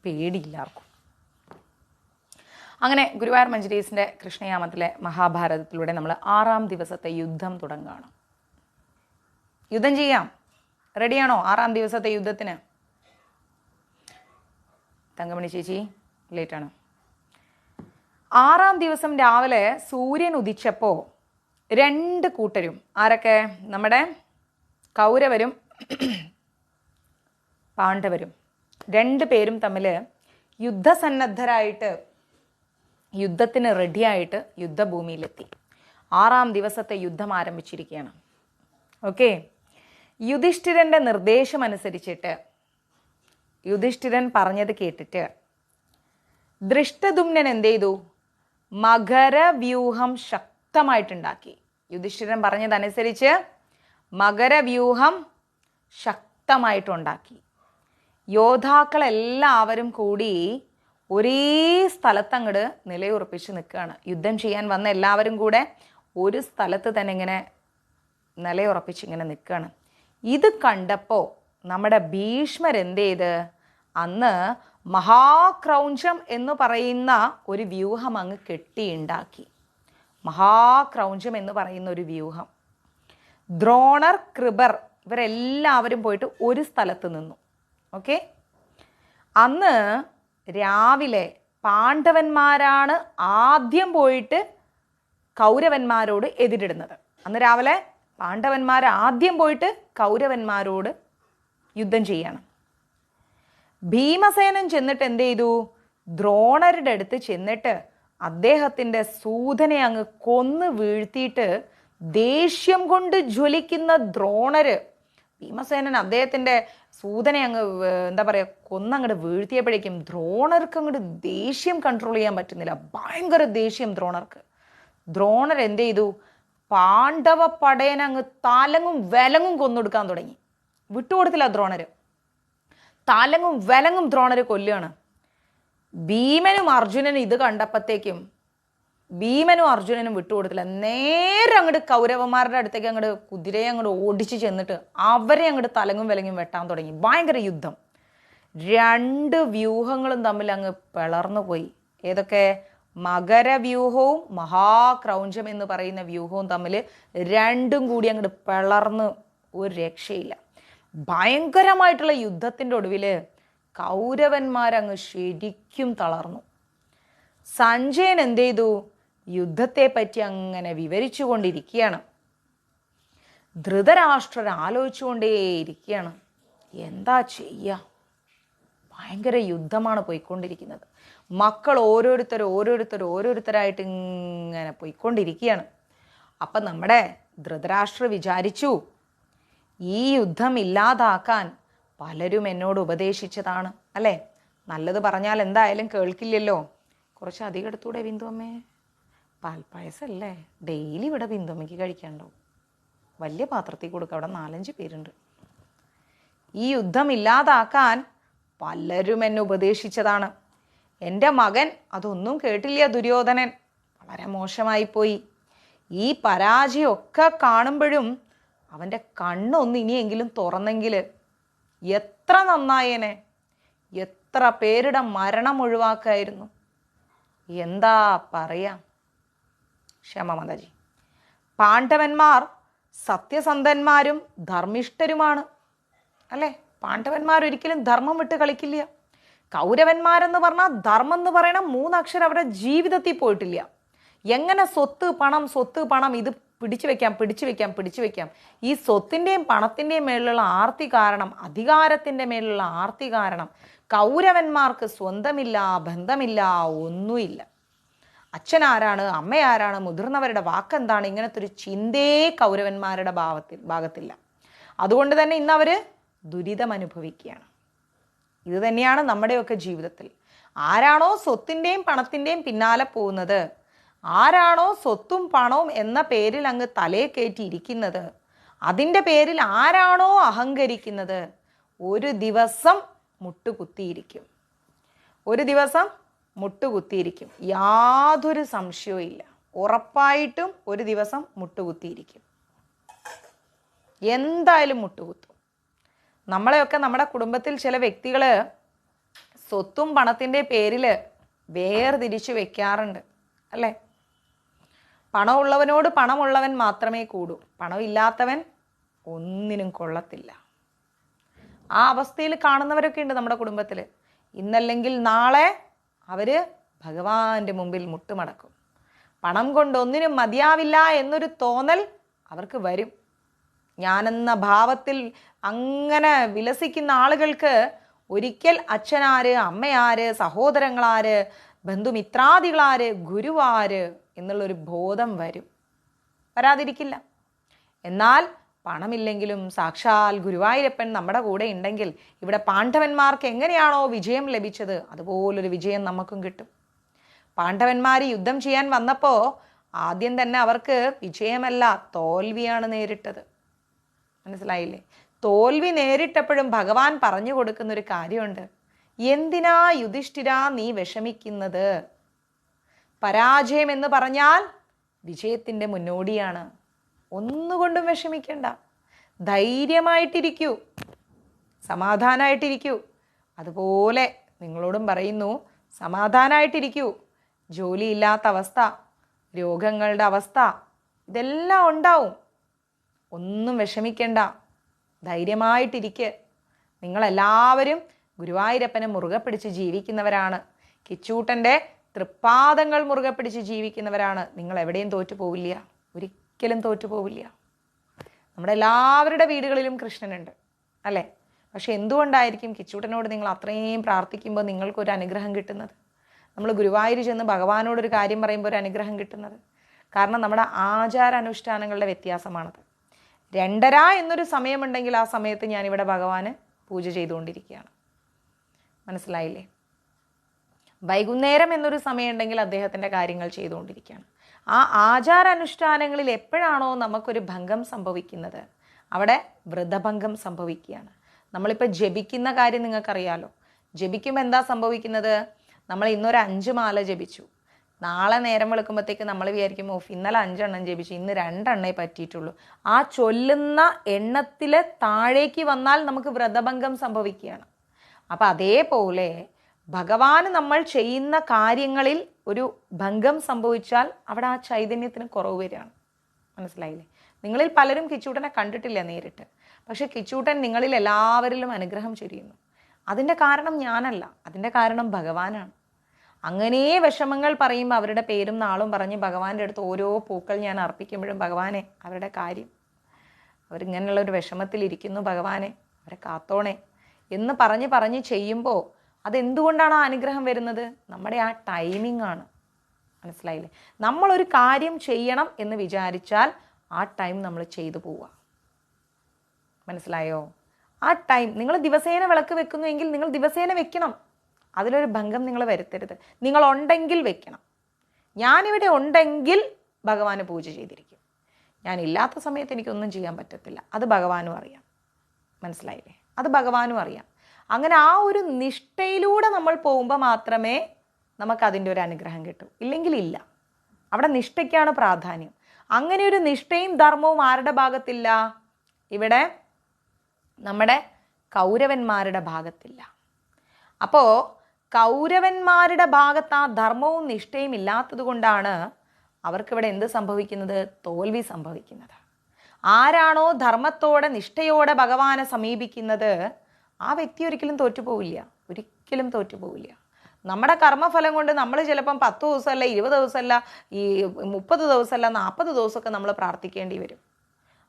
പേടിയില്ല ആർക്കും. അങ്ങനെ ഗുരുവായൂർ മഞ്ജരീസിൻ്റെ കൃഷ്ണയാമത്തിലെ മഹാഭാരതത്തിലൂടെ നമ്മൾ 6-ാം ദിവസത്തെ യുദ്ധം തുടങ്ങുകയാണ്. യുദ്ധം ചെയ്യാം, റെഡിയാണോ 6-ാം ദിവസത്തെ യുദ്ധത്തിന്? തങ്കമണി ചേച്ചി ലേറ്റാണ്. 6-ാം ദിവസം രാവിലെ സൂര്യൻ ഉദിച്ചപ്പോൾ 2 കൂട്ടരും, ആരൊക്കെ? നമ്മുടെ കൗരവരും പാണ്ഡവരും, 2 പേരും തമ്മിൽ യുദ്ധസന്നദ്ധരായിട്ട് യുദ്ധത്തിന് റെഡിയായിട്ട് യുദ്ധഭൂമിയിലെത്തി. 6-ാം ദിവസത്തെ യുദ്ധം ആരംഭിച്ചിരിക്കുകയാണ്. ഓക്കെ, യുധിഷ്ഠിരൻ്റെ നിർദ്ദേശമനുസരിച്ചിട്ട് യുധിഷ്ഠിരൻ പറഞ്ഞത് കേട്ടിട്ട് ദൃഷ്ടദുമ്നൻ എന്ത് ചെയ്തു? മകരവ്യൂഹം ശക്തമായിട്ടുണ്ടാക്കി. യുധിഷ്ഠിരൻ പറഞ്ഞതനുസരിച്ച് മകരവ്യൂഹം ശക്തമായിട്ടുണ്ടാക്കി. യോദ്ധാക്കളെല്ലാവരും കൂടി ഒരേ സ്ഥലത്തങ്ങോട്ട് നിലയുറപ്പിച്ച് നിൽക്കുകയാണ്. യുദ്ധം ചെയ്യാൻ വന്ന എല്ലാവരും കൂടെ ഒരു സ്ഥലത്ത് തന്നെ ഇങ്ങനെ നിലയുറപ്പിച്ച് ഇങ്ങനെ നിൽക്കുകയാണ്. ഇത് കണ്ടപ്പോൾ നമ്മുടെ ഭീഷ്മർ എന്ത് ചെയ്ത്, അന്ന് മഹാക്രൗഞ്ചം എന്ന് പറയുന്ന ഒരു വ്യൂഹം അങ്ങ് കെട്ടിയുണ്ടാക്കി. മഹാക്രൗഞ്ചം എന്ന് പറയുന്ന ഒരു വ്യൂഹം. ദ്രോണർ, കൃപർ ഇവരെല്ലാവരും പോയിട്ട് ഒരു സ്ഥലത്ത് നിന്നു. ഓക്കെ, അന്ന് രാവിലെ പാണ്ഡവന്മാരാണ് ആദ്യം പോയിട്ട് കൗരവന്മാരോട് എതിരിടുന്നത്. അന്ന് രാവിലെ പാണ്ഡവന്മാർ ആദ്യം പോയിട്ട് കൗരവന്മാരോട് യുദ്ധം ചെയ്യാണ്. ഭീമസേനൻ ചെന്നിട്ട് എന്ത് ചെയ്തു? ദ്രോണരുടെ അടുത്ത് ചെന്നിട്ട് അദ്ദേഹത്തിൻ്റെ സൂതനെ അങ്ങ് കൊന്നു വീഴ്ത്തിയിട്ട് ദേഷ്യം കൊണ്ട് ജ്വലിക്കുന്ന ദ്രോണര്, ഭീമസേനൻ അദ്ദേഹത്തിൻ്റെ സൂതനെ അങ്ങ് എന്താ പറയുക കൊന്നങ്ങോട്ട് വീഴ്ത്തിയപ്പോഴേക്കും ദ്രോണർക്ക് അങ്ങോട്ട് ദേഷ്യം കൺട്രോൾ ചെയ്യാൻ പറ്റുന്നില്ല. ഭയങ്കര ദേഷ്യം ദ്രോണർക്ക്. ദ്രോണർ എന്ത് ചെയ്തു? പാണ്ഡവ പടയനെ അങ്ങ് തലങ്ങും വിലങ്ങും കൊന്നൊടുക്കാൻ തുടങ്ങി. വിട്ടുകൊടുത്തില്ല ദ്രോണര്. തലങ്ങും വിലങ്ങും ദ്രോണര് കൊല്ലുകയാണ്. ഭീമനും അർജുനനും ഇത് കണ്ടപ്പോഴത്തേക്കും ഭീമനും അർജുനനും വിട്ടുകൊടുത്തില്ല. നേരെ അങ്ങോട്ട് കൗരവന്മാരുടെ അടുത്തേക്ക് അങ്ങോട്ട് കുതിരയെ അങ്ങോട്ട് ഓടിച്ച് ചെന്നിട്ട് അവരെ അങ്ങോട്ട് തലങ്ങും വിലങ്ങും വെട്ടാൻ തുടങ്ങി. ഭയങ്കര യുദ്ധം. 2 വ്യൂഹങ്ങളും തമ്മിൽ അങ്ങ് പിളർന്നു പോയി. ഏതൊക്കെ? മകരവ്യൂഹവും മഹാക്രൗഞ്ചം എന്ന് പറയുന്ന വ്യൂഹവും തമ്മിൽ 2ഉം കൂടി അങ്ങോട്ട് പിളർന്ന് ഒരു രക്ഷയില്ല. ഭയങ്കരമായിട്ടുള്ള യുദ്ധത്തിൻ്റെ ഒടുവിൽ കൗരവന്മാരങ്ങ് ശരിക്കും തളർന്നു. സഞ്ജയൻ എന്ത് ചെയ്തു? യുദ്ധത്തെ പറ്റി അങ്ങനെ വിവരിച്ചു കൊണ്ടിരിക്കുകയാണ്. ധൃതരാഷ്ട്രർ ആലോചിച്ചുകൊണ്ടേയിരിക്കുകയാണ്, എന്താ ചെയ്യുക? ഭയങ്കര യുദ്ധമാണ് പോയിക്കൊണ്ടിരിക്കുന്നത്. മക്കൾ ഓരോരുത്തരായിട്ട് ഇങ്ങനെ പോയിക്കൊണ്ടിരിക്കുകയാണ്. അപ്പം നമ്മുടെ ധൃതരാഷ്ട്രർ വിചാരിച്ചു, ഈ യുദ്ധം ഇല്ലാതാക്കാൻ പലരും എന്നോട് ഉപദേശിച്ചതാണ് അല്ലേ? നല്ലത് പറഞ്ഞാൽ എന്തായാലും കേൾക്കില്ലല്ലോ. കുറച്ച് അധികം എടുത്തൂടെ ബിന്ദുമ്മേ? പാൽപ്പായസല്ലേ, ഡെയിലി ഇവിടെ ബിന്ദുമ്മയ്ക്ക് കഴിക്കാനുണ്ടാവും. വലിയ പാത്രത്തിൽ കൊടുക്കുക, അവിടെ 4-5 പേരുണ്ട്. ഈ യുദ്ധം ഇല്ലാതാക്കാൻ പലരും എന്നെ ഉപദേശിച്ചതാണ്. എൻ്റെ മകൻ അതൊന്നും കേട്ടില്ല. ദുര്യോധനൻ വളരെ മോശമായിപ്പോയി. ഈ പരാജയമൊക്കെ കാണുമ്പോഴും അവൻ്റെ കണ്ണൊന്ന് ഇനിയെങ്കിലും തുറന്നെങ്കിൽ എത്ര നന്നായേനെ. എത്ര പേരുടെ മരണം ഒഴിവാക്കായിരുന്നു. എന്താ പറയാ? ക്ഷമ മാതാജി. പാണ്ഡവന്മാർ സത്യസന്ധന്മാരും ധർമ്മിഷ്ഠരുമാണ് അല്ലേ? പാണ്ഡവന്മാർ ഒരിക്കലും ധർമ്മം വിട്ട് കളിക്കില്ല. കൗരവന്മാരെന്ന് പറഞ്ഞാൽ ധർമ്മം എന്ന് പറയണ 3 അക്ഷരം അവരുടെ ജീവിതത്തിൽ പോയിട്ടില്ല. എങ്ങനെ സ്വത്ത് പണം ഇത് പിടിച്ചു വെക്കാം. ഈ സ്വത്തിൻ്റെയും പണത്തിൻ്റെയും മേലുള്ള ആർത്തി കാരണം, അധികാരത്തിൻ്റെ മേലുള്ള ആർത്തി കാരണം കൗരവന്മാർക്ക് സ്വന്തമില്ല, ബന്ധമില്ല, ഒന്നുമില്ല. അച്ഛൻ ആരാണ്, അമ്മ ആരാണ്, മുതിർന്നവരുടെ വാക്കെന്താണ്, ഇങ്ങനത്തെ ഒരു ചിന്തയെ കൗരവന്മാരുടെ ഭാഗത്തില്ല. അതുകൊണ്ട് തന്നെ ഇന്ന് അവർ ദുരിതം അനുഭവിക്കുകയാണ്. ഇത് തന്നെയാണ് നമ്മുടെയൊക്കെ ജീവിതത്തിൽ. ആരാണോ സ്വത്തിൻ്റെയും പണത്തിൻ്റെയും പിന്നാലെ പോകുന്നത്, ആരാണോ സ്വത്തും പണവും എന്ന പേരിൽ അങ്ങ് തലയെ കയറ്റിയിരിക്കുന്നത്, അതിൻ്റെ പേരിൽ ആരാണോ അഹങ്കരിക്കുന്നത്, ഒരു ദിവസം മുട്ടുകുത്തിയിരിക്കും. യാതൊരു സംശയവും ഇല്ല. ഉറപ്പായിട്ടും ഒരു ദിവസം മുട്ടുകുത്തിയിരിക്കും. എന്തായാലും മുട്ടുകുത്തും. നമ്മളെയൊക്കെ നമ്മുടെ കുടുംബത്തിൽ ചില വ്യക്തികൾ സ്വത്തും പണത്തിൻ്റെ പേരിൽ വേർതിരിച്ച് വെക്കാറുണ്ട് അല്ലേ? പണമുള്ളവനോട് പണമുള്ളവൻ മാത്രമേ കൂടൂ, പണമില്ലാത്തവൻ ഒന്നിനും കൊള്ളത്തില്ല. ആ അവസ്ഥയിൽ കാണുന്നവരൊക്കെ ഉണ്ട് നമ്മുടെ കുടുംബത്തിൽ. ഇന്നല്ലെങ്കിൽ നാളെ അവർ ഭഗവാന്റെ മുമ്പിൽ മുട്ടുമടക്കും. പണം കൊണ്ടൊന്നിനും മതിയാവില്ല എന്നൊരു തോന്നൽ അവർക്ക് വരും. ഞാനെന്ന ഭാവത്തിൽ അങ്ങനെ വിലസിക്കുന്ന ആളുകൾക്ക് ഒരിക്കൽ അച്ഛനാര്, അമ്മയാര്, സഹോദരങ്ങളാര്, ബന്ധുമിത്രാദികളാര്, ഗുരുവാര് എന്നുള്ളൊരു ബോധം വരും. വരാതിരിക്കില്ല. എന്നാൽ പണമില്ലെങ്കിലും സാക്ഷാൽ ഗുരുവായൂരപ്പൻ നമ്മുടെ കൂടെ ഉണ്ടെങ്കിൽ ഇവിടെ പാണ്ഡവന്മാർക്ക് എങ്ങനെയാണോ വിജയം ലഭിച്ചത് അതുപോലൊരു വിജയം നമുക്കും കിട്ടും. പാണ്ഡവന്മാർ യുദ്ധം ചെയ്യാൻ വന്നപ്പോൾ ആദ്യം തന്നെ അവർക്ക് വിജയമല്ല, തോൽവിയാണ് നേരിട്ടത്. മനസ്സിലായില്ലേ? തോൽവി നേരിട്ടപ്പോഴും ഭഗവാൻ പറഞ്ഞു കൊടുക്കുന്നൊരു കാര്യമുണ്ട്. എന്തിനാ യുധിഷ്ഠിര നീ വിഷമിക്കുന്നത്? പരാജയം എന്ന് പറഞ്ഞാൽ വിജയത്തിൻ്റെ മുന്നോടിയാണ്. ഒന്നുകൊണ്ടും വിഷമിക്കണ്ട, ധൈര്യമായിട്ടിരിക്കൂ, സമാധാനമായിട്ടിരിക്കൂ. അതുപോലെ നിങ്ങളോടും പറയുന്നു, സമാധാനമായിട്ടിരിക്കൂ. ജോലിയില്ലാത്ത അവസ്ഥ, രോഗങ്ങളുടെ അവസ്ഥ, ഇതെല്ലാം ഉണ്ടാവും. ഒന്നും വിഷമിക്കണ്ട, ധൈര്യമായിട്ടിരിക്കുക. നിങ്ങളെല്ലാവരും ഗുരുവായൂരപ്പനെ മുറുകെ പിടിച്ച് ജീവിക്കുന്നവരാണ്. കിച്ചൂട്ടൻ്റെ തൃപ്പാദങ്ങൾ മുറുകെ പിടിച്ച് ജീവിക്കുന്നവരാണ്. നിങ്ങൾ എവിടെയും തോറ്റു പോവില്ല, ഒരിക്കലും തോറ്റു പോവില്ല. നമ്മുടെ എല്ലാവരുടെ വീടുകളിലും കൃഷ്ണനുണ്ട് അല്ലേ? പക്ഷെ എന്തുകൊണ്ടായിരിക്കും കിച്ചൂട്ടനോട് നിങ്ങൾ അത്രയും പ്രാർത്ഥിക്കുമ്പോൾ നിങ്ങൾക്കൊരു അനുഗ്രഹം കിട്ടുന്നത്? നമ്മൾ ഗുരുവായൂർ ചെന്ന് ഭഗവാനോടൊരു കാര്യം പറയുമ്പോൾ ഒരു അനുഗ്രഹം കിട്ടുന്നത്? കാരണം നമ്മുടെ ആചാരാനുഷ്ഠാനങ്ങളുടെ വ്യത്യാസമാണത്. 2:30 എന്നൊരു സമയമുണ്ടെങ്കിൽ ആ സമയത്ത് ഞാനിവിടെ ഭഗവാന് പൂജ ചെയ്തുകൊണ്ടിരിക്കുകയാണ്. മനസ്സിലായില്ലേ? വൈകുന്നേരം എന്നൊരു സമയമുണ്ടെങ്കിൽ അദ്ദേഹത്തിൻ്റെ കാര്യങ്ങൾ ചെയ്തുകൊണ്ടിരിക്കുകയാണ്. ആ ആചാരാനുഷ്ഠാനങ്ങളിൽ എപ്പോഴാണോ നമുക്കൊരു ഭംഗം സംഭവിക്കുന്നത് അവിടെ വ്രതഭംഗം സംഭവിക്കുകയാണ്. നമ്മളിപ്പോൾ ജപിക്കുന്ന കാര്യം നിങ്ങൾക്കറിയാലോ. ജപിക്കുമ്പോൾ എന്താ സംഭവിക്കുന്നത്? നമ്മൾ ഇന്നൊരു 5 മാല ജപിച്ചു, നാളെ നേരം വെളുക്കുമ്പോഴത്തേക്ക് നമ്മൾ വിചാരിക്കും ഇന്നലെ 5 എണ്ണം ജപിച്ചു, ഇന്ന് 2 എണ്ണേ പറ്റിയിട്ടുള്ളൂ. ആ ചൊല്ലുന്ന എണ്ണത്തിൽ താഴേക്ക് വന്നാൽ നമുക്ക് വ്രതഭംഗം സംഭവിക്കുകയാണ്. അപ്പം അതേപോലെ ഭഗവാന് നമ്മൾ ചെയ്യുന്ന കാര്യങ്ങളിൽ ഒരു ഭംഗം സംഭവിച്ചാൽ അവിടെ ആ ചൈതന്യത്തിന് കുറവ് വരികയാണ്. മനസ്സിലായില്ലേ? നിങ്ങളിൽ പലരും കിച്ചൂട്ടനെ കണ്ടിട്ടില്ല നേരിട്ട്, പക്ഷെ കിച്ചൂട്ടൻ നിങ്ങളിൽ എല്ലാവരിലും അനുഗ്രഹം ചൊരിയുന്നു. അതിൻ്റെ കാരണം ഞാനല്ല, അതിൻ്റെ കാരണം ഭഗവാനാണ്. അങ്ങനെ വിഷമങ്ങൾ പറയുമ്പോൾ അവരുടെ പേരും നാളും പറഞ്ഞ് ഭഗവാന്റെ അടുത്ത് ഓരോ പൂക്കൾ ഞാൻ അർപ്പിക്കുമ്പോഴും ഭഗവാനെ അവരുടെ കാര്യം, അവരിങ്ങനെയുള്ളൊരു വിഷമത്തിലിരിക്കുന്നു, ഭഗവാനെ അവരെ കാത്തോണേ എന്ന് പറഞ്ഞ് ചെയ്യുമ്പോൾ അതെന്തുകൊണ്ടാണ് ആ അനുഗ്രഹം വരുന്നത്? നമ്മുടെ ആ ടൈമിംഗ് ആണ്. മനസ്സിലായില്ലേ? നമ്മളൊരു കാര്യം ചെയ്യണം എന്ന് വിചാരിച്ചാൽ ആ ടൈം നമ്മൾ ചെയ്തു പോവുക. മനസ്സിലായോ? ആ ടൈം നിങ്ങൾ ദിവസേന വിളക്ക് വെക്കുന്നുവെങ്കിൽ നിങ്ങൾ ദിവസേന വെക്കണം. അതിലൊരു ഭംഗം നിങ്ങൾ വരുത്തരുത്. നിങ്ങളുണ്ടെങ്കിൽ വെക്കണം. ഞാനിവിടെ ഉണ്ടെങ്കിൽ ഭഗവാന് പൂജ ചെയ്തിരിക്കും. ഞാനില്ലാത്ത സമയത്ത് എനിക്കൊന്നും ചെയ്യാൻ പറ്റത്തില്ല. അത് ഭഗവാനും അറിയാം. മനസ്സിലായില്ലേ? അത് ഭഗവാനും അറിയാം. അങ്ങനെ ആ ഒരു നിഷ്ഠയിലൂടെ നമ്മൾ പോകുമ്പോൾ മാത്രമേ നമുക്കതിൻ്റെ ഒരു അനുഗ്രഹം കിട്ടൂ. ഇല്ലെങ്കിൽ ഇല്ല. അവിടെ നിഷ്ഠയ്ക്കാണ് പ്രാധാന്യം. അങ്ങനെ ഒരു നിഷ്ഠയും ധർമ്മവും ആരുടെ ഭാഗത്തില്ല? ഇവിടെ നമ്മുടെ കൗരവന്മാരുടെ ഭാഗത്തില്ല. അപ്പോൾ കൗരവന്മാരുടെ ഭാഗത്ത് ആ ധർമ്മവും നിഷ്ഠയും ഇല്ലാത്തത് കൊണ്ടാണ് അവർക്കിവിടെ എന്ത് സംഭവിക്കുന്നത്? തോൽവി സംഭവിക്കുന്നത്. ആരാണോ ധർമ്മത്തോടെ നിഷ്ഠയോടെ ഭഗവാനെ സമീപിക്കുന്നത് ആ വ്യക്തി ഒരിക്കലും തോറ്റുപോവില്ല, ഒരിക്കലും തോറ്റുപോവില്ല. നമ്മുടെ കർമ്മഫലം കൊണ്ട് നമ്മൾ ചിലപ്പം 10 ദിവസമല്ല, 20 ദിവസമല്ല, ഈ 30 ദിവസമല്ല, 40 ദിവസമൊക്കെ നമ്മൾ പ്രാർത്ഥിക്കേണ്ടി വരും.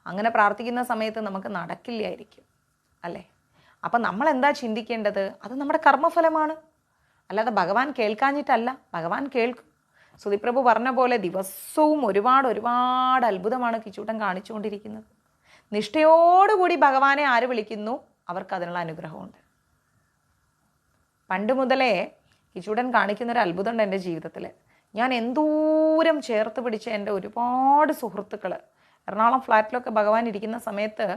അങ്ങനെ പ്രാർത്ഥിക്കുന്ന സമയത്ത് നമുക്ക് നടക്കില്ലായിരിക്കും അല്ലേ? അപ്പം നമ്മൾ എന്താ ചിന്തിക്കേണ്ടത്? അത് നമ്മുടെ കർമ്മഫലമാണ്, അല്ലാതെ ഭഗവാൻ കേൾക്കാഞ്ഞിട്ടല്ല. ഭഗവാൻ കേൾക്കും. സുധിപ്രഭു പറഞ്ഞ പോലെ ദിവസവും ഒരുപാട് അത്ഭുതമാണ് കിച്ചൂട്ടൻ കാണിച്ചുകൊണ്ടിരിക്കുന്നത്. നിഷ്ഠയോടുകൂടി ഭഗവാനെ ആര് വിളിക്കുന്നു അവർക്ക് അതിനുള്ള അനുഗ്രഹമുണ്ട്. പണ്ട് മുതലേ കിച്ചൂട്ടൻ കാണിക്കുന്നൊരു അത്ഭുതമുണ്ട് എൻ്റെ ജീവിതത്തിൽ. ഞാൻ എന്തോരം ചേർത്ത് പിടിച്ച എൻ്റെ ഒരുപാട് സുഹൃത്തുക്കൾ, എറണാകുളം ഫ്ലാറ്റിലൊക്കെ ഭഗവാൻ ഇരിക്കുന്ന സമയത്ത്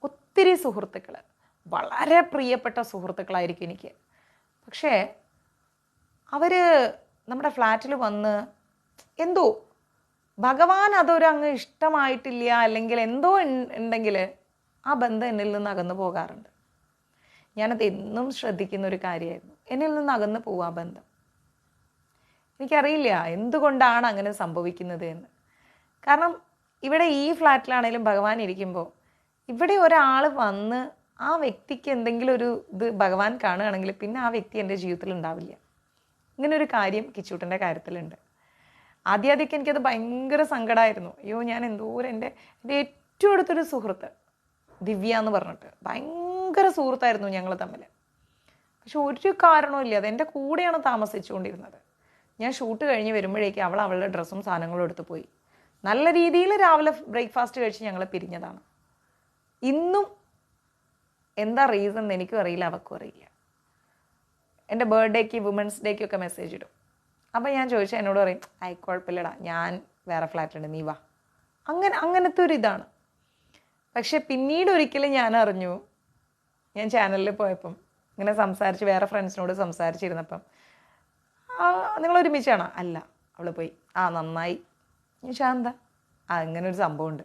ഒത്തിരി സുഹൃത്തുക്കൾ, വളരെ പ്രിയപ്പെട്ട സുഹൃത്തുക്കളായിരിക്കും എനിക്ക്. പക്ഷേ അവർ നമ്മുടെ ഫ്ലാറ്റിൽ വന്ന് എന്തോ ഭഗവാൻ അങ്ങ് ഇഷ്ടമായിട്ടില്ല, അല്ലെങ്കിൽ എന്തോ ഉണ്ടെങ്കിൽ ആ ബന്ധം എന്നിൽ നിന്ന് അകന്നു പോകാറുണ്ട്. ഞാനത് എന്നും ശ്രദ്ധിക്കുന്ന ഒരു കാര്യമായിരുന്നു. എന്നിൽ നിന്ന് അകന്ന് പോവാ ബന്ധം. എനിക്കറിയില്ല എന്തുകൊണ്ടാണ് അങ്ങനെ സംഭവിക്കുന്നത് എന്ന്. കാരണം ഇവിടെ ഈ ഫ്ലാറ്റിലാണെങ്കിലും ഭഗവാൻ ഇരിക്കുമ്പോൾ ഇവിടെ ഒരാൾ വന്ന് ആ വ്യക്തിക്ക് എന്തെങ്കിലും ഒരു ഇത് ഭഗവാൻ കാണുകയാണെങ്കിൽ പിന്നെ ആ വ്യക്തി എൻ്റെ ജീവിതത്തിൽ ഉണ്ടാവില്ല. ഇങ്ങനൊരു കാര്യം കിച്ചൂട്ടൻ്റെ കാര്യത്തിലുണ്ട്. ആദ്യമൊക്കെ എനിക്കത് ഭയങ്കര സങ്കടമായിരുന്നു. അയ്യോ, ഞാൻ എന്തോരം എൻ്റെ ഏറ്റവും അടുത്തൊരു സുഹൃത്ത് ദിവ്യ എന്ന് പറഞ്ഞിട്ട് ഭയങ്കര സുഹൃത്തായിരുന്നു ഞങ്ങൾ തമ്മിൽ. പക്ഷെ ഒരു കാരണവും ഇല്ല, അത് എൻ്റെ കൂടെയാണ് താമസിച്ചുകൊണ്ടിരുന്നത്. ഞാൻ ഷൂട്ട് കഴിഞ്ഞ് വരുമ്പോഴേക്കും അവൾ അവളുടെ ഡ്രസ്സും സാധനങ്ങളും എടുത്ത് പോയി. നല്ല രീതിയിൽ രാവിലെ ബ്രേക്ക്ഫാസ്റ്റ് കഴിച്ച് ഞങ്ങൾ പിരിഞ്ഞതാണ്. ഇന്നും എന്താ റീസൺ എന്ന് എനിക്കും അറിയില്ല, അവൾക്കും അറിയില്ല. എൻ്റെ ബർത്ത്ഡേക്ക് വുമൻസ് ഡേക്കൊക്കെ മെസ്സേജ് ഇടും. അപ്പം ഞാൻ ചോദിച്ചാൽ എന്നോട് പറയും, കുഴപ്പമില്ലടാ, ഞാൻ വേറെ ഫ്ലാറ്റിലുണ്ട്, നീ വാ. അങ്ങനത്തെ ഒരു ഇതാണ്. പക്ഷെ പിന്നീട് ഒരിക്കലും ഞാൻ അറിഞ്ഞു, ഞാൻ ചാനലിൽ പോയപ്പം ഇങ്ങനെ സംസാരിച്ച് വേറെ ഫ്രണ്ട്സിനോട് സംസാരിച്ചിരുന്നപ്പം, നിങ്ങൾ ഒരുമിച്ചാണോ? അല്ല, അവൾ പോയി. നന്നായി. ശാന്ത അങ്ങനൊരു സംഭവമുണ്ട്.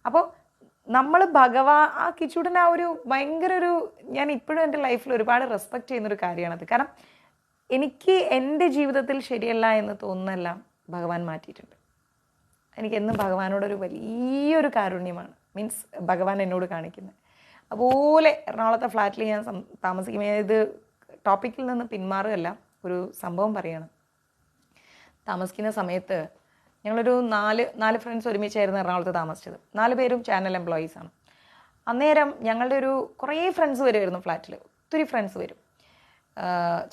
അപ്പോൾ നമ്മൾ ആ കിച്ചൂടൻ ആ ഒരു ഭയങ്കര ഒരു, ഞാൻ ഇപ്പോഴും എൻ്റെ ലൈഫിൽ ഒരുപാട് റെസ്പെക്റ്റ് ചെയ്യുന്നൊരു കാര്യമാണത്. കാരണം എനിക്ക് എൻ്റെ ജീവിതത്തിൽ ശരിയല്ല എന്ന് തോന്നുന്നതെല്ലാം ഭഗവാൻ മാറ്റിയിട്ടുണ്ട്. എനിക്കെന്നും ഭഗവാനോടൊരു വലിയൊരു കാരുണ്യമാണ്. മീൻസ് ഭഗവാൻ എന്നോട് കാണിക്കുന്നത്. അതുപോലെ എറണാകുളത്തെ ഫ്ലാറ്റിൽ ഞാൻ താമസിക്കുമ്പോൾ, ഇത് ടോപ്പിക്കിൽ നിന്ന് പിന്മാറുകയല്ല, ഒരു സംഭവം പറയുകയാണ്. താമസിക്കുന്ന സമയത്ത് ഞങ്ങളൊരു നാല് ഫ്രണ്ട്സ് ഒരുമിച്ചായിരുന്നു എറണാകുളത്ത് താമസിച്ചത്. 4 പേരും ചാനൽ എംപ്ലോയീസാണ്. അന്നേരം ഞങ്ങളുടെ കുറേ ഫ്രണ്ട്സ് വരുമായിരുന്നു ഫ്ലാറ്റിൽ, ഒത്തിരി ഫ്രണ്ട്സ് വരും.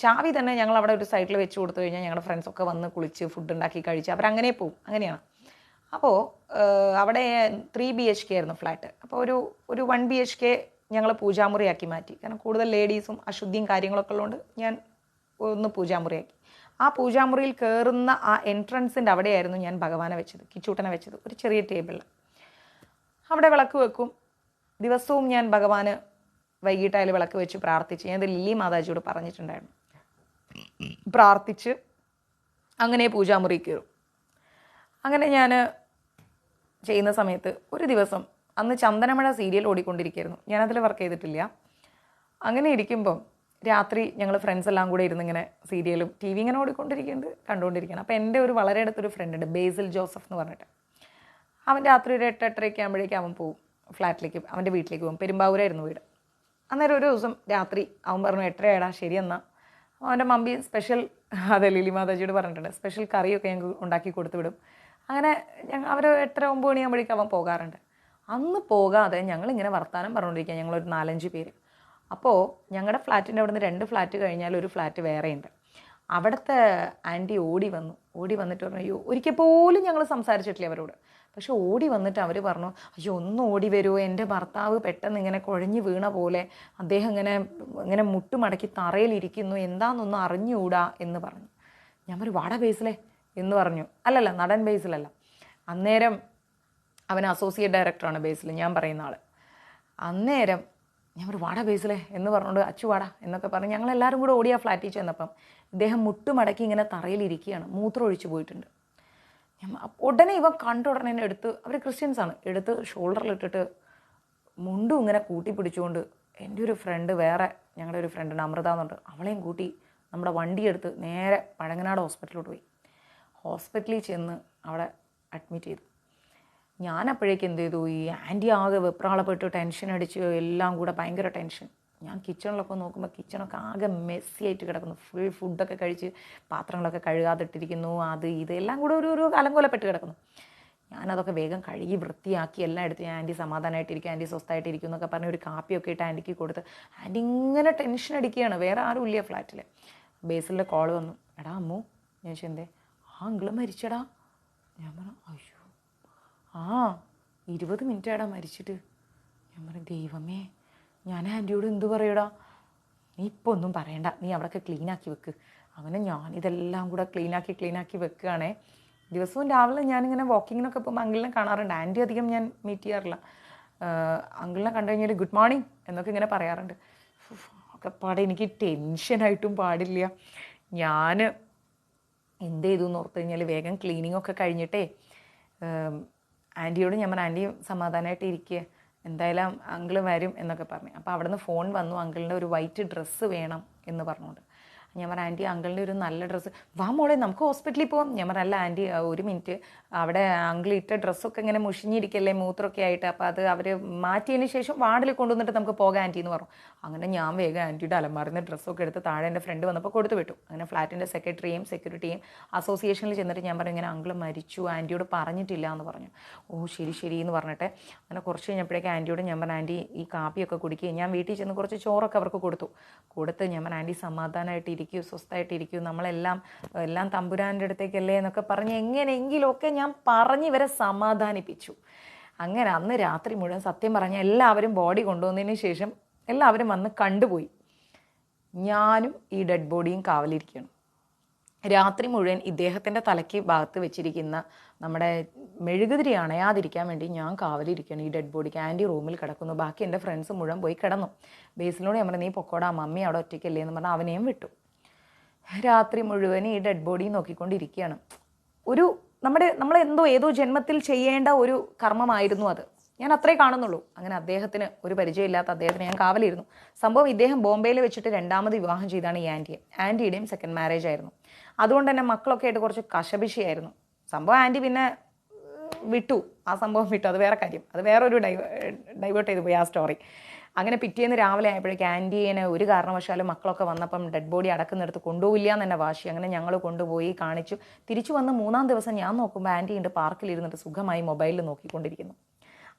ചാവി തന്നെ ഞങ്ങൾ അവിടെ ഒരു സൈഡിൽ വെച്ച് കൊടുത്തു കഴിഞ്ഞാൽ ഞങ്ങളുടെ ഫ്രണ്ട്സൊക്കെ വന്ന് കുളിച്ച് ഫുഡ് ഉണ്ടാക്കി കഴിച്ച് അവരങ്ങനെ പോവും. അങ്ങനെയാണ്. അപ്പോൾ അവിടെ 3 BHK ആയിരുന്നു ഫ്ലാറ്റ്. അപ്പോൾ ഒരു 1 BHK ഞങ്ങൾ പൂജാമുറിയാക്കി മാറ്റി. കാരണം കൂടുതൽ ലേഡീസും അശുദ്ധിയും കാര്യങ്ങളൊക്കെ ഉള്ളതുകൊണ്ട് ഞാൻ ഒന്ന് പൂജാമുറിയാക്കി. ആ പൂജാമുറിയിൽ കയറുന്ന ആ എൻട്രൻസിൻ്റെ അവിടെയായിരുന്നു ഞാൻ ഭഗവാനെ വെച്ചത്, കിച്ചൂട്ടനെ വെച്ചത്, ഒരു ചെറിയ ടേബിളിൽ. അവിടെ വിളക്ക് വെക്കും. ദിവസവും ഞാൻ ഭഗവാന് വൈകിട്ടായാലും വിളക്ക് വെച്ച് പ്രാർത്ഥിച്ച്, ഞാനത് ലില്ലി മാതാജിയോട് പറഞ്ഞിട്ടുണ്ടായിരുന്നു, പ്രാർത്ഥിച്ച് അങ്ങനെ പൂജാമുറി കയറും. അങ്ങനെ ഞാൻ ചെയ്യുന്ന സമയത്ത് ഒരു ദിവസം, അന്ന് ചന്ദനമഴ സീരിയൽ ഓടിക്കൊണ്ടിരിക്കുകയായിരുന്നു, ഞാനതിൽ വർക്ക് ചെയ്തിട്ടില്ല. അങ്ങനെ ഇരിക്കുമ്പം രാത്രി ഞങ്ങൾ ഫ്രണ്ട്സ് എല്ലാം കൂടെ ഇരുന്ന് ഇങ്ങനെ സീരിയലും TV ഇങ്ങനെ കണ്ടുകൊണ്ടിരിക്കുകയാണ്. അപ്പോൾ എൻ്റെ ഒരു വളരെ അടുത്തൊരു ഫ്രണ്ടുണ്ട്, ബേസിൽ ജോസഫ് എന്ന് പറഞ്ഞിട്ട്. അവൻ രാത്രി ഒരു 8-8:30 ആകുമ്പോഴേക്കും അവൻ പോവും ഫ്ലാറ്റിലേക്ക്, അവൻ്റെ വീട്ടിലേക്ക് പോകും. പെരുമ്പാവൂരായിരുന്നു വീട്. അന്നേരം ഒരു ദിവസം രാത്രി അവൻ പറഞ്ഞു, 8:30 ശരി എന്നാൽ. അവൻ്റെ മമ്മി സ്പെഷ്യൽ, അതെ ലിലി മാതാജിയോട് പറഞ്ഞിട്ടുണ്ട്, സ്പെഷ്യൽ കറിയൊക്കെ ഞങ്ങൾക്ക് ഉണ്ടാക്കി കൊടുത്തു വിടും. അങ്ങനെ അവർ 8-9 മണിയാകുമ്പോഴേക്കും അവൻ പോകാറുണ്ട്. അന്ന് പോകാതെ ഞങ്ങളിങ്ങനെ വർത്താനം പറഞ്ഞുകൊണ്ടിരിക്കുക, ഞങ്ങളൊരു 4-5 പേര്. അപ്പോൾ ഞങ്ങളുടെ ഫ്ലാറ്റിൻ്റെ അവിടെ നിന്ന് 2 ഫ്ലാറ്റ് കഴിഞ്ഞാൽ ഒരു ഫ്ലാറ്റ് വേറെയുണ്ട്. അവിടുത്തെ ആൻറ്റി ഓടി വന്നിട്ട് പറഞ്ഞു, അയ്യോ, ഒരിക്കൽ പോലും ഞങ്ങൾ സംസാരിച്ചിട്ടില്ല അവരോട്. പക്ഷെ ഓടി വന്നിട്ട് അവർ പറഞ്ഞു, അയ്യോ ഒന്ന് ഓടി വരുമോ, എൻ്റെ ഭർത്താവ് പെട്ടെന്ന് ഇങ്ങനെ കുഴഞ്ഞു വീണ പോലെ അദ്ദേഹം ഇങ്ങനെ മുട്ടുമടക്കി തറയിലിരിക്കുന്നു, എന്താണെന്നൊന്നും അറിഞ്ഞുകൂടാ എന്ന് പറഞ്ഞു. ഞാൻ പറഞ്ഞു, വാട ബേസിലെ എന്ന് പറഞ്ഞു. അല്ലല്ല, നടൻ ബേസിലല്ല. അന്നേരം അവൻ അസോസിയേറ്റ് ഡയറക്ടറാണ് ബേസിൽ, ഞാൻ പറയുന്ന ആൾ. അന്നേരം ഞാൻ ഒരു വാട ബേസിലെ എന്ന് പറഞ്ഞുകൊണ്ട്, അച്ചു വാട എന്നൊക്കെ പറഞ്ഞ് ഞങ്ങളെല്ലാവരും കൂടെ ഓടിയ ഫ്ലാറ്റിൽ ചെന്നപ്പം ഇദ്ദേഹം മുട്ടുമടക്കി ഇങ്ങനെ തറയിലിരിക്കുകയാണ്, മൂത്രം ഒഴിച്ചു പോയിട്ടുണ്ട്. ഉടനെ ഇവൻ കണ്ട ഉടനെ എന്നെ എടുത്ത്, അവർ ക്രിസ്ത്യൻസാണ്, എടുത്ത് ഷോൾഡറിലിട്ടിട്ട് മുണ്ടും ഇങ്ങനെ കൂട്ടി പിടിച്ചുകൊണ്ട് എൻ്റെ ഒരു ഫ്രണ്ട്, വേറെ ഞങ്ങളുടെ ഒരു ഫ്രണ്ടുണ്ട് അമൃത എന്നുണ്ട്, അവളെയും കൂട്ടി നമ്മുടെ വണ്ടിയെടുത്ത് നേരെ പഴങ്ങനാട് ഹോസ്പിറ്റലിലോട്ട് പോയി. ഹോസ്പിറ്റലിൽ ചെന്ന് അവിടെ അഡ്മിറ്റ് ചെയ്തു. ഞാനപ്പോഴേക്ക് എന്ത് ചെയ്തു, ഈ ആൻറ്റി ആകെ വെപ്രാളപ്പെട്ട് ടെൻഷൻ അടിച്ച് എല്ലാം കൂടെ ഭയങ്കര ടെൻഷൻ. ഞാൻ കിച്ചണിലൊക്കെ നോക്കുമ്പോൾ കിച്ചണൊക്കെ ആകെ മെസ്സി ആയിട്ട് കിടക്കുന്നു, ഫുൾ ഫുഡൊക്കെ കഴിച്ച് പാത്രങ്ങളൊക്കെ കഴുകാതിട്ടിരിക്കുന്നു, അത് ഇതെല്ലാം കൂടെ ഒരു അലങ്കോലപ്പെട്ട് കിടക്കുന്നു. ഞാനതൊക്കെ വേഗം കഴുകി വൃത്തിയാക്കി എല്ലാം എടുത്ത്, ഞാൻ ആൻറ്റി സമാധാനമായിട്ടിരിക്കും, ആൻറ്റി സ്വസ്ഥമായിട്ടിരിക്കും എന്നൊക്കെ പറഞ്ഞ് ഒരു കാപ്പിയൊക്കെ ഇട്ട് ആൻറ്റിക്ക് കൊടുത്ത്, ആൻറ്റി ഇങ്ങനെ ടെൻഷൻ അടിക്കുകയാണ്. വേറെ ആരും ഇല്ല ഫ്ലാറ്റിൽ. ബേസിലെ കോൾ വന്നു, എടാ അമ്മു. ഞാൻ ചോദിച്ചു, എന്തേ? അങ്കിള് മരിച്ചടാ. ഞാൻ പറഞ്ഞു, അയ്യോ 20 മിനിറ്റാടാ മരിച്ചിട്ട്. ഞാൻ പറഞ്ഞു, ദൈവമേ, ഞാൻ ആൻറ്റിയോട് എന്ത് പറയടാ? നീ ഇപ്പോൾ ഒന്നും പറയണ്ട, നീ അവിടെയൊക്കെ ക്ലീനാക്കി വെക്ക്. അങ്ങനെ ഞാനിതെല്ലാം കൂടെ ക്ലീനാക്കി വെക്കുകയാണേ. ദിവസവും രാവിലെ ഞാനിങ്ങനെ വാക്കിങ്ങിനൊക്കെ പോകുമ്പോൾ അങ്കിളിനെ കാണാറുണ്ട്. ആൻറ്റി അധികം ഞാൻ മീറ്റ് ചെയ്യാറില്ല. അങ്കിളിനെ കണ്ടു കഴിഞ്ഞാൽ ഗുഡ് മോർണിംഗ് എന്നൊക്കെ ഇങ്ങനെ പറയാറുണ്ട്. ഒക്കെ പാടെ എനിക്ക് ടെൻഷനായിട്ടും പാടില്ല. ഞാൻ എന്ത് ചെയ്തു എന്ന് ഓർത്ത് കഴിഞ്ഞാൽ വേഗം ക്ലീനിങ്ങൊക്കെ കഴിഞ്ഞിട്ടേ ആൻറ്റിയോട് ഞാൻ പറഞ്ഞു, ആൻറ്റി സമാധാനമായിട്ട് ഇരിക്കുക, എന്തായാലും അങ്കിള് വരും എന്നൊക്കെ പറഞ്ഞു. അപ്പോൾ അവിടെ നിന്ന് ഫോൺ വന്നു, അങ്കിളിൻ്റെ ഒരു വൈറ്റ് ഡ്രസ്സ് വേണം എന്ന് പറഞ്ഞുകൊണ്ട്. ഞാൻ പറഞ്ഞു ആൻറ്റി അങ്കിളിൻ്റെ ഒരു നല്ല ഡ്രസ്സ്, വാ മോളെ നമുക്ക് ഹോസ്പിറ്റലിൽ പോകാം. ഞാൻ പറഞ്ഞു അല്ല ആൻറ്റി ഒരു മിനിറ്റ്, അവിടെ അങ്കിൾ ഇട്ട ഡ്രസ്സൊക്കെ ഇങ്ങനെ മുഷിഞ്ഞിരിക്കല്ലേ മൂത്രമൊക്കെ ആയിട്ട്, അപ്പോൾ അത് അവർ മാറ്റിയതിന് ശേഷം വാർഡിൽ കൊണ്ടുവന്നിട്ട് നമുക്ക് പോകാം ആൻറ്റി എന്ന് പറഞ്ഞു. അങ്ങനെ ഞാൻ വേഗം ആൻറ്റിയുടെ അലമാറിന്ന് ഡ്രസ്സൊക്കെ എടുത്ത് താഴെ എൻ്റെ ഫ്രണ്ട് വന്നപ്പോൾ കൊടുത്തു വിട്ടു. അങ്ങനെ ഫ്ലാറ്റിൻ്റെ സെക്രട്ടറിയും സെക്യൂരിറ്റിയും അസോസിയേഷനിൽ ചെന്നിട്ട് ഞാൻ പറഞ്ഞു ഇങ്ങനെ അങ്കിൾ മരിച്ചു, ആൻറ്റിയോട് പറഞ്ഞിട്ടില്ല എന്ന് പറഞ്ഞു. ഓ ശരി ശരി എന്ന് പറഞ്ഞിട്ട് അങ്ങനെ കുറച്ച് കഴിഞ്ഞപ്പോഴേക്കും ആൻറ്റിയോട് ഞാൻ പറഞ്ഞു ആൻറ്റി ഈ കാപ്പിയൊക്കെ കുടിക്കുക. ഞാൻ വീട്ടിൽ ചെന്ന് കുറച്ച് ചോറൊക്കെ അവർക്ക് കൊടുത്ത് ഞാൻ പറഞ്ഞു ആൻറ്റി സമാധാനമായിട്ട് ഇരിക്കൂ, സ്വസ്ഥമായിട്ടിരിക്കൂ, എല്ലാം തമ്പുരാൻ്റെ അടുത്തേക്കല്ലേ എന്നൊക്കെ പറഞ്ഞ് എങ്ങനെയെങ്കിലുമൊക്കെ ഞാൻ പറഞ്ഞ് ഇവരെ സമാധാനിപ്പിച്ചു. അങ്ങനെ അന്ന് രാത്രി മുഴുവൻ സത്യം പറഞ്ഞാൽ എല്ലാവരും ബോഡി കൊണ്ടുവന്നതിന് ശേഷം എല്ലാവരും വന്ന് കണ്ടുപോയി. ഞാനും ഈ ഡെഡ് ബോഡിയും കാവലിരിക്കണം. രാത്രി മുഴുവൻ ഇദ്ദേഹത്തിൻ്റെ തലയ്ക്ക് ഭാഗത്ത് വെച്ചിരിക്കുന്ന നമ്മുടെ മെഴുകുതിരി അണയാതിരിക്കാൻ വേണ്ടി ഞാൻ കാവലിരിക്കണം ഈ ഡെഡ് ബോഡിക്ക്. ആൻറ്റി റൂമിൽ കിടക്കുന്നു, ബാക്കി എൻ്റെ ഫ്രണ്ട്സ് മുഴുവൻ പോയി കിടന്നു. ബേസിനോട് ഞാൻ പറഞ്ഞു നീ പൊക്കോടാ, മമ്മി അവിടെ ഒറ്റയ്ക്കല്ലേ എന്ന് പറഞ്ഞാൽ അവനെയും വിട്ടു. രാത്രി മുഴുവൻ ഈ ഡെഡ് ബോഡി നോക്കിക്കൊണ്ടിരിക്കുകയാണ്. നമ്മൾ ഏതോ ജന്മത്തിൽ ചെയ്യേണ്ട ഒരു കർമ്മമായിരുന്നു അത്. ഞാൻ അത്രേ കാണുന്നുള്ളൂ. അങ്ങനെ അദ്ദേഹത്തിന് ഒരു പരിചയമില്ലാത്ത അദ്ദേഹത്തിന് ഞാൻ കാവലിരുന്നു. സംഭവം ഇദ്ദേഹം ബോംബെയിൽ വെച്ചിട്ട് 2ാമത് വിവാഹം ചെയ്താണ് ഈ ആൻറ്റിയുടെയും സെക്കൻഡ് മാരേജ് ആയിരുന്നു. അതുകൊണ്ട് തന്നെ മക്കളൊക്കെ ആയിട്ട് കുറച്ച് കശപിശിയായിരുന്നു. സംഭവം ആൻറ്റി പിന്നെ വിട്ടു, ആ സംഭവം വിട്ടു, അത് വേറെ കാര്യം, അത് വേറൊരു ഡൈവേർട്ട് ചെയ്തു പോയി ആ സ്റ്റോറി. അങ്ങനെ പിറ്റേന്ന് രാവിലെ ആയപ്പോഴേക്കും ആൻറ്റിയെ ഒരു കാരണവശാലും മക്കളൊക്കെ വന്നപ്പം ഡെഡ് ബോഡി അടക്കുന്നിടത്ത് കൊണ്ടുപോയില്ല എന്ന് തന്നെ വാശി. അങ്ങനെ ഞങ്ങൾ കൊണ്ടുപോയി കാണിച്ചു. തിരിച്ചു വന്ന് 3ാം ദിവസം ഞാൻ നോക്കുമ്പോൾ ആൻറ്റി ഉണ്ട് പാർക്കിലിരുന്നിട്ട് സുഖമായി മൊബൈലിൽ നോക്കിക്കൊണ്ടിരിക്കുന്നു.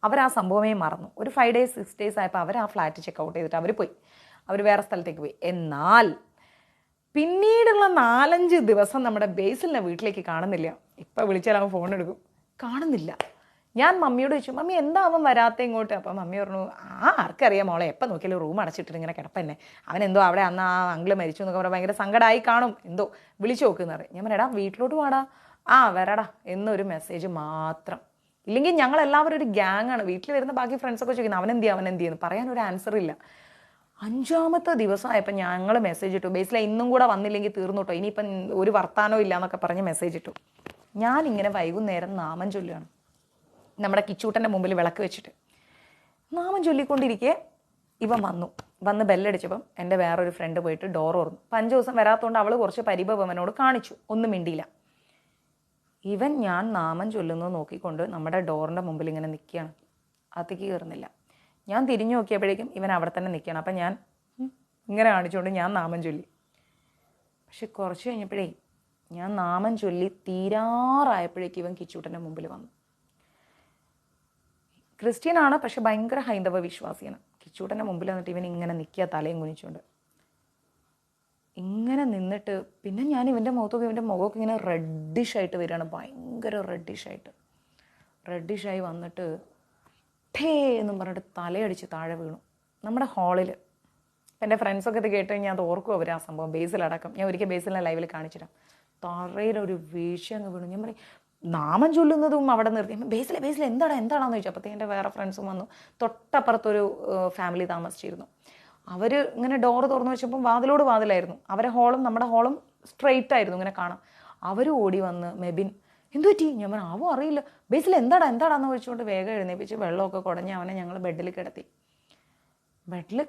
അവർ ആ സംഭവമേ മറന്നു. ഒരു 5 days 6 days ആയപ്പോൾ അവർ ആ ഫ്ലാറ്റ് ചെക്കൗട്ട് ചെയ്തിട്ട് അവർ വേറെ സ്ഥലത്തേക്ക് പോയി. എന്നാൽ പിന്നീടുള്ള 4-5 ദിവസം നമ്മുടെ ബേസിലിനെ വീട്ടിലേക്ക് കാണുന്നില്ല. ഇപ്പം വിളിച്ചാൽ അവൻ ഫോൺ എടുക്കും, കാണുന്നില്ല. ഞാൻ മമ്മിയോട് ചോദിച്ചു മമ്മി എന്താ അവൻ വരാത്ത ഇങ്ങോട്ട്? അപ്പം മമ്മി പറഞ്ഞു ആർക്കറിയാം മോളെ, എപ്പോൾ നോക്കിയാലും റൂം അടച്ചിട്ടിട്ട് ഇങ്ങനെ കിടപ്പന്നെ, അവനെന്തോ അവിടെ അന്ന് ആ അങ്കിള് മരിച്ചു എന്നൊക്കെ പറഞ്ഞാൽ ഭയങ്കര സങ്കടമായി കാണും, എന്തോ വിളിച്ചു നോക്കുന്ന പറയും. ഞാൻ പറയാം വീട്ടിലോട്ട് വാടാ, വരാടാ എന്നൊരു മെസ്സേജ് മാത്രം. ഇല്ലെങ്കിൽ ഞങ്ങളെല്ലാവരും ഒരു ഗ്യാങ്ങാണ്. വീട്ടിൽ വരുന്ന ബാക്കി ഫ്രണ്ട്സൊക്കെ ചോദിക്കുന്നത് അവനെന്തിയെന്ന് പറയാൻ ഒരു ആൻസർ ഇല്ല. 5ാമത്തെ ദിവസമായപ്പോൾ ഞങ്ങൾ മെസ്സേജ് ഇട്ടു, ബേസിലെ ഇന്നും കൂടെ വന്നില്ലെങ്കിൽ തീർന്നു കേട്ടോ, ഇനിയിപ്പം ഒരു വർത്താനോ ഇല്ല എന്നൊക്കെ പറഞ്ഞ് മെസ്സേജ് ഇട്ടു. ഞാനിങ്ങനെ വൈകുന്നേരം നാമം ചൊല്ലുകയാണ് നമ്മുടെ കിച്ചൂട്ടൻ്റെ മുമ്പിൽ വിളക്ക് വെച്ചിട്ട്. നാമം ചൊല്ലിക്കൊണ്ടിരിക്കെ ഇവൻ വന്ന് ബെല്ലടിച്ചപ്പം എൻ്റെ വേറൊരു ഫ്രണ്ട് പോയിട്ട് ഡോർ തുറന്നു. 5 ദിവസം വരാത്തതുകൊണ്ട് അവൾ കുറച്ച് പരിഭവനോട് കാണിച്ചു, ഒന്നും മിണ്ടിയില്ല. ഇവൻ ഞാൻ നാമം ചൊല്ലുന്നത് നോക്കിക്കൊണ്ട് നമ്മുടെ ഡോറിൻ്റെ മുമ്പിൽ ഇങ്ങനെ നിൽക്കുകയാണ്, അകത്തേക്ക് കയറുന്നില്ല. ഞാൻ തിരിഞ്ഞു നോക്കിയപ്പോഴേക്കും ഇവൻ അവിടെ തന്നെ നിൽക്കുകയാണ്. അപ്പം ഞാൻ ഇങ്ങനെ കാണിച്ചുകൊണ്ട് ഞാൻ നാമം ചൊല്ലി. പക്ഷെ കുറച്ച് കഴിഞ്ഞപ്പോഴേ ഞാൻ നാമം ചൊല്ലി തീരാറായപ്പോഴേക്കും ഇവൻ കിച്ചൂട്ടൻ്റെ മുമ്പിൽ വന്നു. ക്രിസ്ത്യനാണ്, പക്ഷെ ഭയങ്കര ഹൈന്ദവ വിശ്വാസിയാണ്. കിച്ചൂട്ടൻ്റെ മുമ്പിൽ വന്നിട്ട് ഇവൻ ഇങ്ങനെ നിൽക്കുക തലയും കുനിച്ചുകൊണ്ട്. ഇങ്ങനെ നിന്നിട്ട് പിന്നെ ഞാൻ ഇവൻ്റെ മുഖമൊക്കെ ഇങ്ങനെ റെഡിഷായിട്ട് വരികയാണ്, ഭയങ്കര റെഡിഷായി വന്നിട്ട് ടേ എന്നും പറഞ്ഞിട്ട് തലയടിച്ച് താഴെ വീണു നമ്മുടെ ഹാളിൽ. എൻ്റെ ഫ്രണ്ട്സൊക്കെ ഇത് കേട്ട് കഴിഞ്ഞാൽ അത് ഓർക്കും അവർ ആ സംഭവം, ബേസിലടക്കം. ഞാൻ ഒരിക്കൽ ബേസിലെ ലൈവിൽ കാണിച്ചിടാം. തറയിലൊരു വീഴ്ച അങ്ങ് വീണു. ഞാൻ പറയും നാമം ചൊല്ലുന്നതും അവിടെ നിർത്തി. ബേസിലെ എന്താണെന്ന് ചോദിച്ചു. അപ്പോഴത്തേക്ക് എൻ്റെ വേറെ ഫ്രണ്ട്സും വന്നു. തൊട്ടപ്പുറത്തൊരു ഫാമിലി താമസിച്ചിരുന്നു. അവർ ഇങ്ങനെ ഡോറ് തുറന്നു വെച്ചപ്പം വാതിലായിരുന്നു. അവരെ ഹോളും നമ്മുടെ ഹോളും സ്ട്രെയിറ്റ് ആയിരുന്നു, ഇങ്ങനെ കാണാം. അവർ ഓടി വന്ന് മെബിൻ എന്തു പറ്റി? ഞാൻ പറഞ്ഞു ആവോ അറിയില്ല. ബേസിൽ എന്താടാന്ന് ചോദിച്ചുകൊണ്ട് വേഗം എഴുന്നേപ്പിച്ച് വെള്ളമൊക്കെ കുടഞ്ഞ് അവനെ ഞങ്ങൾ ബെഡിൽ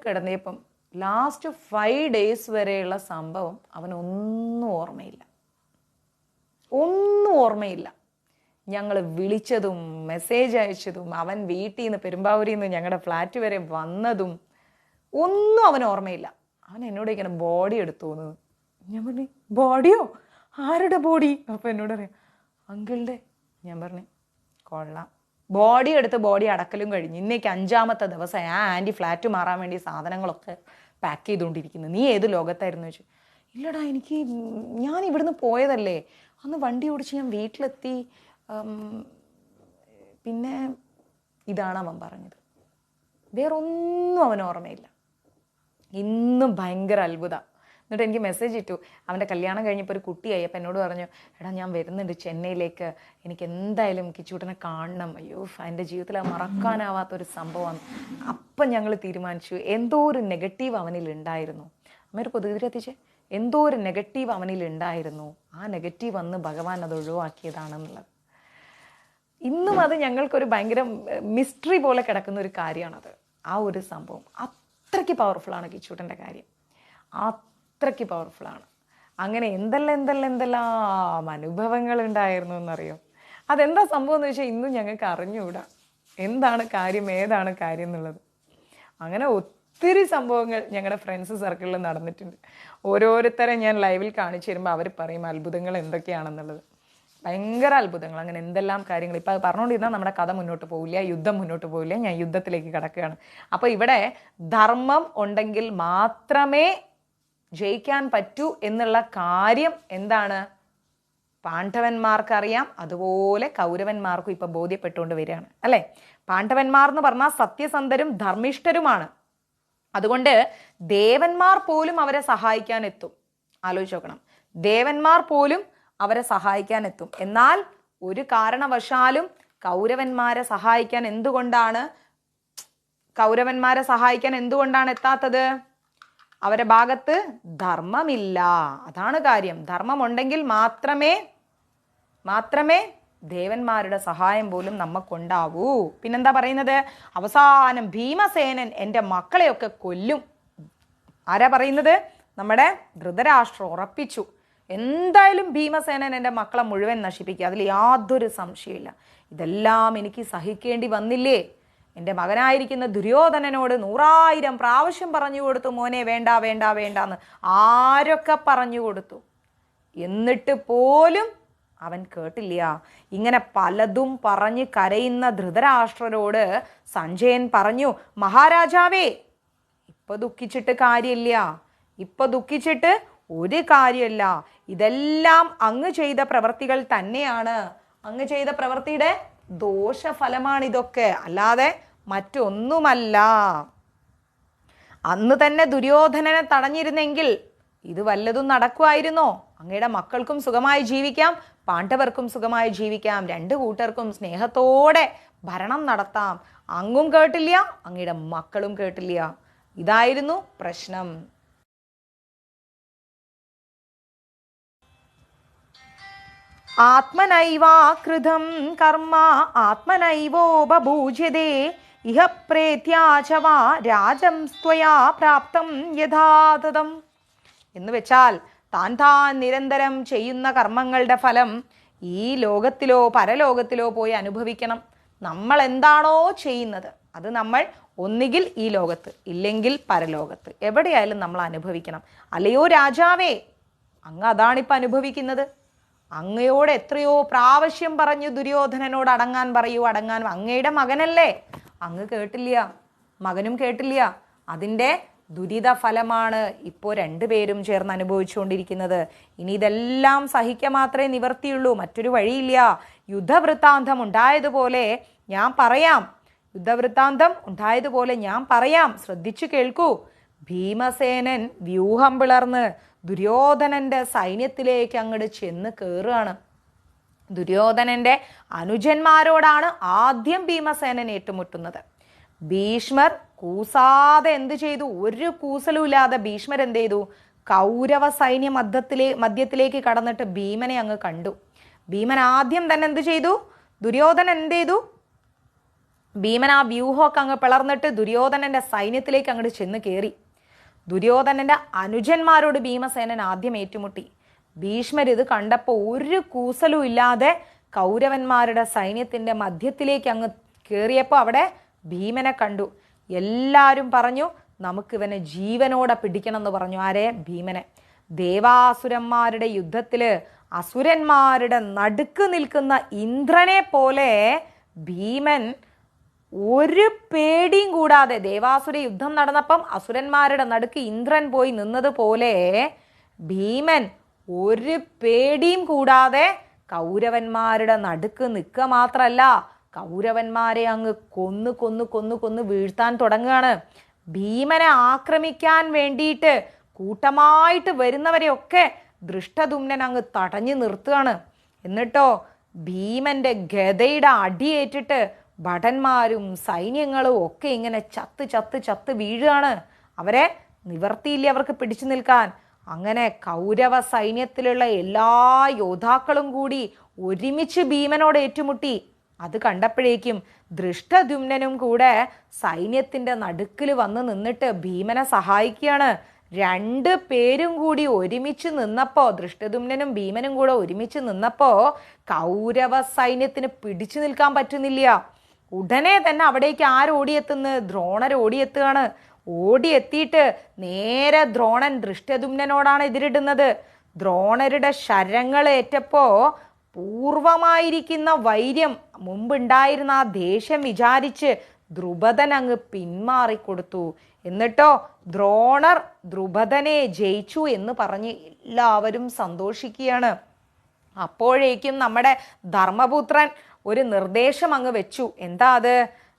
കിടത്തിയപ്പം ലാസ്റ്റ് 5 days വരെയുള്ള സംഭവം അവനൊന്നും ഓർമ്മയില്ല. ഞങ്ങൾ വിളിച്ചതും മെസ്സേജ് അയച്ചതും അവൻ വീട്ടിൽ നിന്ന് പെരുമ്പാവൂരിൽ നിന്ന് ഞങ്ങളുടെ ഫ്ലാറ്റ് വരെ വന്നതും ഒന്നും അവന് ഓർമ്മയില്ല. അവൻ എന്നോട് ഇങ്ങനെ ബോഡി എടുത്തു തോന്നുന്നു. ഞാൻ പറഞ്ഞു ബോഡിയോ? ആരുടെ ബോഡി? അപ്പോൾ എന്നോട് പറയാം അങ്കിളുടെ. ഞാൻ പറഞ്ഞു കൊള്ളാം. ബോഡി അടക്കലും കഴിഞ്ഞ് ഇന്നേക്ക് 5ാമത്തെ ദിവസം ആ ആൻറ്റി ഫ്ലാറ്റ് മാറാൻ വേണ്ടി സാധനങ്ങളൊക്കെ പാക്ക് ചെയ്തുകൊണ്ടിരിക്കുന്നു. നീ ഏത് ലോകത്തായിരുന്നു ചോദിച്ചു. ഇല്ലടാ ഞാൻ ഇവിടുന്ന് പോയതല്ലേ, അന്ന് വണ്ടി ഓടിച്ച് ഞാൻ വീട്ടിലെത്തി. പിന്നെ ഇതാണ് അവൻ പറഞ്ഞത്. വേറൊന്നും അവന് ഓർമ്മയില്ല. ഇന്നും ഭയങ്കര അത്ഭുതം. എന്നിട്ട് എനിക്ക് മെസ്സേജ് ഇട്ടു, അവൻ്റെ കല്യാണം കഴിഞ്ഞപ്പോൾ ഒരു കുട്ടിയായി. അപ്പം എന്നോട് പറഞ്ഞു എടാ ഞാൻ വരുന്നുണ്ട് ചെന്നൈയിലേക്ക്, എനിക്ക് എന്തായാലും കിച്ചൂട്ടനെ കാണണം. അയ്യോ എൻ്റെ ജീവിതത്തിൽ മറക്കാനാവാത്തൊരു സംഭവമാണ്. അപ്പം ഞങ്ങൾ തീരുമാനിച്ചു എന്തോ ഒരു നെഗറ്റീവ് അവനിലുണ്ടായിരുന്നു. അമ്മ ഒരു കൊതുകുതിരി എത്തിച്ചേ, എന്തോ ഒരു നെഗറ്റീവ് അവനിലുണ്ടായിരുന്നു. ആ നെഗറ്റീവ് വന്ന് ഭഗവാൻ അത് ഒഴിവാക്കിയതാണെന്നുള്ളത്. ഇന്നും അത് ഞങ്ങൾക്കൊരു ഭയങ്കര മിസ്റ്ററി പോലെ കിടക്കുന്ന ഒരു കാര്യമാണത്. ആ ഒരു സംഭവം അത്രയ്ക്ക് പവർഫുള്ളാണ് കിച്ചൂട്ടൻ്റെ കാര്യം. അത്രയ്ക്ക് പവർഫുള്ളാണ്. അങ്ങനെ എന്തെല്ലാം അനുഭവങ്ങൾ ഉണ്ടായിരുന്നു എന്നറിയോ. അതെന്താ സംഭവം എന്ന് വെച്ചാൽ ഇന്നും ഞങ്ങൾക്ക് അറിഞ്ഞുകൂടാ എന്താണ് കാര്യം, ഏതാണ് കാര്യം എന്നുള്ളത്. അങ്ങനെ ഒത്തിരി സംഭവങ്ങൾ ഞങ്ങളുടെ ഫ്രണ്ട്സ് സർക്കിളിൽ നടന്നിട്ടുണ്ട്. ഓരോരുത്തരെ ഞാൻ ലൈവിൽ കാണിച്ചു തരുമ്പോൾ അവർ പറയും അത്ഭുതങ്ങൾ എന്തൊക്കെയാണെന്നുള്ളത്. ഭയങ്കര അത്ഭുതങ്ങൾ. അങ്ങനെ എന്തെല്ലാം കാര്യങ്ങൾ. ഇപ്പം അത് പറഞ്ഞുകൊണ്ടിരുന്നാൽ നമ്മുടെ കഥ മുന്നോട്ട് പോവില്ല, യുദ്ധം മുന്നോട്ട് പോവില്ല. ഞാൻ യുദ്ധത്തിലേക്ക് കിടക്കുകയാണ്. അപ്പോൾ ഇവിടെ ധർമ്മം ഉണ്ടെങ്കിൽ മാത്രമേ ജയിക്കാൻ പറ്റൂ എന്നുള്ള കാര്യം എന്താണ് പാണ്ഡവന്മാർക്കറിയാം. അതുപോലെ കൗരവന്മാർക്കും ഇപ്പം ബോധ്യപ്പെട്ടുകൊണ്ട് വരികയാണ് അല്ലേ. പാണ്ഡവന്മാർ എന്ന് പറഞ്ഞാൽ സത്യസന്ധരും ധർമ്മിഷ്ഠരുമാണ്. അതുകൊണ്ട് ദേവന്മാർ പോലും അവരെ സഹായിക്കാൻ എത്തും. ആലോചിച്ച് നോക്കണം, ദേവന്മാർ പോലും അവരെ സഹായിക്കാൻ എത്തും. എന്നാൽ ഒരു കാരണവശാലും കൗരവന്മാരെ സഹായിക്കാൻ എന്തുകൊണ്ടാണ് എത്താത്തത്? അവരുടെ ഭാഗത്ത് ധർമ്മമില്ല. അതാണ് കാര്യം. ധർമ്മം ഉണ്ടെങ്കിൽ മാത്രമേ ദേവന്മാരുടെ സഹായം പോലും നമുക്കുണ്ടാവൂ. പിന്നെന്താ പറയുന്നത്? അവസാനം ഭീമസേനൻ എൻ്റെ മക്കളെയൊക്കെ കൊല്ലും. ആരാ പറയുന്നത്? നമ്മുടെ ധൃതരാഷ്ട്രം ഉറപ്പിച്ചു. എന്തായാലും ഭീമസേനൻ എൻ്റെ മക്കളെ മുഴുവൻ നശിപ്പിക്കുക, അതിൽ യാതൊരു സംശയമില്ല. ഇതെല്ലാം എനിക്ക് സഹിക്കേണ്ടി വന്നില്ലേ? എൻ്റെ മകനായിരിക്കുന്ന ദുര്യോധനനോട് 100,000 പ്രാവശ്യം പറഞ്ഞു കൊടുത്തു, മോനെ വേണ്ട വേണ്ട വേണ്ടാന്ന്. ആരൊക്കെ പറഞ്ഞു കൊടുത്തു, എന്നിട്ട് പോലും അവൻ കേട്ടില്ല. ഇങ്ങനെ പലതും പറഞ്ഞ് കരയുന്ന ധൃതരാഷ്ട്രരോട് സഞ്ജയൻ പറഞ്ഞു, മഹാരാജാവേ, ഇപ്പൊ ദുഃഖിച്ചിട്ട് കാര്യമില്ല, ഇപ്പൊ ദുഃഖിച്ചിട്ട് ഒരു കാര്യമല്ല. ഇതെല്ലാം അങ്ങ് ചെയ്ത പ്രവൃത്തികൾ തന്നെയാണ്. അങ്ങ് ചെയ്ത പ്രവൃത്തിയുടെ ദോഷഫലമാണ് ഇതൊക്കെ, അല്ലാതെ മറ്റൊന്നുമല്ല. അന്ന് തന്നെ ദുര്യോധനനെ തടഞ്ഞിരുന്നെങ്കിൽ ഇത് വല്ലതും നടക്കുമായിരുന്നോ? അങ്ങയുടെ മക്കൾക്കും സുഖമായി ജീവിക്കാം, പാണ്ഡവർക്കും സുഖമായി ജീവിക്കാം, രണ്ടു കൂട്ടർക്കും സ്നേഹത്തോടെ ഭരണം നടത്താം. അങ്ങും കേട്ടില്ല, അങ്ങയുടെ മക്കളും കേട്ടില്ല. ഇതായിരുന്നു പ്രശ്നം. ആത്മനൈവാകൃതം കർമ്മ ആത്മനൈവോപഭൂജ്യതേ ഇഹ പ്രേത്യാചവാ രാജം സ്വയാ പ്രാപ്തം യഥാതഥം. എന്ന് വെച്ചാൽ താൻ നിരന്തരം ചെയ്യുന്ന കർമ്മങ്ങളുടെ ഫലം ഈ ലോകത്തിലോ പരലോകത്തിലോ പോയി അനുഭവിക്കണം. നമ്മൾ എന്താണോ ചെയ്യുന്നത് അത് നമ്മൾ ഒന്നുകിൽ ഈ ലോകത്ത്, ഇല്ലെങ്കിൽ പരലോകത്ത്, എവിടെയായാലും നമ്മൾ അനുഭവിക്കണം. അല്ലയോ രാജാവേ, അങ്ങ് അതാണിപ്പോൾ അനുഭവിക്കുന്നത്. അങ്ങയോട് എത്രയോ പ്രാവശ്യം പറഞ്ഞു ദുര്യോധനനോട് അടങ്ങാൻ പറയൂ, അടങ്ങാൻ. അങ്ങയുടെ മകനല്ലേ, അങ്ങ് കേട്ടില്ല, മകനും കേട്ടില്ല. അതിൻ്റെ ദുരിത ഫലമാണ് ഇപ്പോൾ രണ്ടുപേരും ചേർന്ന് അനുഭവിച്ചുകൊണ്ടിരിക്കുന്നത്. ഇനി ഇതെല്ലാം സഹിക്കാൻ മാത്രമേ നിവർത്തിയുള്ളൂ, മറ്റൊരു വഴിയില്ല. യുദ്ധവൃത്താന്തം ഉണ്ടായതുപോലെ ഞാൻ പറയാം, ശ്രദ്ധിച്ചു കേൾക്കൂ. ഭീമസേനൻ വ്യൂഹം പിളർന്ന് ദുര്യോധനന്റെ സൈന്യത്തിലേക്ക് അങ്ങോട്ട് ചെന്ന് കയറുകയാണ്. ദുര്യോധനന്റെ അനുജന്മാരോടാണ് ആദ്യം ഭീമസേനൻ ഏറ്റുമുട്ടുന്നത്. ഭീഷ്മർ കൂസാതെ എന്ത് ചെയ്തു? ഒരു കൂസലും ഇല്ലാതെ ഭീഷ്മർ എന്ത് ചെയ്തു? കൗരവ സൈന്യ മധ്യത്തിലേക്ക് കടന്നിട്ട് ഭീമനെ അങ്ങ് കണ്ടു. ഭീമൻ ആദ്യം തന്നെ എന്ത് ചെയ്തു? ദുര്യോധനൻ എന്ത് ചെയ്തു? ഭീമൻ ആ വ്യൂഹമൊക്കെ അങ്ങ് പിളർന്നിട്ട് ദുര്യോധനന്റെ സൈന്യത്തിലേക്ക് അങ്ങോട്ട് ചെന്ന് കയറി. ദുര്യോധനന്റെ അനുജന്മാരോട് ഭീമസേനൻ ആദ്യം ഏറ്റുമുട്ടി. ഭീഷ്മർ ഇത് കണ്ടപ്പോൾ ഒരു കൂസലും ഇല്ലാതെ കൗരവന്മാരുടെ സൈന്യത്തിന്റെ മധ്യത്തിലേക്ക് അങ്ങ് കയറിയപ്പോൾ അവിടെ ഭീമനെ കണ്ടു. എല്ലാവരും പറഞ്ഞു, നമുക്കിവനെ ജീവനോടെ പിടിക്കണം എന്ന് പറഞ്ഞു. ആരെ? ഭീമനെ. ദേവാസുരന്മാരുടെ യുദ്ധത്തില് അസുരന്മാരുടെ നടുക്ക് നിൽക്കുന്ന ഇന്ദ്രനെ പോലെ ഭീമൻ ഒരു പേടിയും കൂടാതെ, ദേവാസുര യുദ്ധം നടന്നപ്പം അസുരന്മാരുടെ നടുക്ക് ഇന്ദ്രൻ പോയി നിന്നതുപോലെ ഭീമൻ ഒരു പേടിയും കൂടാതെ കൗരവന്മാരുടെ നടുക്ക് നിൽക്കുക മാത്രമല്ല, കൗരവന്മാരെ അങ്ങ് കൊന്ന് വീഴ്ത്താൻ തുടങ്ങുകയാണ്. ഭീമനെ ആക്രമിക്കാൻ വേണ്ടിയിട്ട് കൂട്ടമായിട്ട് വരുന്നവരെയൊക്കെ ദൃഷ്ടദുമ്നൻ അങ്ങ് തടഞ്ഞു നിർത്തുകയാണ്. എന്നിട്ടോ ഭീമന്റെ ഗദയുടെ അടിയേറ്റിട്ട് ഭടന്മാരും സൈന്യങ്ങളും ഒക്കെ ഇങ്ങനെ ചത്ത് വീഴുകയാണ്. അവരെ നിവർത്തിയില്ല അവർക്ക് പിടിച്ചു നിൽക്കാൻ. അങ്ങനെ കൗരവ സൈന്യത്തിലുള്ള എല്ലാ യോദ്ധാക്കളും കൂടി ഒരുമിച്ച് ഭീമനോട് ഏറ്റുമുട്ടി. അത് കണ്ടപ്പോഴേക്കും ദൃഷ്ടദ്യുമ്നനും കൂടെ സൈന്യത്തിന്റെ നടുക്കിൽ വന്ന് നിന്നിട്ട് ഭീമനെ സഹായിക്കുകയാണ്. രണ്ട് പേരും കൂടി ഒരുമിച്ച് നിന്നപ്പോ, ദൃഷ്ടദ്യുമ്നനും ഭീമനും കൂടെ ഒരുമിച്ച് നിന്നപ്പോ കൗരവ സൈന്യത്തിന് പിടിച്ചു നിൽക്കാൻ പറ്റുന്നില്ല. ഉടനെ തന്നെ അവിടേക്ക് ആരോടിയെത്തുന്നു? ദ്രോണർ ഓടിയെത്തുകയാണ്. ഓടിയെത്തിയിട്ട് നേരെ ദ്രോണൻ ദൃഷ്ടദ്യുമ്നനോടാണ് എതിരിടുന്നത്. ദ്രോണരുടെ ശരങ്ങളേറ്റപ്പോ പൂർവമായിരിക്കുന്ന വൈര്യം, മുമ്പുണ്ടായിരുന്ന ആ ദേഷ്യം വിചാരിച്ച് ദ്രുപദൻ അങ്ങ് പിന്മാറിക്കൊടുത്തു. എന്നിട്ടോ ദ്രോണർ ദ്രുപദനെ ജയിച്ചു എന്ന് പറഞ്ഞ് എല്ലാവരും സന്തോഷിക്കുകയാണ്. അപ്പോഴേക്കും നമ്മുടെ ധർമ്മപുത്രൻ ഒരു നിർദ്ദേശം അങ്ങ് വെച്ചു. എന്താ അത്?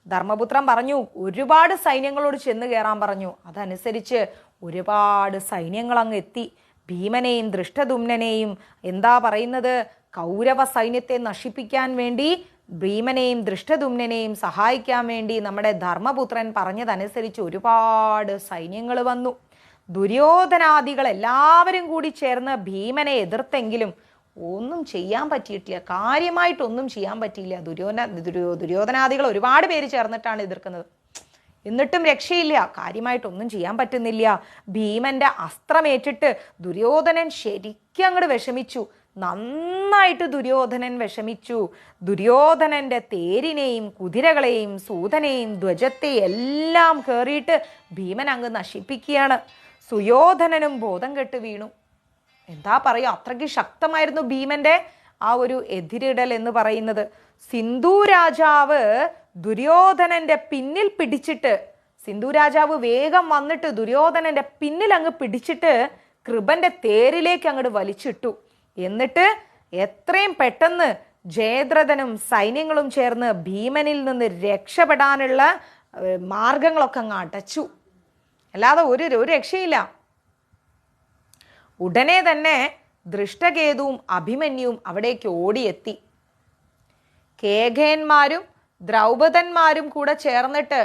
ധർമ്മപുത്രൻ പറഞ്ഞു, ഒരുപാട് സൈന്യങ്ങളോട് ചെന്ന് കയറാൻ പറഞ്ഞു. അതനുസരിച്ച് ഒരുപാട് സൈന്യങ്ങൾ അങ്ങ് എത്തി. ഭീമനെയും ദൃഷ്ടദ്യുമ്നനെയും എന്താ പറയുന്നത്, കൗരവ സൈന്യത്തെ നശിപ്പിക്കാൻ വേണ്ടി ഭീമനെയും ദൃഷ്ടദ്യുമ്നനെയും സഹായിക്കാൻ വേണ്ടി നമ്മുടെ ധർമ്മപുത്രൻ പറഞ്ഞതനുസരിച്ച് ഒരുപാട് സൈന്യങ്ങൾ വന്നു. ദുര്യോധനാദികൾ എല്ലാവരും കൂടി ചേർന്ന് ഭീമനെ എതിർത്തെങ്കിലും ഒന്നും ചെയ്യാൻ പറ്റിയിട്ടില്ല. കാര്യമായിട്ടൊന്നും ചെയ്യാൻ പറ്റിയില്ല. ദുര്യോധനാദികൾ ഒരുപാട് പേര് ചേർന്നിട്ടാണ് എതിർക്കുന്നത്. എന്നിട്ടും രക്ഷയില്ല. കാര്യമായിട്ടൊന്നും ചെയ്യാൻ പറ്റുന്നില്ല. ഭീമന്റെ അസ്ത്രമേറ്റിട്ട് ദുര്യോധനൻ ശരിക്കും അങ്ങോട്ട് വിഷമിച്ചു. നന്നായിട്ട് ദുര്യോധനൻ വിഷമിച്ചു. ദുര്യോധനന്റെ തേരിനെയും കുതിരകളെയും സൂതനെയും ധ്വജത്തെ എല്ലാം കയറിയിട്ട് ഭീമൻ അങ്ങ് നശിപ്പിക്കുകയാണ്. സുയോധനനും ബോധം കെട്ട് വീണു. എന്താ പറയുക, അത്രയ്ക്ക് ശക്തമായിരുന്നു ഭീമന്റെ ആ ഒരു എതിരിടൽ എന്ന് പറയുന്നത്. സിന്ധു രാജാവ് ദുര്യോധനന്റെ പിന്നിൽ പിടിച്ചിട്ട്, സിന്ധു രാജാവ് വേഗം വന്നിട്ട് ദുര്യോധനന്റെ പിന്നിൽ അങ്ങ് പിടിച്ചിട്ട് കൃപന്റെ തേരിലേക്ക് അങ്ങോട്ട് വലിച്ചിട്ടു. എന്നിട്ട് എത്രയും പെട്ടെന്ന് ജയദ്രഥനും സൈന്യങ്ങളും ചേർന്ന് ഭീമനിൽ നിന്ന് രക്ഷപ്പെടാനുള്ള മാർഗങ്ങളൊക്കെ അങ്ങ് അടച്ചു. അല്ലാതെ ഒരു രക്ഷയില്ല. ഉടനെ തന്നെ ദൃഷ്ടകേതുവും അഭിമന്യുവും അവിടേക്ക് ഓടിയെത്തി. കേകയന്മാരും ദ്രൗപദന്മാരും കൂടെ ചേർന്നിട്ട്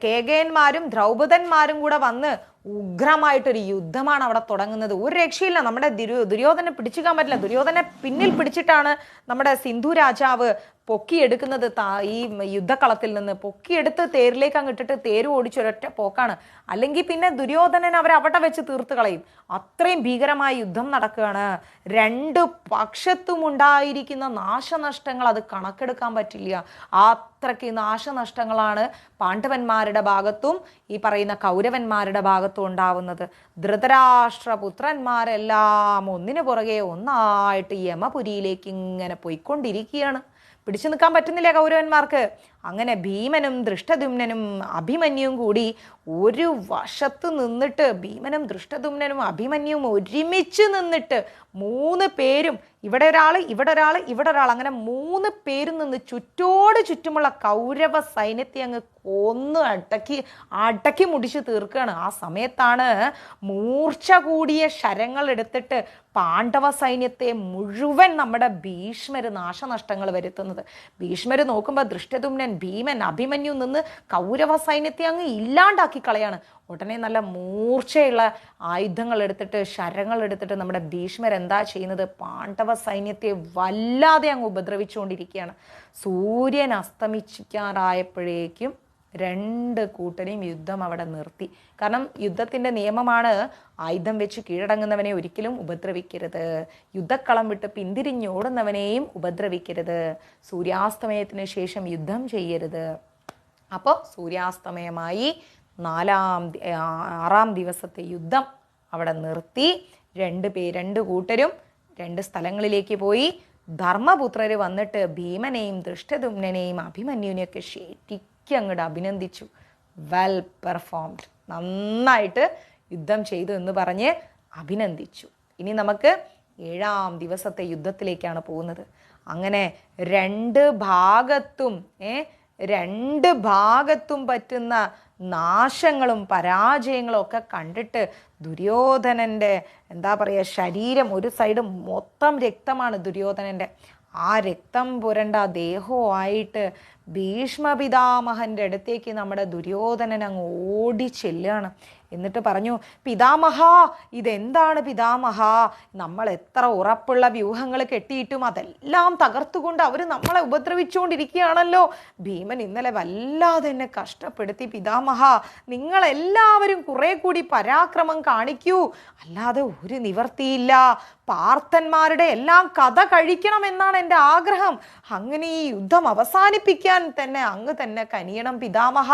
കേകയന്മാരും ദ്രൗപദന്മാരും കൂടെ വന്ന് ഉഗ്രമായിട്ടൊരു യുദ്ധമാണ് അവിടെ തുടങ്ങുന്നത്. ഒരു രക്ഷയില്ല. നമ്മുടെ ദുര്യോധനെ പിടിച്ചിക്കാൻ പറ്റില്ല. ദുര്യോധനെ പിന്നിൽ പിടിച്ചിട്ടാണ് നമ്മുടെ സിന്ധു രാജാവ് പൊക്കിയെടുക്കുന്നത്. ഈ യുദ്ധക്കളത്തിൽ നിന്ന് പൊക്കിയെടുത്ത് തേരിലേക്ക് അങ്ങ് ഇട്ടിട്ട് തേര് ഓടിച്ചൊരൊറ്റ പോക്കാണ്. അല്ലെങ്കിൽ പിന്നെ ദുര്യോധനൻ അവരവിടെ വെച്ച് തീർത്ത് കളയും. അത്രയും ഭീകരമായ യുദ്ധം നടക്കുകയാണ്. രണ്ട് പക്ഷത്തും ഉണ്ടായിരിക്കുന്ന നാശനഷ്ടങ്ങൾ അത് കണക്കെടുക്കാൻ പറ്റില്ല. അത്രയ്ക്ക് നാശനഷ്ടങ്ങളാണ് പാണ്ഡവന്മാരുടെ ഭാഗത്തും ഈ പറയുന്ന കൗരവന്മാരുടെ ഭാഗത്തും ഉണ്ടാവുന്നത്. ധൃതരാഷ്ട്രപുത്രന്മാരെല്ലാം ഒന്നിനു പുറകെ ഒന്നായിട്ട് യമപുരിയിലേക്ക് ഇങ്ങനെ പോയിക്കൊണ്ടിരിക്കുകയാണ്. പിടിച്ചു നിൽക്കാൻ പറ്റുന്നില്ല കൗരവന്മാർക്ക്. അങ്ങനെ ഭീമനും ദൃഷ്ടദ്യുമ്നനും അഭിമന്യുവും കൂടി ഒരു വശത്ത് നിന്നിട്ട്, ഭീമനും ദൃഷ്ടദ്യുമ്നനും അഭിമന്യുവും ഒരുമിച്ച് നിന്നിട്ട് മൂന്ന് പേരും, ഇവിടെ ഒരാൾ ഇവിടെ ഒരാൾ ഇവിടെ ഒരാൾ, അങ്ങനെ മൂന്ന് പേരും നിന്ന് ചുറ്റോട് ചുറ്റുമുള്ള കൗരവ സൈന്യത്തെ അങ്ങ് കൊന്ന് അടക്കി മുടിച്ച് തീർക്കുകയാണ്. ആ സമയത്താണ് മൂർച്ച കൂടിയ ശരങ്ങൾ എടുത്തിട്ട് പാണ്ഡവ സൈന്യത്തെ മുഴുവൻ നമ്മുടെ ഭീഷ്മര് നാശനഷ്ടങ്ങൾ വരുത്തുന്നത്. ഭീഷ്മര് നോക്കുമ്പോൾ ദൃഷ്ടദ്യുമ്നൻ, ഭീമൻ, അഭിമന്യു നിന്ന് കൗരവ സൈന്യത്തെ അങ്ങ് ഇല്ലാണ്ടാക്കി കളയാണ്. ഉടനെ നല്ല മൂർച്ചയുള്ള ആയുധങ്ങൾ എടുത്തിട്ട്, ശരങ്ങൾ എടുത്തിട്ട് നമ്മുടെ ഭീഷ്മർ എന്താ ചെയ്യുന്നത്? പാണ്ഡവ സൈന്യത്തെ വല്ലാതെ അങ്ങ് ഉപദ്രവിച്ചുകൊണ്ടിരിക്കുകയാണ്. സൂര്യൻ അസ്തമിക്കാറായപ്പോഴേക്കും രണ്ട് കൂട്ടരെയും യുദ്ധം അവിടെ നിർത്തി. കാരണം യുദ്ധത്തിൻ്റെ നിയമമാണ്, ആയുധം വെച്ച് കീഴടങ്ങുന്നവനെ ഒരിക്കലും ഉപദ്രവിക്കരുത്, യുദ്ധക്കളം വിട്ട് പിന്തിരിഞ്ഞോടുന്നവനെയും ഉപദ്രവിക്കരുത്, സൂര്യാസ്തമയത്തിന് ശേഷം യുദ്ധം ചെയ്യരുത്. അപ്പോൾ സൂര്യാസ്തമയമായി 6-ാം ദിവസത്തെ യുദ്ധം അവിടെ നിർത്തി. രണ്ട് കൂട്ടരും രണ്ട് സ്ഥലങ്ങളിലേക്ക് പോയി. ധർമ്മപുത്രർ വന്നിട്ട് ഭീമനെയും ദൃഷ്ടദ്യുമ്നനെയും അഭിമന്യുവിനെയൊക്കെ ശരിക്കും അങ്ങോട്ട് അഭിനന്ദിച്ചു. വെൽ പെർഫോംഡ്, നന്നായിട്ട് യുദ്ധം ചെയ്തു എന്ന് പറഞ്ഞ് അഭിനന്ദിച്ചു. ഇനി നമുക്ക് 7-ാം ദിവസത്തെ യുദ്ധത്തിലേക്കാണ് പോകുന്നത്. അങ്ങനെ രണ്ട് ഭാഗത്തും പറ്റുന്ന നാശങ്ങളും പരാജയങ്ങളും ഒക്കെ കണ്ടിട്ട് ദുര്യോധനൻ്റെ എന്താ പറയുക, ശരീരം ഒരു സൈഡ് മൊത്തം രക്തമാണ് ദുര്യോധനൻ്റെ. ആ രക്തം പുരണ്ട ദേഹവുമായിട്ട് ഭീഷ്മപിതാമഹൻ്റെ അടുത്തേക്ക് നമ്മുടെ ദുര്യോധനൻ അങ്ങ് ഓടി ചെല്ലുകയാണ്. എന്നിട്ട് പറഞ്ഞു, പിതാമഹ, ഇതെന്താണ് പിതാമഹ? നമ്മൾ എത്ര ഉറപ്പുള്ള വ്യൂഹങ്ങൾ കെട്ടിയിട്ടും അതെല്ലാം തകർത്തുകൊണ്ട് അവർ നമ്മളെ ഉപദ്രവിച്ചുകൊണ്ടിരിക്കുകയാണല്ലോ. ഭീമൻ ഇന്നലെ വല്ലാതെ എന്നെ കഷ്ടപ്പെടുത്തി പിതാമഹ. നിങ്ങളെല്ലാവരും കുറെ കൂടി പരാക്രമം കാണിക്കൂ, അല്ലാതെ ഒരു നിവർത്തിയില്ല. പാർത്തന്മാരുടെ എല്ലാം കഥ കഴിക്കണമെന്നാണ് എൻ്റെ ആഗ്രഹം. അങ്ങനെ ഈ യുദ്ധം അവസാനിപ്പിക്കാൻ തന്നെ അങ്ങ് തന്നെ കനിയണം പിതാമഹ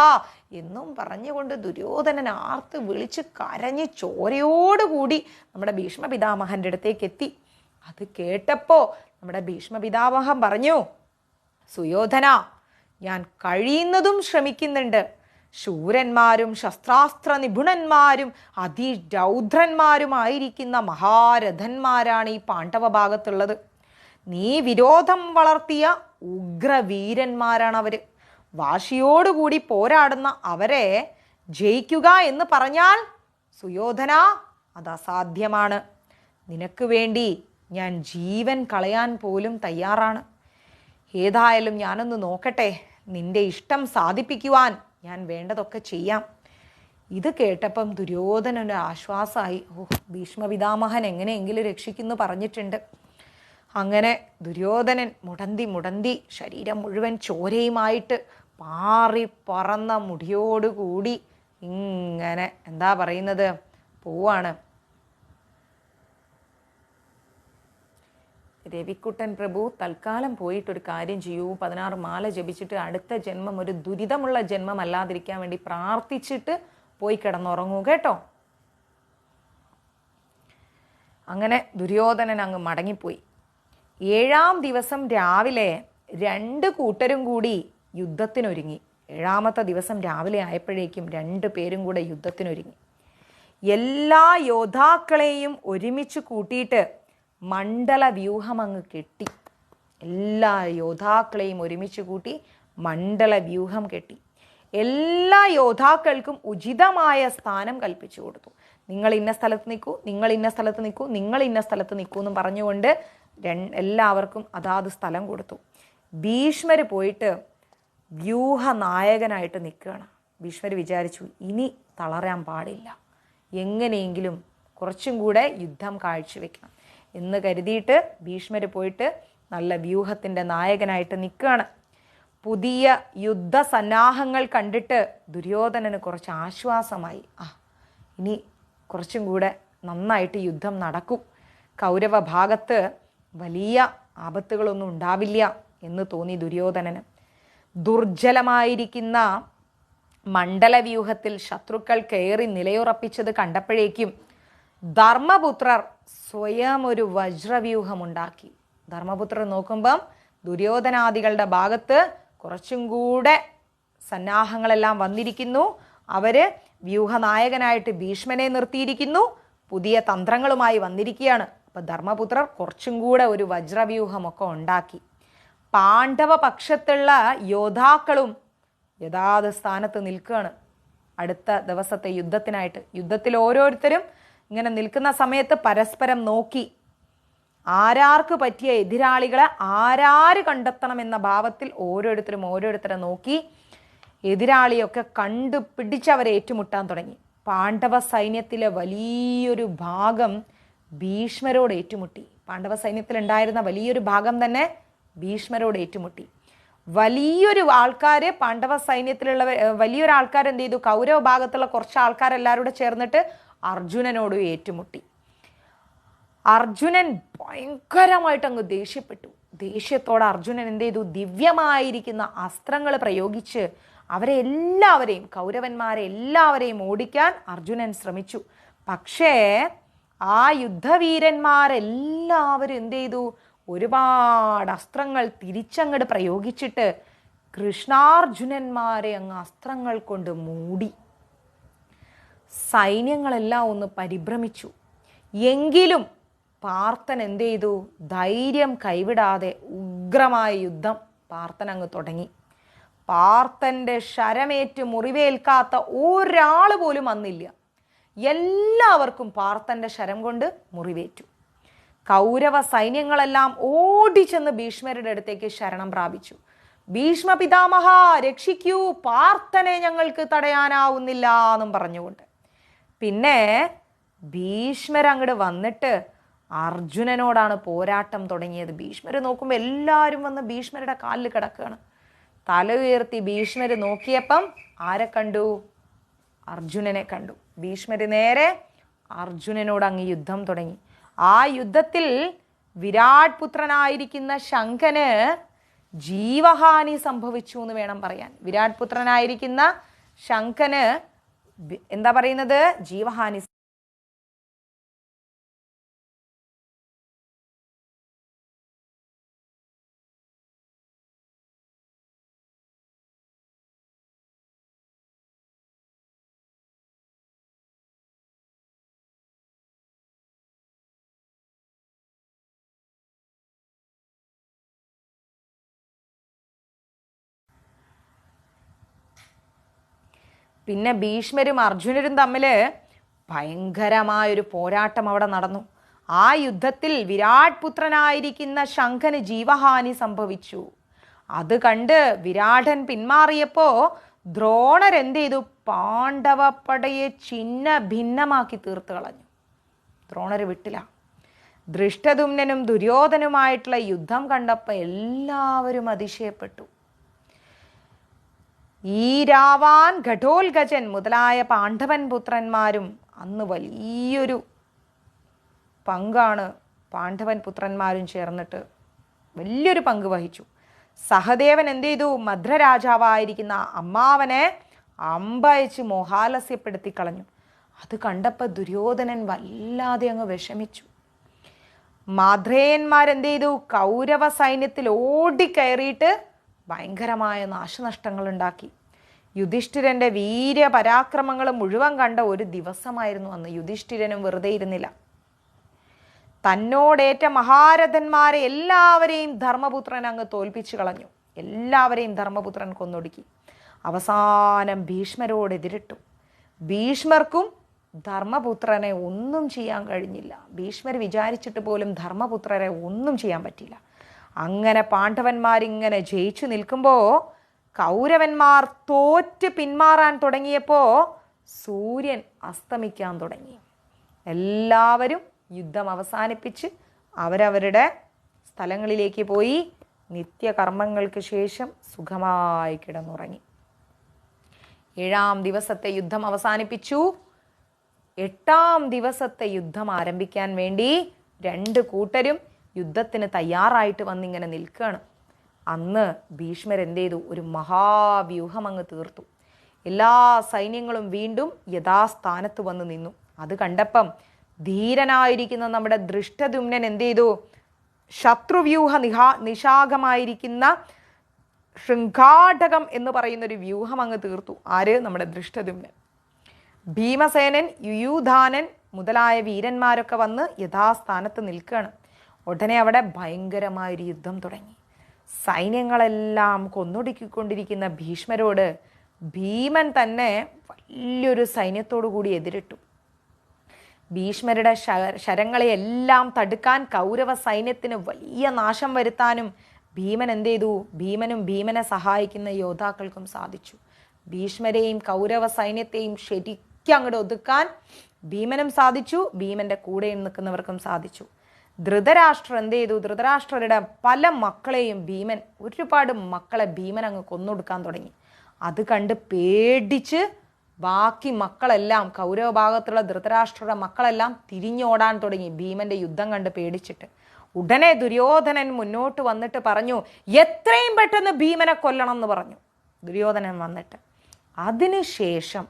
എന്നും പറഞ്ഞുകൊണ്ട് ദുര്യോധനൻ ആർത്ത് വിളിച്ച് കരഞ്ഞ് ചോരയോടുകൂടി നമ്മുടെ ഭീഷ്മ പിതാമഹന്റെ അടുത്തേക്ക് എത്തി. അത് കേട്ടപ്പോ നമ്മുടെ ഭീഷ്മ പിതാമഹൻ പറഞ്ഞു, സുയോധന, ഞാൻ കഴിയുന്നതും ശ്രമിക്കുന്നുണ്ട്. ശൂരന്മാരും ശസ്ത്രാസ്ത്ര നിപുണന്മാരും അതിരൗദ്രന്മാരുമായിരിക്കുന്ന മഹാരഥന്മാരാണ് ഈ പാണ്ഡവ ഭാഗത്തുള്ളത്. നീ വിരോധം വളർത്തിയ ഉഗ്രവീരന്മാരാണ് അവര്. വാശിയോടുകൂടി പോരാടുന്ന അവരെ ജയിക്കുക എന്ന് പറഞ്ഞാൽ സുയോധന, അത് അസാധ്യമാണ്. നിനക്ക് വേണ്ടി ഞാൻ ജീവൻ കളയാൻ പോലും തയ്യാറാണ്. ഏതായാലും ഞാനൊന്ന് നോക്കട്ടെ, നിന്റെ ഇഷ്ടം സാധിപ്പിക്കുവാൻ ഞാൻ വേണ്ടതൊക്കെ ചെയ്യാം. ഇത് കേട്ടപ്പം ദുര്യോധനൊരു ആശ്വാസമായി. ഭീഷ്മ പിതാമഹൻ എങ്ങനെയെങ്കിലും രക്ഷിക്കുന്നു പറഞ്ഞിട്ടുണ്ട്. അങ്ങനെ ദുര്യോധനൻ മുടന്തി ശരീരം മുഴുവൻ ചോരയുമായിട്ട് പാറി പറന്ന മുടിയോടുകൂടി ഇങ്ങനെ എന്താ പറയുന്നത്, പോവാണ്. രവിക്കുട്ടൻ പ്രഭു, തൽക്കാലം പോയിട്ടൊരു കാര്യം ചെയ്യൂ. 16 മാല ജപിച്ചിട്ട് അടുത്ത ജന്മം ഒരു ദുരിതമുള്ള ജന്മം അല്ലാതിരിക്കാൻ വേണ്ടി പ്രാർത്ഥിച്ചിട്ട് പോയി കിടന്നുറങ്ങൂ കേട്ടോ. അങ്ങനെ ദുര്യോധനൻ അങ്ങ് മടങ്ങിപ്പോയി. 7-ാം ദിവസം രാവിലെ 2 കൂട്ടരും കൂടി യുദ്ധത്തിനൊരുങ്ങി. 7-ാമത്തെ ദിവസം രാവിലെ ആയപ്പോഴേക്കും 2 പേരും കൂടെ യുദ്ധത്തിനൊരുങ്ങി. എല്ലാ യോദ്ധാക്കളെയും ഒരുമിച്ച് കൂട്ടിയിട്ട് മണ്ഡല വ്യൂഹം അങ്ങ് കെട്ടി. എല്ലാ യോദ്ധാക്കളെയും ഒരുമിച്ച് കൂട്ടി മണ്ഡല വ്യൂഹം കെട്ടി. എല്ലാ യോദ്ധാക്കൾക്കും ഉചിതമായ സ്ഥാനം കൽപ്പിച്ചു കൊടുത്തു. നിങ്ങൾ ഇന്ന സ്ഥലത്ത് നിൽക്കൂ, നിങ്ങൾ ഇന്ന സ്ഥലത്ത് നിൽക്കൂ, നിങ്ങൾ ഇന്ന സ്ഥലത്ത് നിൽക്കൂ എന്നും പറഞ്ഞുകൊണ്ട് എല്ലാവർക്കും അതാത് സ്ഥലം കൊടുത്തു. ഭീഷ്മർ പോയിട്ട് വ്യൂഹനായകനായിട്ട് നിൽക്കുകയാണ്. ഭീഷ്മർ വിചാരിച്ചു, ഇനി തളരാൻ പാടില്ല, എങ്ങനെയെങ്കിലും കുറച്ചും കൂടെ യുദ്ധം കാഴ്ചവെക്കണം എന്ന് കരുതിയിട്ട് ഭീഷ്മർ പോയിട്ട് നല്ല വ്യൂഹത്തിൻ്റെ നായകനായിട്ട് നിൽക്കുകയാണ്. പുതിയ യുദ്ധസന്നാഹങ്ങൾ കണ്ടിട്ട് ദുര്യോധനന് കുറച്ച് ആശ്വാസമായി. ഇനി കുറച്ചും കൂടെ നന്നായിട്ട് യുദ്ധം നടക്കും, കൗരവ ഭാഗത്ത് വലിയ ആപത്തുകളൊന്നും ഉണ്ടാവില്ല എന്ന് തോന്നി ദുര്യോധനന്. ദുർജലമായിരിക്കുന്ന മണ്ഡലവ്യൂഹത്തിൽ ശത്രുക്കൾ കയറി നിലയുറപ്പിച്ചത് കണ്ടപ്പോഴേക്കും ധർമ്മപുത്രർ സ്വയം ഒരു വജ്രവ്യൂഹമുണ്ടാക്കി. ധർമ്മപുത്രർ നോക്കുമ്പം ദുര്യോധനാദികളുടെ ഭാഗത്ത് കുറച്ചും കൂടെ സന്നാഹങ്ങളെല്ലാം വന്നിരിക്കുന്നു. അവര് വ്യൂഹനായകനായിട്ട് ഭീഷ്മനെ നിർത്തിയിരിക്കുന്നു, പുതിയ തന്ത്രങ്ങളുമായി വന്നിരിക്കുകയാണ്. അപ്പൊ ധർമ്മപുത്രർ കുറച്ചും കൂടെ ഒരു വജ്രവ്യൂഹമൊക്കെ ഉണ്ടാക്കി. പാണ്ഡവ പക്ഷത്തുള്ള യോദ്ധാക്കളും യഥാർത്ഥ സ്ഥാനത്ത് നിൽക്കുകയാണ് അടുത്ത ദിവസത്തെ യുദ്ധത്തിനായിട്ട്. യുദ്ധത്തിൽ ഓരോരുത്തരും ഇങ്ങനെ നിൽക്കുന്ന സമയത്ത് പരസ്പരം നോക്കി ആരാർക്ക് പറ്റിയ എതിരാളികളെ ആരാര് കണ്ടെത്തണം എന്ന ഭാവത്തിൽ ഓരോരുത്തരെ നോക്കി എതിരാളിയൊക്കെ കണ്ടുപിടിച്ച് അവരെ ഏറ്റുമുട്ടാൻ തുടങ്ങി. പാണ്ഡവ സൈന്യത്തിലെ വലിയൊരു ഭാഗം ഭീഷ്മരോട് ഏറ്റുമുട്ടി. പാണ്ഡവ സൈന്യത്തിലുണ്ടായിരുന്ന വലിയൊരു ഭാഗം തന്നെ ഭീഷ്മരോട് ഏറ്റുമുട്ടി. വലിയൊരു ആൾക്കാര് പാണ്ഡവ സൈന്യത്തിലുള്ള വലിയൊരു ആൾക്കാർ എന്ത് ചെയ്തു, കൗരവ ഭാഗത്തുള്ള കുറച്ച് ആൾക്കാരെല്ലാവരും ചേർന്നിട്ട് അർജുനനോട് ഏറ്റുമുട്ടി. അർജുനൻ ഭയങ്കരമായിട്ട് അങ്ങ് ദേഷ്യപ്പെട്ടു. ദേഷ്യത്തോടെ അർജുനൻ എന്ത് ചെയ്തു, ദിവ്യമായിരിക്കുന്ന അസ്ത്രങ്ങൾ പ്രയോഗിച്ച് അവരെ എല്ലാവരെയും, കൗരവന്മാരെ എല്ലാവരെയും ഓടിക്കാൻ അർജുനൻ ശ്രമിച്ചു. പക്ഷേ ആ യുദ്ധവീരന്മാരെല്ലാവരും എന്ത് ചെയ്തു, ഒരുപാട് അസ്ത്രങ്ങൾ തിരിച്ചങ്ങോട്ട് പ്രയോഗിച്ചിട്ട് കൃഷ്ണാർജുനന്മാരെ അങ്ങ് അസ്ത്രങ്ങൾ കൊണ്ട് മൂടി. സൈന്യങ്ങളെല്ലാം ഒന്ന് പരിഭ്രമിച്ചു. എങ്കിലും പാർത്ഥൻ എന്ത് ചെയ്തു, ധൈര്യം കൈവിടാതെ ഉഗ്രമായ യുദ്ധം പാർത്ഥൻ അങ്ങ് തുടങ്ങി. പാർത്ഥന്റെ ശരമേറ്റ് മുറിവേൽക്കാത്ത ഒരാൾ പോലും വന്നില്ല. എല്ലാവർക്കും പാർത്ഥന്റെ ശരം കൊണ്ട് മുറിവേറ്റു. കൗരവ സൈന്യങ്ങളെല്ലാം ഓടിച്ചെന്ന് ഭീഷ്മരുടെ അടുത്തേക്ക് ശരണം പ്രാപിച്ചു. ഭീഷ്മ പിതാമഹ രക്ഷിക്കൂ, പാർത്ഥനെ ഞങ്ങൾക്ക് തടയാനാവുന്നില്ല എന്നും പറഞ്ഞുകൊണ്ട് പിന്നെ ഭീഷ്മർ അങ്ങോട്ട് വന്നിട്ട് അർജുനനോടാണ് പോരാട്ടം തുടങ്ങിയത്. ഭീഷ്മർ നോക്കുമ്പോൾ എല്ലാവരും വന്ന് ഭീഷ്മരുടെ കാലിൽ കിടക്കുകയാണ്. തല ഉയർത്തി ഭീഷ്മർ നോക്കിയപ്പം ആരെ കണ്ടു? അർജുനനെ കണ്ടു. ഭീഷ്മർ നേരെ അർജുനനോട് അങ്ങ് യുദ്ധം തുടങ്ങി. ആ യുദ്ധത്തിൽ വിരാട് പുത്രനായിരിക്കുന്ന ശംഖന് ജീവഹാനി സംഭവിച്ചു എന്ന് വേണം പറയാൻ. വിരാട് പുത്രനായിരിക്കുന്ന ശംഖന് എന്താ പറയുന്നത്? ജീവഹാനി. പിന്നെ ഭീഷ്മരും അർജുനരും തമ്മിൽ ഭയങ്കരമായൊരു പോരാട്ടം അവിടെ നടന്നു. ആ യുദ്ധത്തിൽ വിരാട് പുത്രനായിരിക്കുന്ന ശംഖന് ജീവഹാനി സംഭവിച്ചു. അത് കണ്ട് വിരാടൻ പിന്മാറിയപ്പോ ദ്രോണർ എന്ത് ചെയ്തു? പാണ്ഡവപ്പടയെ ചിന്ന ഭിന്നമാക്കി തീർത്തു കളഞ്ഞു. ദ്രോണർ വിട്ടില്ല. ദൃഷ്ടദുമ്നനും ദുര്യോധനുമായിട്ടുള്ള യുദ്ധം കണ്ടപ്പോൾ എല്ലാവരും അതിശയപ്പെട്ടു. ഈരാവാൻ ഘടോൽഗജൻ മുതലായ പാണ്ഡവൻ പുത്രന്മാരും അന്ന് വലിയൊരു പങ്കാണ് പാണ്ഡവൻ പുത്രന്മാരും ചേർന്നിട്ട് വലിയൊരു പങ്ക് വഹിച്ചു. സഹദേവൻ എന്ത് ചെയ്തു? മദ്രരാജാവായിരിക്കുന്ന അമ്മാവനെ അമ്പയച്ച് മോഹാലസ്യപ്പെടുത്തി കളഞ്ഞു. അത് കണ്ടപ്പോൾ ദുര്യോധനൻ വല്ലാതെ അങ്ങ് വിഷമിച്ചു. മാദ്രേയന്മാരെന്ത് ചെയ്തു? കൗരവ സൈന്യത്തിൽ ഓടിക്കയറിയിട്ട് ഭയങ്കരമായ നാശനഷ്ടങ്ങൾ ഉണ്ടാക്കി. യുധിഷ്ഠിരന്റെ വീര്യപരാക്രമങ്ങൾ മുഴുവൻ കണ്ട ഒരു ദിവസമായിരുന്നു അന്ന്. യുധിഷ്ഠിരനും വെറുതെ ഇരുന്നില്ല. തന്നോടേറ്റ മഹാരഥന്മാരെ എല്ലാവരെയും ധർമ്മപുത്രൻ അങ്ങ് തോൽപ്പിച്ചു കളഞ്ഞു. എല്ലാവരെയും ധർമ്മപുത്രൻ കൊന്നൊടുക്കി. അവസാനം ഭീഷ്മരോട് എതിരിട്ടു. ഭീഷ്മർക്കും ധർമ്മപുത്രനെ ഒന്നും ചെയ്യാൻ കഴിഞ്ഞില്ല. ഭീഷ്മർ വിചാരിച്ചിട്ട് പോലും ധർമ്മപുത്രരെ ഒന്നും ചെയ്യാൻ പറ്റില്ല. അങ്ങനെ പാണ്ഡവന്മാരിങ്ങനെ ജയിച്ചു നിൽക്കുമ്പോൾ കൗരവന്മാർ തോറ്റ് പിന്മാറാൻ തുടങ്ങിയപ്പോൾ സൂര്യൻ അസ്തമിക്കാൻ തുടങ്ങി. എല്ലാവരും യുദ്ധം അവസാനിപ്പിച്ച് അവരവരുടെ സ്ഥലങ്ങളിലേക്ക് പോയി നിത്യകർമ്മങ്ങൾക്ക് ശേഷം സുഖമായി കിടന്നുറങ്ങി. 7-ാം ദിവസത്തെ യുദ്ധം അവസാനിപ്പിച്ചു. 8-ാം ദിവസത്തെ യുദ്ധം ആരംഭിക്കാൻ വേണ്ടി 2 കൂട്ടരും യുദ്ധത്തിന് തയ്യാറായിട്ട് വന്നിങ്ങനെ നിൽക്കുകയാണ്. അന്ന് ഭീഷ്മർ എന്ത് ചെയ്തു? ഒരു മഹാവ്യൂഹം അങ്ങ് തീർത്തു. എല്ലാ സൈന്യങ്ങളും വീണ്ടും യഥാസ്ഥാനത്ത് വന്ന് നിന്നു. അത് കണ്ടപ്പം ധീരനായിരിക്കുന്ന നമ്മുടെ ദൃഷ്ടദ്യുമ്നൻ എന്ത് ചെയ്തു? ശത്രുവ്യൂഹ നിശാകമായിരിക്കുന്ന ശൃംഖാടകം എന്ന് പറയുന്നൊരു വ്യൂഹം അങ്ങ് തീർത്തു. ആര്? നമ്മുടെ ദൃഷ്ടദ്യുമ്നൻ. ഭീമസേനൻ, യുയുധാനൻ മുതലായ വീരന്മാരൊക്കെ വന്ന് യഥാസ്ഥാനത്ത് നിൽക്കുകയാണ്. ഉടനെ അവിടെ ഭയങ്കരമായൊരു യുദ്ധം തുടങ്ങി. സൈന്യങ്ങളെല്ലാം കൊന്നൊടുക്കിക്കൊണ്ടിരിക്കുന്ന ഭീഷ്മരോട് ഭീമൻ തന്നെ വലിയൊരു സൈന്യത്തോടു കൂടി എതിരിട്ടു. ഭീഷ്മരുടെ ശരങ്ങളെയെല്ലാം തടുക്കാൻ കൗരവ സൈന്യത്തിന് വലിയ നാശം വരുത്താനും ഭീമൻ എന്ത് ചെയ്തു? ഭീമനും ഭീമനെ സഹായിക്കുന്ന യോദ്ധാക്കൾക്കും സാധിച്ചു. ഭീഷ്മരെയും കൗരവ സൈന്യത്തെയും ശരിക്കും അങ്ങോട്ട് ഒതുക്കാൻ ഭീമനും സാധിച്ചു, ഭീമന്റെ കൂടെ നിൽക്കുന്നവർക്കും സാധിച്ചു. ധൃതരാഷ്ട്രർ എന്ത് ചെയ്തു? ധൃതരാഷ്ട്രരുടെ പല മക്കളെയും ഭീമൻ, ഒരുപാട് മക്കളെ ഭീമൻ അങ്ങ് കൊന്നൊടുക്കാൻ തുടങ്ങി. അത് കണ്ട് പേടിച്ച് ബാക്കി മക്കളെല്ലാം, കൗരവ ഭാഗത്തുള്ള ധൃതരാഷ്ട്രരുടെ മക്കളെല്ലാം തിരിഞ്ഞോടാൻ തുടങ്ങി ഭീമന്റെ യുദ്ധം കണ്ട് പേടിച്ചിട്ട്. ഉടനെ ദുര്യോധനൻ മുന്നോട്ട് വന്നിട്ട് പറഞ്ഞു, എത്രയും പെട്ടെന്ന് ഭീമനെ കൊല്ലണം എന്ന് പറഞ്ഞു ദുര്യോധനൻ വന്നിട്ട്. അതിനുശേഷം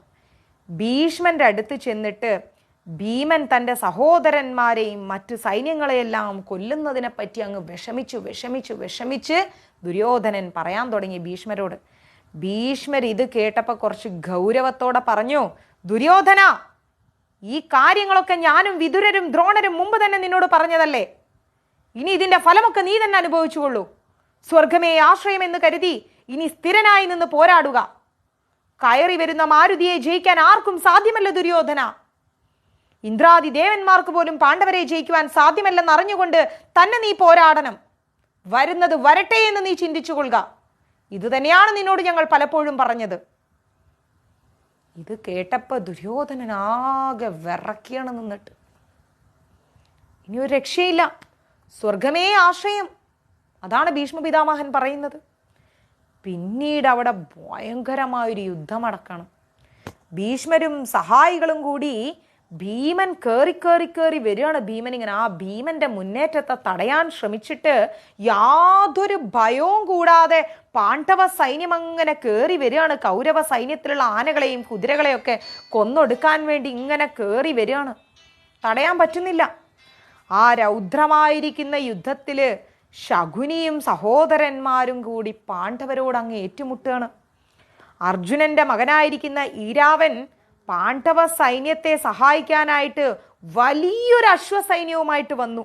ഭീഷ്മന്റെ അടുത്ത് ചെന്നിട്ട് ഭീമൻ തൻ്റെ സഹോദരന്മാരെയും മറ്റു സൈന്യങ്ങളെയെല്ലാം കൊല്ലുന്നതിനെ പറ്റി അങ്ങ് വിഷമിച്ച് ദുര്യോധനൻ പറയാൻ തുടങ്ങി ഭീഷ്മരോട്. ഭീഷ്മർ ഇത് കേട്ടപ്പോൾ കുറച്ച് ഗൗരവത്തോടെ പറഞ്ഞു, ദുര്യോധന, ഈ കാര്യങ്ങളൊക്കെ ഞാനും വിതുരരും ദ്രോണരും മുമ്പ് തന്നെ നിന്നോട് പറഞ്ഞതല്ലേ. ഇനി ഇതിന്റെ ഫലമൊക്കെ നീ തന്നെ അനുഭവിച്ചുകൊള്ളൂ. സ്വർഗമേ ആശ്രയം എന്ന് കരുതി ഇനി സ്ഥിരനായി നിന്ന് പോരാടുക. കയറി വരുന്ന മാരുതിയെ ജയിക്കാൻ ആർക്കും സാധ്യമല്ല ദുര്യോധന. ഇന്ദ്രാദി ദേവന്മാർക്ക് പോലും പാണ്ഡവരെ ജയിക്കുവാൻ സാധ്യമല്ലെന്ന് അറിഞ്ഞുകൊണ്ട് തന്നെ നീ പോരാടണം. വരുന്നത് വരട്ടെ എന്ന് നീ ചിന്തിച്ചു കൊള്ളുക. ഇത് തന്നെയാണ് നിന്നോട് ഞങ്ങൾ പലപ്പോഴും പറഞ്ഞത്. ഇത് കേട്ടപ്പോൾ ദുര്യോധനനാകെ വിറയ്ക്കാണ് നിന്നിട്ട്. ഇനി ഒരു രക്ഷയില്ല, സ്വർഗമേ ആശ്രയം, അതാണ് ഭീഷ്മ പിതാമഹൻ പറയുന്നത്. പിന്നീട് അവിടെ ഭയങ്കരമായൊരു യുദ്ധം നടക്കണം. ഭീഷ്മരും സഹായികളും കൂടി ഭീമൻ കയറി വരികയാണ്. ഭീമൻ ഇങ്ങനെ ആ ഭീമന്റെ മുന്നേറ്റത്തെ തടയാൻ ശ്രമിച്ചിട്ട് യാതൊരു ഭയവും കൂടാതെ പാണ്ഡവ സൈന്യം അങ്ങനെ കയറി വരികയാണ്. കൗരവ സൈന്യത്തിലുള്ള ആനകളെയും കുതിരകളെയൊക്കെ കൊന്നൊടുക്കാൻ വേണ്ടി ഇങ്ങനെ കയറി വരികയാണ്. തടയാൻ പറ്റുന്നില്ല. ആ രൗദ്രമായിരിക്കുന്ന യുദ്ധത്തില് ശകുനിയും സഹോദരന്മാരും കൂടി പാണ്ഡവരോട് അങ്ങ് ഏറ്റുമുട്ടുകയാണ്. അർജുനന്റെ മകനായിരിക്കുന്ന ഈരാവൻ പാണ്ഡവ സൈന്യത്തെ സഹായിക്കാനായിട്ട് വലിയൊരു അശ്വസൈന്യവുമായിട്ട് വന്നു.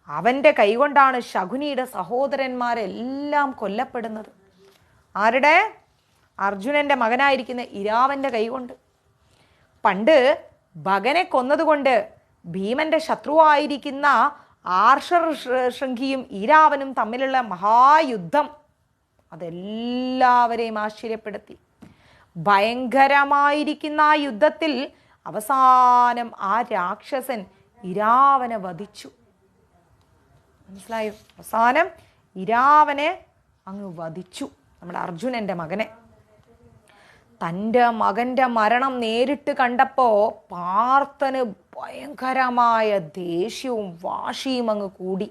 അവന്റെ കൈകൊണ്ടാണ് ശകുനിയുടെ സഹോദരന്മാരെല്ലാം കൊല്ലപ്പെടുന്നത്. ആരുടെ? അർജുനന്റെ മകനായിരിക്കുന്ന ഇരാവന്റെ കൈകൊണ്ട്. പണ്ട് ഭഗനെ കൊന്നതുകൊണ്ട് ഭീമന്റെ ശത്രുവായിരിക്കുന്ന ആർഷർ ശൃംഖിയും ഈരാവനും തമ്മിലുള്ള മഹായുദ്ധം അതെല്ലാവരെയും ആശ്ചര്യപ്പെടുത്തി. ഭയങ്കരമായിരിക്കുന്ന ആ യുദ്ധത്തിൽ അവസാനം ആ രാക്ഷസൻ ഇരാവനെ വധിച്ചു. മനസ്സിലായോ? അവസാനം ഇരാവനെ അങ്ങ് വധിച്ചു, നമ്മുടെ അർജുനന്റെ മകനെ. തൻ്റെ മകൻ്റെ മരണം നേരിട്ട് കണ്ടപ്പോൾ പാർത്ഥന് ഭയങ്കരമായ ദേഷ്യവും വാശിയും അങ്ങ് കൂടി.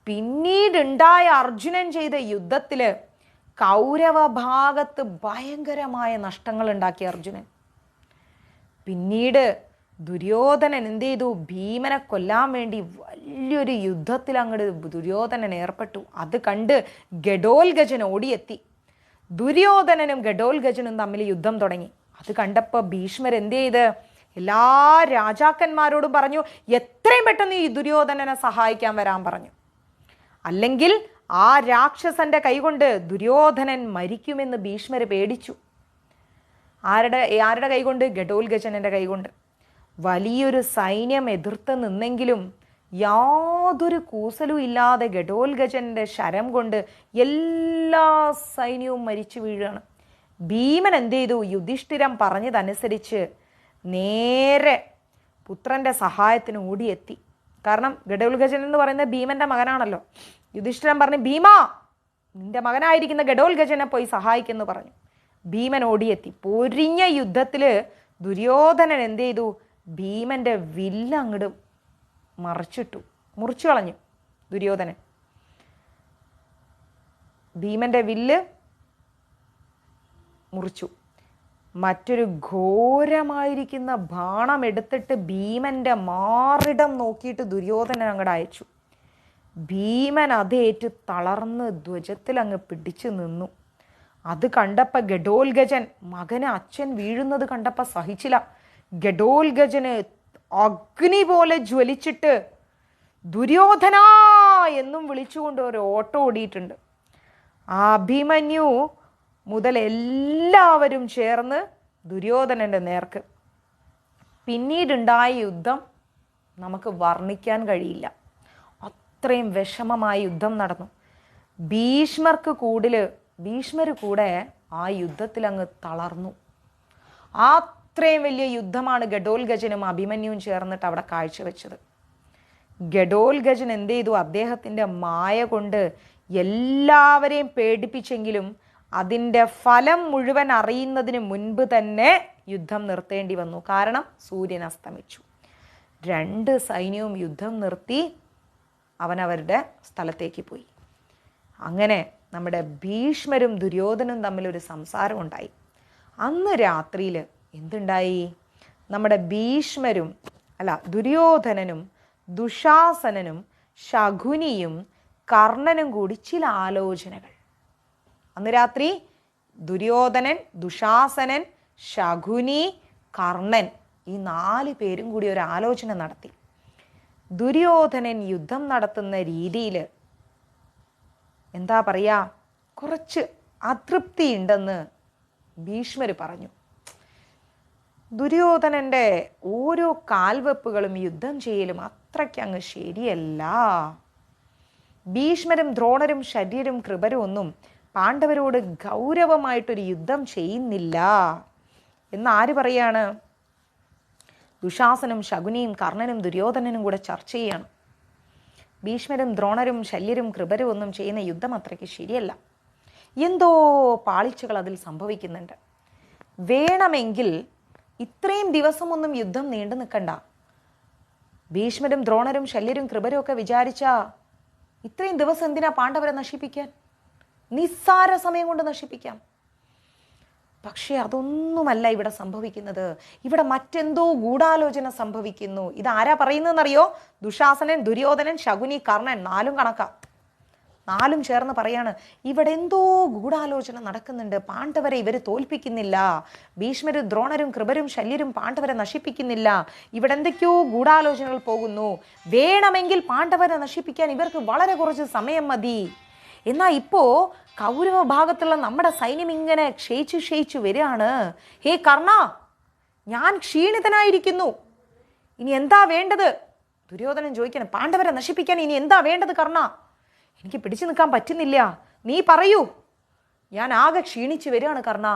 പിന്നീടുണ്ടായ അർജുനൻ ചെയ്ത യുദ്ധത്തിൽ കൗരവ ഭാഗത്ത് ഭയങ്കരമായ നഷ്ടങ്ങൾ ഉണ്ടാക്കി അർജുനൻ. പിന്നീട് ദുര്യോധനൻ എന്ത് ചെയ്തു? ഭീമനെ കൊല്ലാൻ വേണ്ടി വലിയൊരു യുദ്ധത്തിൽ അങ്ങോട്ട് ദുര്യോധനൻ ഏർപ്പെട്ടു. അത് കണ്ട് ഗഡോൽഗജൻ ഓടിയെത്തി. ദുര്യോധനനും ഗഡോൽഗജനും തമ്മിൽ യുദ്ധം തുടങ്ങി. അത് കണ്ടപ്പോൾ ഭീഷ്മർ എന്ത് ചെയ്ത് എല്ലാ രാജാക്കന്മാരോടും പറഞ്ഞു, എത്രയും പെട്ടെന്ന് ഈ ദുര്യോധനനെ സഹായിക്കാൻ വരാൻ പറഞ്ഞു. അല്ലെങ്കിൽ ആ രാക്ഷസന്റെ കൈകൊണ്ട് ദുര്യോധനൻ മരിക്കുമെന്ന് ഭീഷ്മർ പേടിച്ചു. ആരുടെ കൈകൊണ്ട്? ഗഡോൽഗജനന്റെ കൈകൊണ്ട്. വലിയൊരു സൈന്യം എതിർത്ത് നിന്നെങ്കിലും യാതൊരു കൂസലും ഇല്ലാതെ ഗഡോൽഗജന്റെ ശരം കൊണ്ട് എല്ലാ സൈന്യവും മരിച്ചു വീഴുകയാണ്. ഭീമൻ എന്ത് ചെയ്തു? യുധിഷ്ഠിരൻ പറഞ്ഞതനുസരിച്ച് നേരെ പുത്രന്റെ സഹായത്തിന് ഓടിയെത്തി. കാരണം ഗഡോൽഗജൻ എന്ന് പറയുന്നത് ഭീമന്റെ മകനാണല്ലോ. യുധിഷ്ഠിരൻ പറഞ്ഞു, ഭീമാ, നിന്റെ മകനായിരിക്കുന്ന ഗഡോൽഗജനെ പോയി സഹായിക്കെന്ന് പറഞ്ഞു. ഭീമൻ ഓടിയെത്തി. പൊരിഞ്ഞ യുദ്ധത്തില് ദുര്യോധനൻ എന്ത് ചെയ്തു? ഭീമന്റെ വില്ല് അങ്ങോട്ട് മുറിച്ചു കളഞ്ഞു ദുര്യോധനൻ. ഭീമന്റെ വില്ല് മുറിച്ചു. മറ്റൊരു ഘോരമായിരിക്കുന്ന ബാണം എടുത്തിട്ട് ഭീമന്റെ മാറിടം നോക്കിയിട്ട് ദുര്യോധനൻ അങ്ങോട്ട് അയച്ചു. ഭീമൻ അതേറ്റ് തളർന്ന് ധ്വജത്തിൽ അങ്ങ് പിടിച്ചു നിന്നു. അത് കണ്ടപ്പോൾ ഗഡോൽഗജൻ, മകന് അച്ഛൻ വീഴുന്നത് കണ്ടപ്പോൾ സഹിച്ചില്ല. ഗഡോൽഗജന് അഗ്നി പോലെ ജ്വലിച്ചിട്ട് ദുര്യോധന എന്നും വിളിച്ചുകൊണ്ട് ഒരു ഓട്ടം ഓടിയിട്ടുണ്ട്. അഭിമന്യു മുതൽ എല്ലാവരും ചേർന്ന് ദുര്യോധനന്റെ നേർക്ക്. പിന്നീടുണ്ടായ യുദ്ധം നമുക്ക് വർണ്ണിക്കാൻ കഴിയില്ല. അത്രയും വിഷമമായ യുദ്ധം നടന്നു. ഭീഷ്മർ കൂടെ ആ യുദ്ധത്തിൽ അങ്ങ് തളർന്നു. അത്രയും വലിയ യുദ്ധമാണ് ഗഡോൽഗജനും അഭിമന്യുവും ചേർന്നിട്ട് അവിടെ കാഴ്ചവെച്ചത്. ഗഡോൽഗജൻ എന്ത് ചെയ്തു? അദ്ദേഹത്തിൻ്റെ മായ കൊണ്ട് എല്ലാവരെയും പേടിപ്പിച്ചെങ്കിലും അതിൻ്റെ ഫലം മുഴുവൻ അറിയുന്നതിന് മുൻപ് തന്നെ യുദ്ധം നിർത്തേണ്ടി വന്നു. കാരണം സൂര്യൻ അസ്തമിച്ചു. രണ്ട് സൈന്യവും യുദ്ധം നിർത്തി അവനവരുടെ സ്ഥലത്തേക്ക് പോയി. അങ്ങനെ നമ്മുടെ ഭീഷ്മരും ദുര്യോധനും തമ്മിലൊരു സംസാരം ഉണ്ടായി. അന്ന് രാത്രിയിൽ എന്തുണ്ടായി? നമ്മുടെ ദുര്യോധനനും ദുശാസനനും ശകുനിയും കർണനും കൂടി ചില ആലോചനകൾ. അന്ന് രാത്രി ദുര്യോധനൻ, ദുശാസനൻ, ശകുനി, കർണൻ ഈ 4 പേരും കൂടി ഒരു ആലോചന നടത്തി. ദുര്യോധനൻ യുദ്ധം നടത്തുന്ന രീതിയിൽ എന്താ പറയുക, കുറച്ച് അതൃപ്തി ഉണ്ടെന്ന് ഭീഷ്മർ പറഞ്ഞു. ദുര്യോധനൻ്റെ ഓരോ കാൽവെപ്പുകളും യുദ്ധം ചെയ്യലും അത്രയ്ക്ക് അങ്ങ് ശരിയല്ല. ഭീഷ്മരും ദ്രോണരും ശര്യരും കൃപരും ഒന്നും പാണ്ഡവരോട് ഗൗരവമായിട്ടൊരു യുദ്ധം ചെയ്യുന്നില്ല. എന്നാര് പറയാണ്? ദുശാസനും ശകുനിയും കർണനും ദുര്യോധനനും കൂടെ ചർച്ച ചെയ്യാണ്. ഭീഷ്മരും ദ്രോണരും ശല്യരും കൃപരും ഒന്നും ചെയ്യുന്ന യുദ്ധം അത്രയ്ക്ക് ശരിയല്ല, എന്തോ പാളിച്ചകൾ അതിൽ സംഭവിക്കുന്നുണ്ട്. വേണമെങ്കിൽ ഇത്രയും ദിവസമൊന്നും യുദ്ധം നീണ്ടു നിൽക്കണ്ട. ഭീഷ്മരും ദ്രോണരും ശല്യരും കൃപരും ഒക്കെ വിചാരിച്ചാ ഇത്രയും ദിവസം എന്തിനാ പാണ്ഡവരെ നശിപ്പിക്കാൻ? നിസ്സാര സമയം കൊണ്ട് നശിപ്പിക്കാം. പക്ഷെ അതൊന്നുമല്ല ഇവിടെ സംഭവിക്കുന്നത്. ഇവിടെ മറ്റെന്തോ ഗൂഢാലോചന സംഭവിക്കുന്നു. ഇതാരാ പറയുന്നതെന്നറിയോ? ദുശാസനൻ, ദുര്യോധനൻ, ശകുനി, കർണൻ, 4 കണക്കാ. 4 ചേർന്ന് പറയാണ്, ഇവിടെ എന്തോ ഗൂഢാലോചന നടക്കുന്നുണ്ട്. പാണ്ഡവരെ ഇവർ തോൽപ്പിക്കുന്നില്ല. ഭീഷ്മരും ദ്രോണരും കൃപരും ശല്യരും പാണ്ഡവരെ നശിപ്പിക്കുന്നില്ല. ഇവിടെ എന്തൊക്കെയോ ഗൂഢാലോചനകൾ പോകുന്നു. വേണമെങ്കിൽ പാണ്ഡവരെ നശിപ്പിക്കാൻ ഇവർക്ക് വളരെ കുറച്ച് സമയം മതി. എന്നാൽ ഇപ്പോ കൗരവ ഭാഗത്തുള്ള നമ്മുടെ സൈന്യം ഇങ്ങനെ ക്ഷയിച്ചു വരികയാണ്. ഹേ കർണ, ഞാൻ ക്ഷീണിതനായിരിക്കുന്നു, ഇനി എന്താ വേണ്ടത്? ദുര്യോധനൻ ചോദിക്കണം, പാണ്ഡവരെ നശിപ്പിക്കാൻ ഇനി എന്താ വേണ്ടത് കർണ? എനിക്ക് പിടിച്ചു നിൽക്കാൻ പറ്റുന്നില്ല, നീ പറയൂ, ഞാൻ ആകെ ക്ഷീണിച്ചു വരികയാണ് കർണ.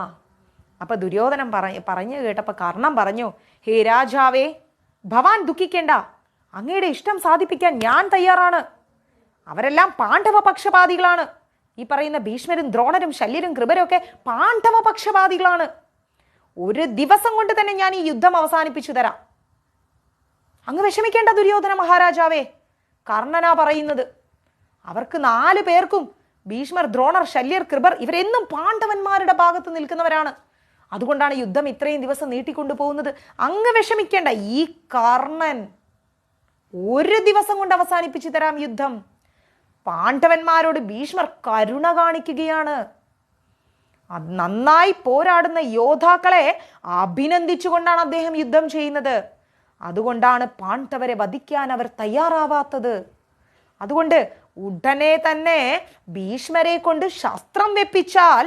അപ്പൊ ദുര്യോധനൻ പറഞ്ഞു കേട്ടപ്പോൾ കർണൻ പറഞ്ഞു, ഹേ രാജാവേ, ഭവാൻ ദുഃഖിക്കേണ്ട, അങ്ങയുടെ ഇഷ്ടം സാധിപ്പിക്കാൻ ഞാൻ തയ്യാറാണ്. അവരെല്ലാം പാണ്ഡവ പക്ഷപാതികളാണ്. ഈ പറയുന്ന ഭീഷ്മരും ദ്രോണരും ശല്യരും കൃപരും ഒക്കെ പാണ്ഡവ പക്ഷപാതികളാണ്. ഒരു ദിവസം കൊണ്ട് തന്നെ ഞാൻ ഈ യുദ്ധം അവസാനിപ്പിച്ചു തരാം. അങ്ങ് വിഷമിക്കേണ്ട ദുര്യോധന മഹാരാജാവേ, കർണനാ പറയുന്നത്. അവർക്ക് 4 പേർക്കും, ഭീഷ്മർ, ദ്രോണർ, ശല്യർ, കൃപർ, ഇവരെന്നും പാണ്ഡവന്മാരുടെ ഭാഗത്ത് നിൽക്കുന്നവരാണ്. അതുകൊണ്ടാണ് യുദ്ധം ഇത്രയും ദിവസം നീട്ടിക്കൊണ്ടു പോകുന്നത്. അങ്ങ് വിഷമിക്കേണ്ട, ഈ കർണൻ ഒരു ദിവസം കൊണ്ട് അവസാനിപ്പിച്ചു തരാം യുദ്ധം. പാണ്ഡവന്മാരോട് ഭീഷ്മർ കരുണ കാണിക്കുകയാണ്. നന്നായി പോരാടുന്ന യോദ്ധാക്കളെ അഭിനന്ദിച്ചുകൊണ്ടാണ് അദ്ദേഹം യുദ്ധം ചെയ്യുന്നത്. അതുകൊണ്ടാണ് പാണ്ഡവരെ വധിക്കാൻ അവർ തയ്യാറാവാത്തത്. അതുകൊണ്ട് ഉടനെ തന്നെ ഭീഷ്മരെ കൊണ്ട് ശസ്ത്രം വെപ്പിച്ചാൽ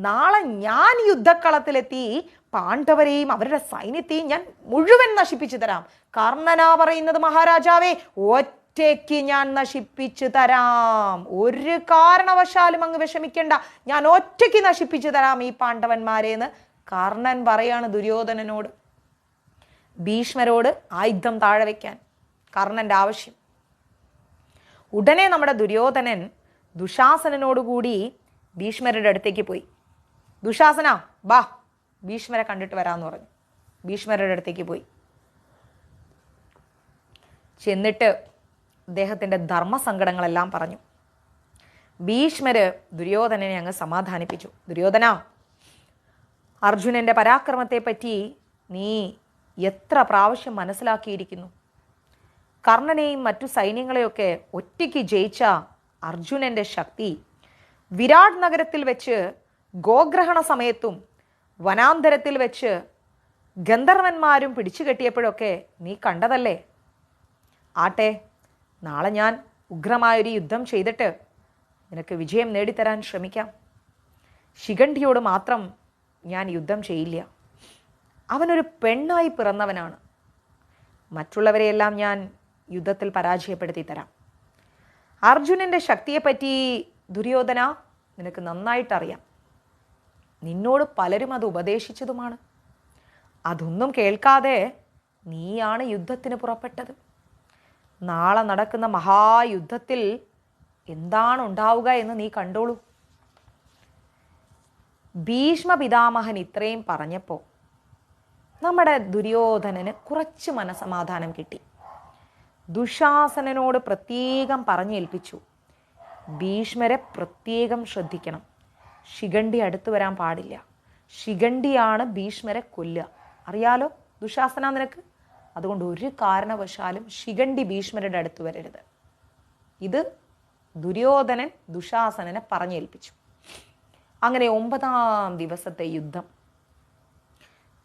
നാളെ ഞാൻ യുദ്ധക്കളത്തിലെത്തി പാണ്ഡവരെയും അവരുടെ സൈന്യത്തെയും ഞാൻ മുഴുവൻ നശിപ്പിച്ചു തരാം. കർണനാ പറയുന്നത്, മഹാരാജാവേ, ഒറ്റയ്ക്ക് ഞാൻ നശിപ്പിച്ചു തരാം. ഒരു കാരണവശാലും അങ്ങ് വിഷമിക്കേണ്ട, ഞാൻ ഒറ്റയ്ക്ക് നശിപ്പിച്ചു തരാം ഈ പാണ്ഡവന്മാരെന്ന് കർണൻ പറയാണ് ദുര്യോധനനോട്. ഭീഷ്മരോട് ആയുധം താഴെ വയ്ക്കാൻ കർണന്റെ ആവശ്യം. ഉടനെ നമ്മുടെ ദുര്യോധനൻ ദുശാസനോടുകൂടി ഭീഷ്മരുടെ അടുത്തേക്ക് പോയി. ദുശാസന, ബാ, ഭീഷ്മരെ കണ്ടിട്ട് വരാമെന്ന് പറഞ്ഞു. ഭീഷ്മരുടെ അടുത്തേക്ക് പോയി. ചെന്നിട്ട് അദ്ദേഹത്തിൻ്റെ ധർമ്മസങ്കടങ്ങളെല്ലാം പറഞ്ഞു. ഭീഷ്മര് ദുര്യോധനനെ അങ്ങ് സമാധാനിപ്പിച്ചു. ദുര്യോധന, അർജുനന്റെ പരാക്രമത്തെ പറ്റി നീ എത്ര പ്രാവശ്യം മനസ്സിലാക്കിയിരിക്കുന്നു. കർണനെയും മറ്റു സൈന്യങ്ങളെയൊക്കെ ഒറ്റയ്ക്ക് ജയിച്ച അർജുനന്റെ ശക്തി വിരാട് നഗരത്തിൽ വെച്ച് ഗോഗ്രഹണ സമയത്തും വനാന്തരത്തിൽ വെച്ച് ഗന്ധർവന്മാരും പിടിച്ചു കെട്ടിയപ്പോഴൊക്കെ നീ കണ്ടതല്ലേ. ആട്ടെ, നാളെ ഞാൻ ഉഗ്രമായൊരു യുദ്ധം ചെയ്തിട്ട് നിനക്ക് വിജയം നേടിത്തരാൻ ശ്രമിക്കാം. ശിഖണ്ഡിയോട് മാത്രം ഞാൻ യുദ്ധം ചെയ്യില്ല. അവനൊരു പെണ്ണായി പിറന്നവനാണ്. മറ്റുള്ളവരെയെല്ലാം ഞാൻ യുദ്ധത്തിൽ പരാജയപ്പെടുത്തി തരാം. അർജുനന്റെ ശക്തിയെപ്പറ്റി ദുര്യോധന നിനക്ക് നന്നായിട്ടറിയാം. നിന്നോട് പലരും അത് ഉപദേശിച്ചതുമാണ്. അതൊന്നും കേൾക്കാതെ നീയാണ് യുദ്ധത്തിന് പുറപ്പെട്ടത്. നാളെ നടക്കുന്ന മഹായുദ്ധത്തിൽ എന്താണ് ഉണ്ടാവുക എന്ന് നീ കണ്ടോളൂ. ഭീഷ്മ പിതാമഹൻ ഇത്രയും പറഞ്ഞപ്പോൾ നമ്മുടെ ദുര്യോധനന് കുറച്ച് മനസമാധാനം കിട്ടി. ദുശാസനനോട് പ്രത്യേകം പറഞ്ഞേൽപ്പിച്ചു, ഭീഷ്മരെ പ്രത്യേകം ശ്രദ്ധിക്കണം. ശിഖണ്ഡി അടുത്ത് വരാൻ പാടില്ല. ശിഖണ്ഡിയാണ് ഭീഷ്മരെ കൊല്ലുക. അറിയാലോ ദുശാസന നിനക്ക്. അതുകൊണ്ട് ഒരു കാരണവശാലും ശിഖണ്ഡി ഭീഷ്മരുടെ അടുത്ത് വരരുത്. ഇത് ദുര്യോധനൻ ദുശാസനനെ പറഞ്ഞേൽപ്പിച്ചു. അങ്ങനെ 9-ാം ദിവസത്തെ യുദ്ധം.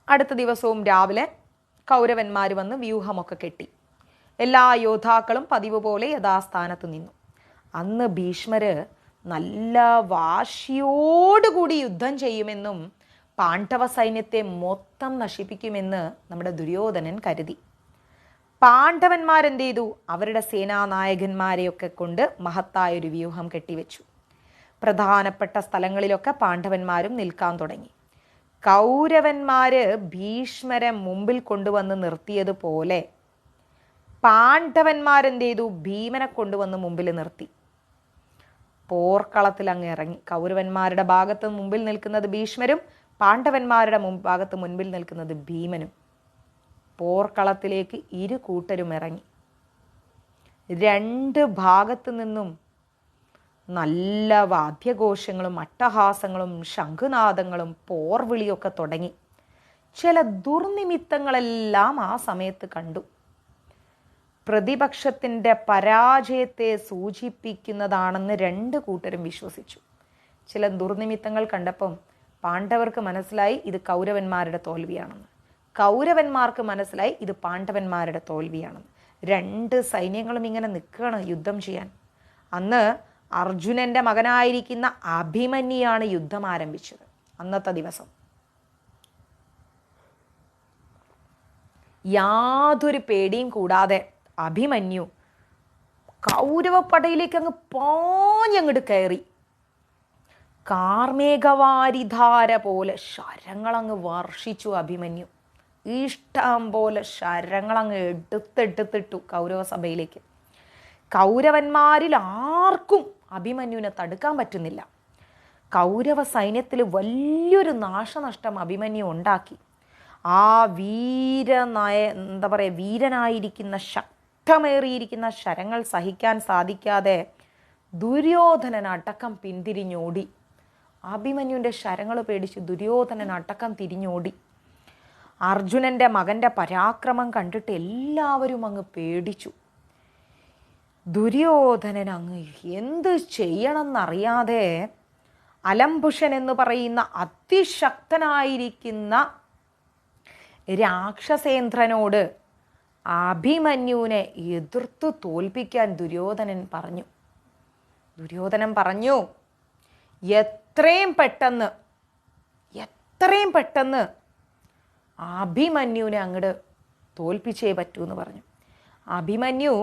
അടുത്ത ദിവസവും രാവിലെ കൗരവന്മാർ വന്ന് വ്യൂഹമൊക്കെ കെട്ടി. എല്ലാ യോദ്ധാക്കളും പതിവ് പോലെ യഥാസ്ഥാനത്ത് നിന്നു. അന്ന് ഭീഷ്മര് നല്ല വാശിയോടുകൂടി യുദ്ധം ചെയ്യുമെന്നും പാണ്ഡവ സൈന്യത്തെ മൊത്തം നശിപ്പിക്കുമെന്ന് നമ്മുടെ ദുര്യോധനൻ കരുതി. പാണ്ഡവന്മാരെന്ത് ചെയ്തു? അവരുടെ സേനാനായകന്മാരെയൊക്കെ കൊണ്ട് മഹത്തായൊരു വ്യൂഹം കെട്ടിവെച്ചു. പ്രധാനപ്പെട്ട സ്ഥലങ്ങളിലൊക്കെ പാണ്ഡവന്മാരും നിൽക്കാൻ തുടങ്ങി. കൗരവന്മാര് ഭീഷ്മരെ മുമ്പിൽ കൊണ്ടുവന്ന് നിർത്തിയതുപോലെ പാണ്ഡവന്മാരെന്ത് ചെയ്തു? ഭീമനെ കൊണ്ടുവന്ന് മുമ്പിൽ നിർത്തി. പോർക്കളത്തിൽ അങ്ങ് ഇറങ്ങി. കൗരവന്മാരുടെ ഭാഗത്ത് മുമ്പിൽ നിൽക്കുന്നത് ഭീഷ്മരും പാണ്ഡവന്മാരുടെ ഭാഗത്ത് മുൻപിൽ നിൽക്കുന്നത് ഭീമനും. പോർക്കളത്തിലേക്ക് ഇരു കൂട്ടരും ഇറങ്ങി. രണ്ട് ഭാഗത്തു നിന്നും നല്ല വാദ്യഘോഷങ്ങളും അട്ടഹാസങ്ങളും ശംഖുനാദങ്ങളും പോർവിളിയൊക്കെ തുടങ്ങി. ചില ദുർനിമിത്തങ്ങളെല്ലാം ആ സമയത്ത് കണ്ടു. പ്രതിപക്ഷത്തിൻ്റെ പരാജയത്തെ സൂചിപ്പിക്കുന്നതാണെന്ന് രണ്ട് കൂട്ടരും വിശ്വസിച്ചു. ചില ദുർനിമിത്തങ്ങൾ കണ്ടപ്പം പാണ്ഡവർക്ക് മനസ്സിലായി ഇത് കൗരവന്മാരുടെ തോൽവിയാണെന്ന്, കൗരവന്മാർക്ക് മനസ്സിലായി ഇത് പാണ്ഡവന്മാരുടെ തോൽവിയാണെന്ന്. രണ്ട് സൈന്യങ്ങളും ഇങ്ങനെ നിൽക്കുകയാണ് യുദ്ധം ചെയ്യാൻ. അന്ന് അർജുനന്റെ മകനായിരിക്കുന്ന അഭിമന്യുവാണ് യുദ്ധം ആരംഭിച്ചത്. അന്നത്തെ ദിവസം യാതൊരു പേടിയും കൂടാതെ അഭിമന്യു കൗരവപ്പടയിലേക്ക് അങ്ങ് പാഞ്ഞങ്ങോട്ട് കയറി. കാർമേഘവാരിധാര പോലെ ശരങ്ങളങ്ങ് വർഷിച്ചു അഭിമന്യു. ഇഷ്ടം പോലെ ശരങ്ങളങ്ങ് എടുത്തെടുത്തിട്ടു കൗരവസഭയിലേക്ക്. കൗരവന്മാരിൽ ആർക്കും അഭിമന്യുവിനെ തടുക്കാൻ പറ്റുന്നില്ല. കൗരവ സൈന്യത്തിൽ വലിയൊരു നാശനഷ്ടം അഭിമന്യു ഉണ്ടാക്കി. ആ വീരനായിരിക്കുന്ന ശക്തമേറിയിരിക്കുന്ന ശരങ്ങൾ സഹിക്കാൻ സാധിക്കാതെ ദുര്യോധനൻ അടക്കം പിന്തിരിഞ്ഞോടി. അഭിമന്യുവിൻ്റെ ശരങ്ങൾ പേടിച്ച് ദുര്യോധനൻ അടക്കം തിരിഞ്ഞോടി. അർജുനൻ്റെ മകൻ്റെ പരാക്രമം കണ്ടിട്ട് എല്ലാവരും അങ്ങ് പേടിച്ചു. ദുര്യോധനൻ അങ്ങ് എന്ത് ചെയ്യണമെന്നറിയാതെ അലംബുഷൻ എന്ന് പറയുന്ന അതിശക്തനായിരിക്കുന്ന രാക്ഷസേന്ദ്രനോട് അഭിമന്യുവിനെ എതിർത്ത് തോൽപ്പിക്കാൻ ദുര്യോധനൻ പറഞ്ഞു, എത്രയും പെട്ടെന്ന് അഭിമന്യുവിനെ അങ്ങോട്ട് തോൽപ്പിച്ചേ പറ്റൂ എന്ന് പറഞ്ഞു. അഭിമന്യു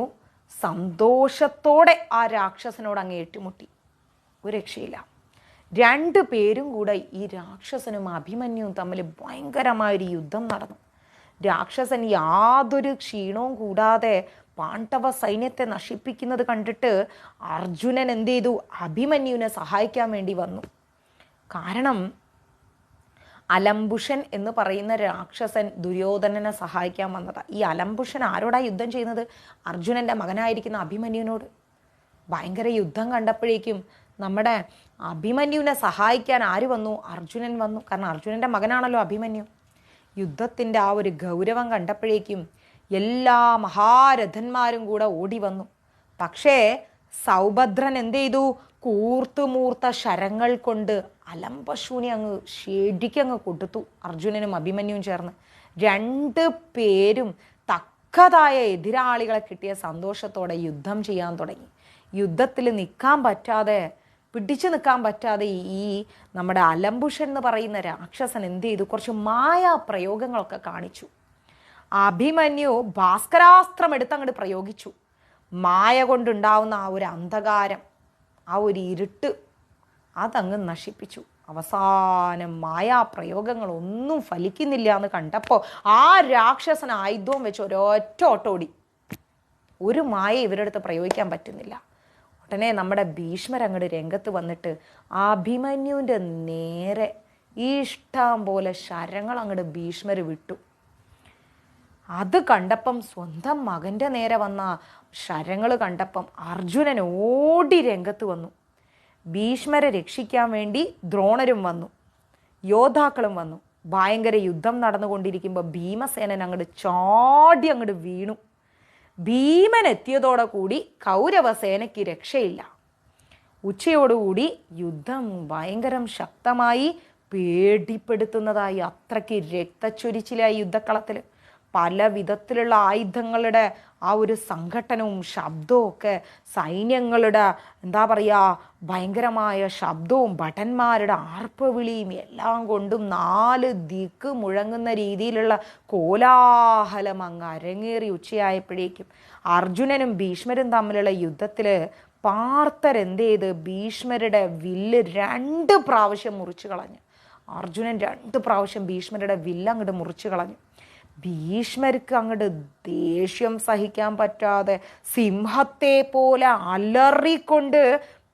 സന്തോഷത്തോടെ ആ രാക്ഷസനോട് അങ്ങ് ഏറ്റുമുട്ടി. ഒരു രക്ഷയില്ല. രണ്ടു പേരും കൂടെ ഈ രാക്ഷസനും അഭിമന്യുവും തമ്മിൽ ഭയങ്കരമായൊരു യുദ്ധം നടന്നു. രാക്ഷസൻ യാതൊരു ക്ഷീണവും കൂടാതെ പാണ്ഡവ സൈന്യത്തെ നശിപ്പിക്കുന്നത് കണ്ടിട്ട് അർജുനൻ എന്ത് ചെയ്തു? അഭിമന്യുവിനെ സഹായിക്കാൻ വേണ്ടി വന്നു. കാരണം അലംബുഷൻ എന്ന് പറയുന്ന രാക്ഷസൻ ദുര്യോധനനെ സഹായിക്കാൻ വന്നതാ. ഈ അലംബുഷൻ ആരോടാ യുദ്ധം ചെയ്യുന്നത്? അർജുനൻ്റെ മകനായിരിക്കുന്ന അഭിമന്യുവിനോട്. ഭയങ്കര യുദ്ധം കണ്ടപ്പോഴേക്കും നമ്മുടെ അഭിമന്യുവിനെ സഹായിക്കാൻ ആര് വന്നു? അർജുനൻ വന്നു. കാരണം അർജുനൻ്റെ മകനാണല്ലോ അഭിമന്യു. യുദ്ധത്തിൻ്റെ ആ ഒരു ഗൗരവം കണ്ടപ്പോഴേക്കും എല്ലാ മഹാരഥന്മാരും കൂടെ ഓടി വന്നു. പക്ഷേ സൗഭദ്രൻ എന്ത് ചെയ്തു? കൂർത്തുമൂർത്ത ശരങ്ങൾ കൊണ്ട് അലംബശൂനെ അങ്ങ് ശരിക്കങ്ങ് കൊടുത്തു. അർജുനനും അഭിമന്യുവും ചേർന്ന് രണ്ട് പേരും തക്കതായ എതിരാളികളെ കിട്ടിയ സന്തോഷത്തോടെ യുദ്ധം ചെയ്യാൻ തുടങ്ങി. യുദ്ധത്തിൽ പിടിച്ചു നിൽക്കാൻ പറ്റാതെ ഈ നമ്മുടെ അലംബുഷൻ എന്ന് പറയുന്ന രാക്ഷസൻ എന്ത് ചെയ്തു? കുറച്ച് മായാ പ്രയോഗങ്ങളൊക്കെ കാണിച്ചു. അഭിമന്യു ഭാസ്കരാസ്ത്രം എടുത്തങ്ങോട്ട് പ്രയോഗിച്ചു. മായ കൊണ്ടുണ്ടാവുന്ന ആ ഒരു അന്ധകാരം, ആ ഒരു ഇരുട്ട് അതങ്ങ് നശിപ്പിച്ചു. അവസാനം മായാപ്രയോഗങ്ങളൊന്നും ഫലിക്കുന്നില്ല എന്ന് കണ്ടപ്പോൾ ആ രാക്ഷസൻ ആയുധവും വെച്ച് ഒരൊറ്റ ഓട്ടോടി. ഒരു മായ ഇവരുടെ അടുത്ത് പ്രയോഗിക്കാൻ പറ്റുന്നില്ല. ഉടനെ നമ്മുടെ ഭീഷ്മർ അങ്ങോട്ട് രംഗത്ത് വന്നിട്ട് അഭിമന്യുവിൻ്റെ നേരെ ഇഷ്ടം പോലെ ശരങ്ങൾ അങ്ങോട്ട് ഭീഷ്മർ വിട്ടു. അത് കണ്ടപ്പം സ്വന്തം മകൻ്റെ നേരെ വന്ന ശരങ്ങൾ കണ്ടപ്പം അർജുനൻ ഓടി രംഗത്ത് വന്നു. ഭീഷ്മരെ രക്ഷിക്കാൻ വേണ്ടി ദ്രോണരും വന്നു, യോദ്ധാക്കളും വന്നു. ഭയങ്കര യുദ്ധം നടന്നുകൊണ്ടിരിക്കുമ്പോൾ ഭീമസേനൻ ചാടി അങ്ങോട്ട് വീണു. ഭീമൻ എത്തിയതോടെ കൂടി കൗരവസേനയ്ക്ക് രക്ഷയില്ല. ഉച്ചയോടുകൂടി യുദ്ധം ഭയങ്കരം ശക്തമായി, പേടിപ്പെടുത്തുന്നതായി. അത്രയ്ക്ക് രക്തച്ചൊരിച്ചിലായി യുദ്ധക്കളത്തിൽ. പല വിധത്തിലുള്ള ആയുധങ്ങളുടെ ആ ഒരു സംഘട്ടനവും ശബ്ദവും ഒക്കെ, സൈന്യങ്ങളുടെ ഭയങ്കരമായ ശബ്ദവും ഭടന്മാരുടെ ആർപ്പവിളിയും എല്ലാം കൊണ്ടും 4 ദിക്ക് മുഴങ്ങുന്ന രീതിയിലുള്ള കോലാഹലം അങ്ങ് അരങ്ങേറി. ഉച്ചയായപ്പോഴേക്കും അർജുനനും ഭീഷ്മരും തമ്മിലുള്ള യുദ്ധത്തിൽ പാർത്ഥരെന്ത് ചെയ്ത് ഭീഷ്മരുടെ വില്ല് 2 പ്രാവശ്യം മുറിച്ചു കളഞ്ഞു. അർജുനൻ 2 പ്രാവശ്യം ഭീഷ്മരുടെ വില്ലങ്ങോട്ട് മുറിച്ചു കളഞ്ഞു. ഭീഷ്മർക്ക് അങ്ങോട്ട് ദേഷ്യം സഹിക്കാൻ പറ്റാതെ സിംഹത്തെ പോലെ അലറിക്കൊണ്ട്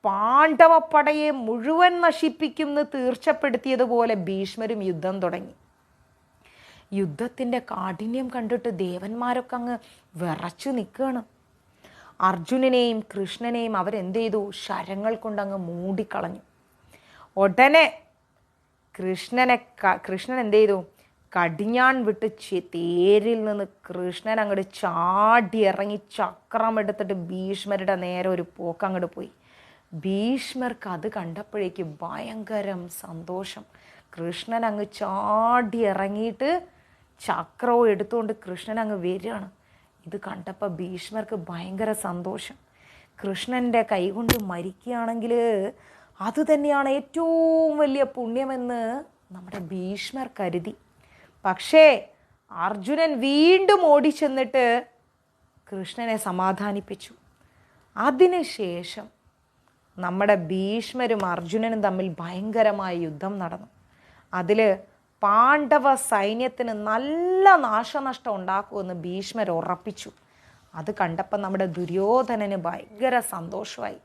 പാണ്ഡവപ്പടയെ മുഴുവൻ നശിപ്പിക്കുമെന്ന് തീർച്ചപ്പെടുത്തിയതുപോലെ ഭീഷ്മരും യുദ്ധം തുടങ്ങി. യുദ്ധത്തിൻ്റെ കാഠിന്യം കണ്ടിട്ട് ദേവന്മാരൊക്കെ അങ്ങ് വിറച്ചു നിൽക്കുകയാണ്. അർജുനനെയും കൃഷ്ണനെയും അവരെന്ത് ചെയ്തു? ശരങ്ങൾ കൊണ്ടങ്ങ് മൂടിക്കളഞ്ഞു. ഉടനെ കൃഷ്ണൻ എന്ത് ചെയ്തു? കടിഞ്ഞാൺ വിട്ട് തേരിൽ നിന്ന് കൃഷ്ണൻ അങ്ങോട്ട് ചാടി ഇറങ്ങി ചക്രം എടുത്തിട്ട് ഭീഷ്മരുടെ നേരെ ഒരു പോക്ക് അങ്ങോട്ട് പോയി. ഭീഷ്മർക്ക് അത് കണ്ടപ്പോഴേക്ക് ഭയങ്കരം സന്തോഷം. കൃഷ്ണൻ അങ്ങ് ചാടി ഇറങ്ങിയിട്ട് ചക്രവും എടുത്തുകൊണ്ട് കൃഷ്ണൻ അങ്ങ് വരികയാണ്. ഇത് കണ്ടപ്പോൾ ഭീഷ്മർക്ക് ഭയങ്കര സന്തോഷം. കൃഷ്ണൻ്റെ കൈകൊണ്ട് മരിക്കുകയാണെങ്കിൽ അത് തന്നെയാണ് ഏറ്റവും വലിയ പുണ്യമെന്ന് നമ്മുടെ ഭീഷ്മർ കരുതി. പക്ഷേ അർജുനൻ വീണ്ടും ഓടിച്ചെന്നിട്ട് കൃഷ്ണനെ സമാധാനിപ്പിച്ചു. അതിനുശേഷം നമ്മുടെ ഭീഷ്മരും അർജുനനും തമ്മിൽ ഭയങ്കരമായ യുദ്ധം നടന്നു. അതിൽ പാണ്ഡവ സൈന്യത്തിന് നല്ല നാശനഷ്ടം ഉണ്ടാക്കുമെന്ന് ഭീഷ്മർ ഉറപ്പിച്ചു. അത് കണ്ടപ്പോൾ നമ്മുടെ ദുര്യോധനന് ഭയങ്കര സന്തോഷമായി.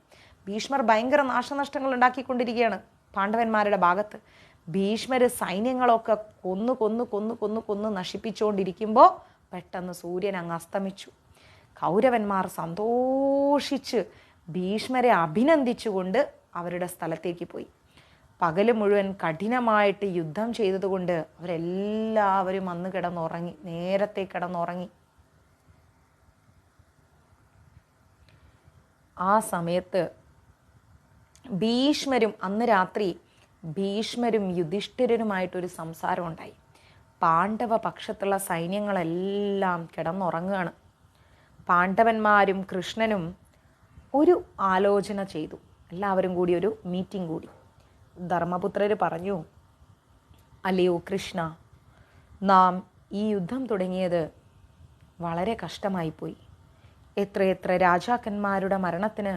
ഭീഷ്മർ ഭയങ്കര നാശനഷ്ടങ്ങൾ ഉണ്ടാക്കിക്കൊണ്ടിരിക്കുകയാണ് പാണ്ഡവന്മാരുടെ ഭാഗത്ത്. ഭീഷ്മർ സൈന്യങ്ങളൊക്കെ കൊന്നു നശിപ്പിച്ചുകൊണ്ടിരിക്കുമ്പോൾ പെട്ടെന്ന് സൂര്യൻ അങ്ങ് അസ്തമിച്ചു. കൗരവന്മാർ സന്തോഷിച്ച് ഭീഷ്മരെ അഭിനന്ദിച്ചുകൊണ്ട് അവരുടെ സ്ഥലത്തേക്ക് പോയി. പകല് മുഴുവൻ കഠിനമായിട്ട് യുദ്ധം ചെയ്തതുകൊണ്ട് അവരെല്ലാവരും അന്ന് കിടന്നുറങ്ങി, നേരത്തെ കിടന്നുറങ്ങി. ആ സമയത്ത് അന്ന് രാത്രി ഭീഷ്മരും യുധിഷ്ഠിരനുമായിട്ടൊരു സംസാരം ഉണ്ടായി. പാണ്ഡവ പക്ഷത്തുള്ള സൈന്യങ്ങളെല്ലാം കിടന്നുറങ്ങുകയാണ്. പാണ്ഡവന്മാരും കൃഷ്ണനും ഒരു ആലോചന ചെയ്തു. എല്ലാവരും കൂടി ഒരു മീറ്റിംഗ് കൂടി. ധർമ്മപുത്രർ പറഞ്ഞു, അല്ലയോ കൃഷ്ണ, നാം ഈ യുദ്ധം തുടങ്ങിയത് വളരെ കഷ്ടമായിപ്പോയി. എത്രയെത്ര രാജാക്കന്മാരുടെ മരണത്തിന്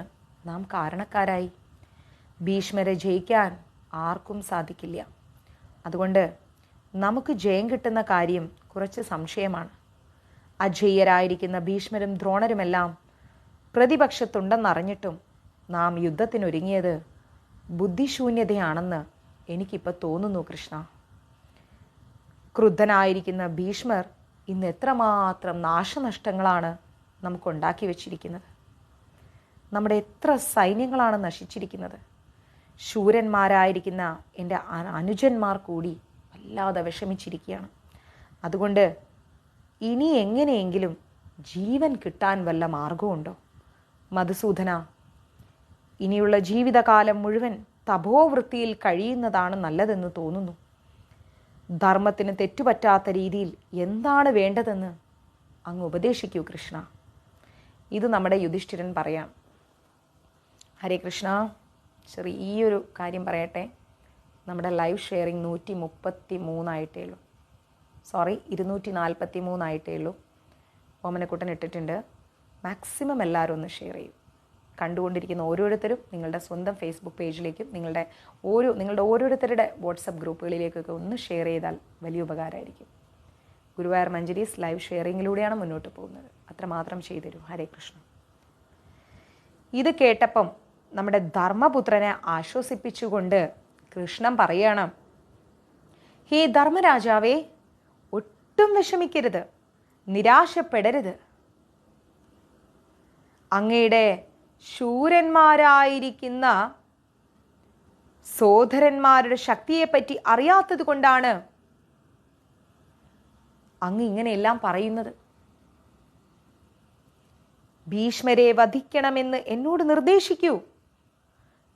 നാം കാരണക്കാരായി. ഭീഷ്മരെ ജയിക്കാൻ ആർക്കും സാധിക്കില്ല. അതുകൊണ്ട് നമുക്ക് ജയം കിട്ടുന്ന കാര്യം കുറച്ച് സംശയമാണ്. അജയ്യരായിരിക്കുന്ന ഭീഷ്മരും ദ്രോണരുമെല്ലാം പ്രതിപക്ഷത്തുണ്ടെന്നറിഞ്ഞിട്ടും നാം യുദ്ധത്തിനൊരുങ്ങിയത് ബുദ്ധിശൂന്യതയാണെന്ന് എനിക്കിപ്പോൾ തോന്നുന്നു കൃഷ്ണ. ക്രുദ്ധനായിരിക്കുന്ന ഭീഷ്മർ ഇന്ന് എത്രമാത്രം നാശനഷ്ടങ്ങളാണ് നമുക്കുണ്ടാക്കി വച്ചിരിക്കുന്നത്. നമ്മുടെ എത്ര സൈന്യങ്ങളാണ് നശിച്ചിരിക്കുന്നത്. ശൂരന്മാരായിരിക്കുന്ന എൻ്റെ അനുജന്മാർ കൂടി വല്ലാതെ വിഷമിച്ചിരിക്കുകയാണ്. അതുകൊണ്ട് ഇനി എങ്ങനെയെങ്കിലും ജീവൻ കിട്ടാൻ വല്ല മാർഗമുണ്ടോ? മധുസൂദന, ഇനിയുള്ള ജീവിതകാലം മുഴുവൻ തപോവൃത്തിയിൽ കഴിയുന്നതാണ് നല്ലതെന്ന് തോന്നുന്നു. ധർമ്മത്തിന് തെറ്റുപറ്റാത്ത രീതിയിൽ എന്താണ് വേണ്ടതെന്ന് അങ്ങ് ഉപദേശിക്കൂ കൃഷ്ണ. ഇത് നമ്മുടെ യുധിഷ്ഠിരൻ പറയാം. ഹരേ കൃഷ്ണ. ചെറിയൊരു കാര്യം പറയട്ടെ. നമ്മുടെ ലൈവ് ഷെയറിങ് 133 ഉള്ളൂ. 243 ഉള്ളൂ. ഓമനക്കുട്ടൻ ഇട്ടിട്ടുണ്ട്. മാക്സിമം എല്ലാവരും ഒന്ന് ഷെയർ ചെയ്യും. കണ്ടുകൊണ്ടിരിക്കുന്ന ഓരോരുത്തരും നിങ്ങളുടെ സ്വന്തം ഫേസ്ബുക്ക് പേജിലേക്കും നിങ്ങളുടെ ഓരോരുത്തരുടെ വാട്സപ്പ് ഗ്രൂപ്പുകളിലേക്കൊക്കെ ഒന്ന് ഷെയർ ചെയ്താൽ വലിയ ഉപകാരമായിരിക്കും. ഗുരുവായൂർ മഞ്ജരീസ് ലൈവ് ഷെയറിങ്ങിലൂടെയാണ് മുന്നോട്ട് പോകുന്നത്. അത്രമാത്രം ചെയ്തു. ഹരേ കൃഷ്ണ. ഇത് കേട്ടപ്പം നമ്മുടെ ധർമ്മപുത്രനെ ആശ്വസിപ്പിച്ചുകൊണ്ട് കൃഷ്ണൻ പറയണം, ഹേ ധർമ്മരാജാവേ, ഒട്ടും വിഷമിക്കരുത്, നിരാശപ്പെടരുത്. അങ്ങയുടെ ശൂരന്മാരായിരിക്കുന്ന സോദരന്മാരുടെ ശക്തിയെപ്പറ്റി അറിയാത്തത് കൊണ്ടാണ് അങ്ങ് ഇങ്ങനെയെല്ലാം പറയുന്നത്. ഭീഷ്മരെ വധിക്കണമെന്ന് എന്നോട് നിർദ്ദേശിക്കൂ.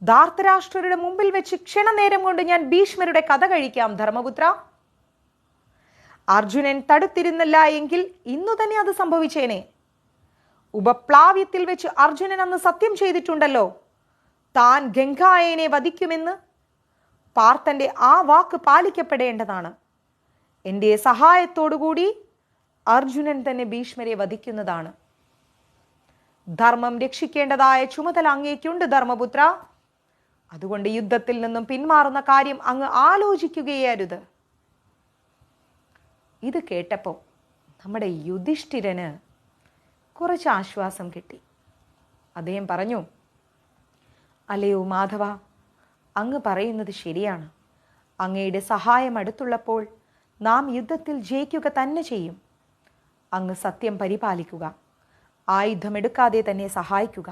ധാർത്തരാഷ്ട്രരുടെ മുമ്പിൽ വെച്ച് ക്ഷണനേരം കൊണ്ട് ഞാൻ ഭീഷ്മരുടെ കഥ കഴിക്കാം ധർമ്മപുത്ര. അർജുനൻ തടുത്തിരുന്നില്ല എങ്കിൽ ഇന്നു തന്നെ അത് സംഭവിച്ചേനെ. ഉപപ്ലാവ്യത്തിൽ വെച്ച് അർജുനൻ അന്ന് സത്യം ചെയ്തിട്ടുണ്ടല്ലോ, താൻ ഗംഗായനെ വധിക്കുമെന്ന്. പാർത്ഥന്റെ ആ വാക്ക് പാലിക്കപ്പെടേണ്ടതാണ്. എൻ്റെ സഹായത്തോടുകൂടി അർജുനൻ തന്നെ ഭീഷ്മരെ വധിക്കുന്നതാണ്. ധർമ്മം രക്ഷിക്കേണ്ടതായ ചുമതല അങ്ങേക്കുണ്ട് ധർമ്മപുത്ര. അതുകൊണ്ട് യുദ്ധത്തിൽ നിന്നും പിന്മാറുന്ന കാര്യം അങ്ങ് ആലോചിക്കുകയേ അരുത്. ഇത് കേട്ടപ്പോൾ നമ്മുടെ യുധിഷ്ഠിരന് കുറച്ച് ആശ്വാസം കിട്ടി. അദ്ദേഹം പറഞ്ഞു, അല്ലയോ മാധവ, അങ്ങ് പറയുന്നത് ശരിയാണ്. അങ്ങയുടെ സഹായം അടുത്തുള്ളപ്പോൾ നാം യുദ്ധത്തിൽ ജയിക്കുക തന്നെ ചെയ്യും. അങ്ങ് സത്യം പരിപാലിക്കുക, ആയുധമെടുക്കാതെ തന്നെ സഹായിക്കുക.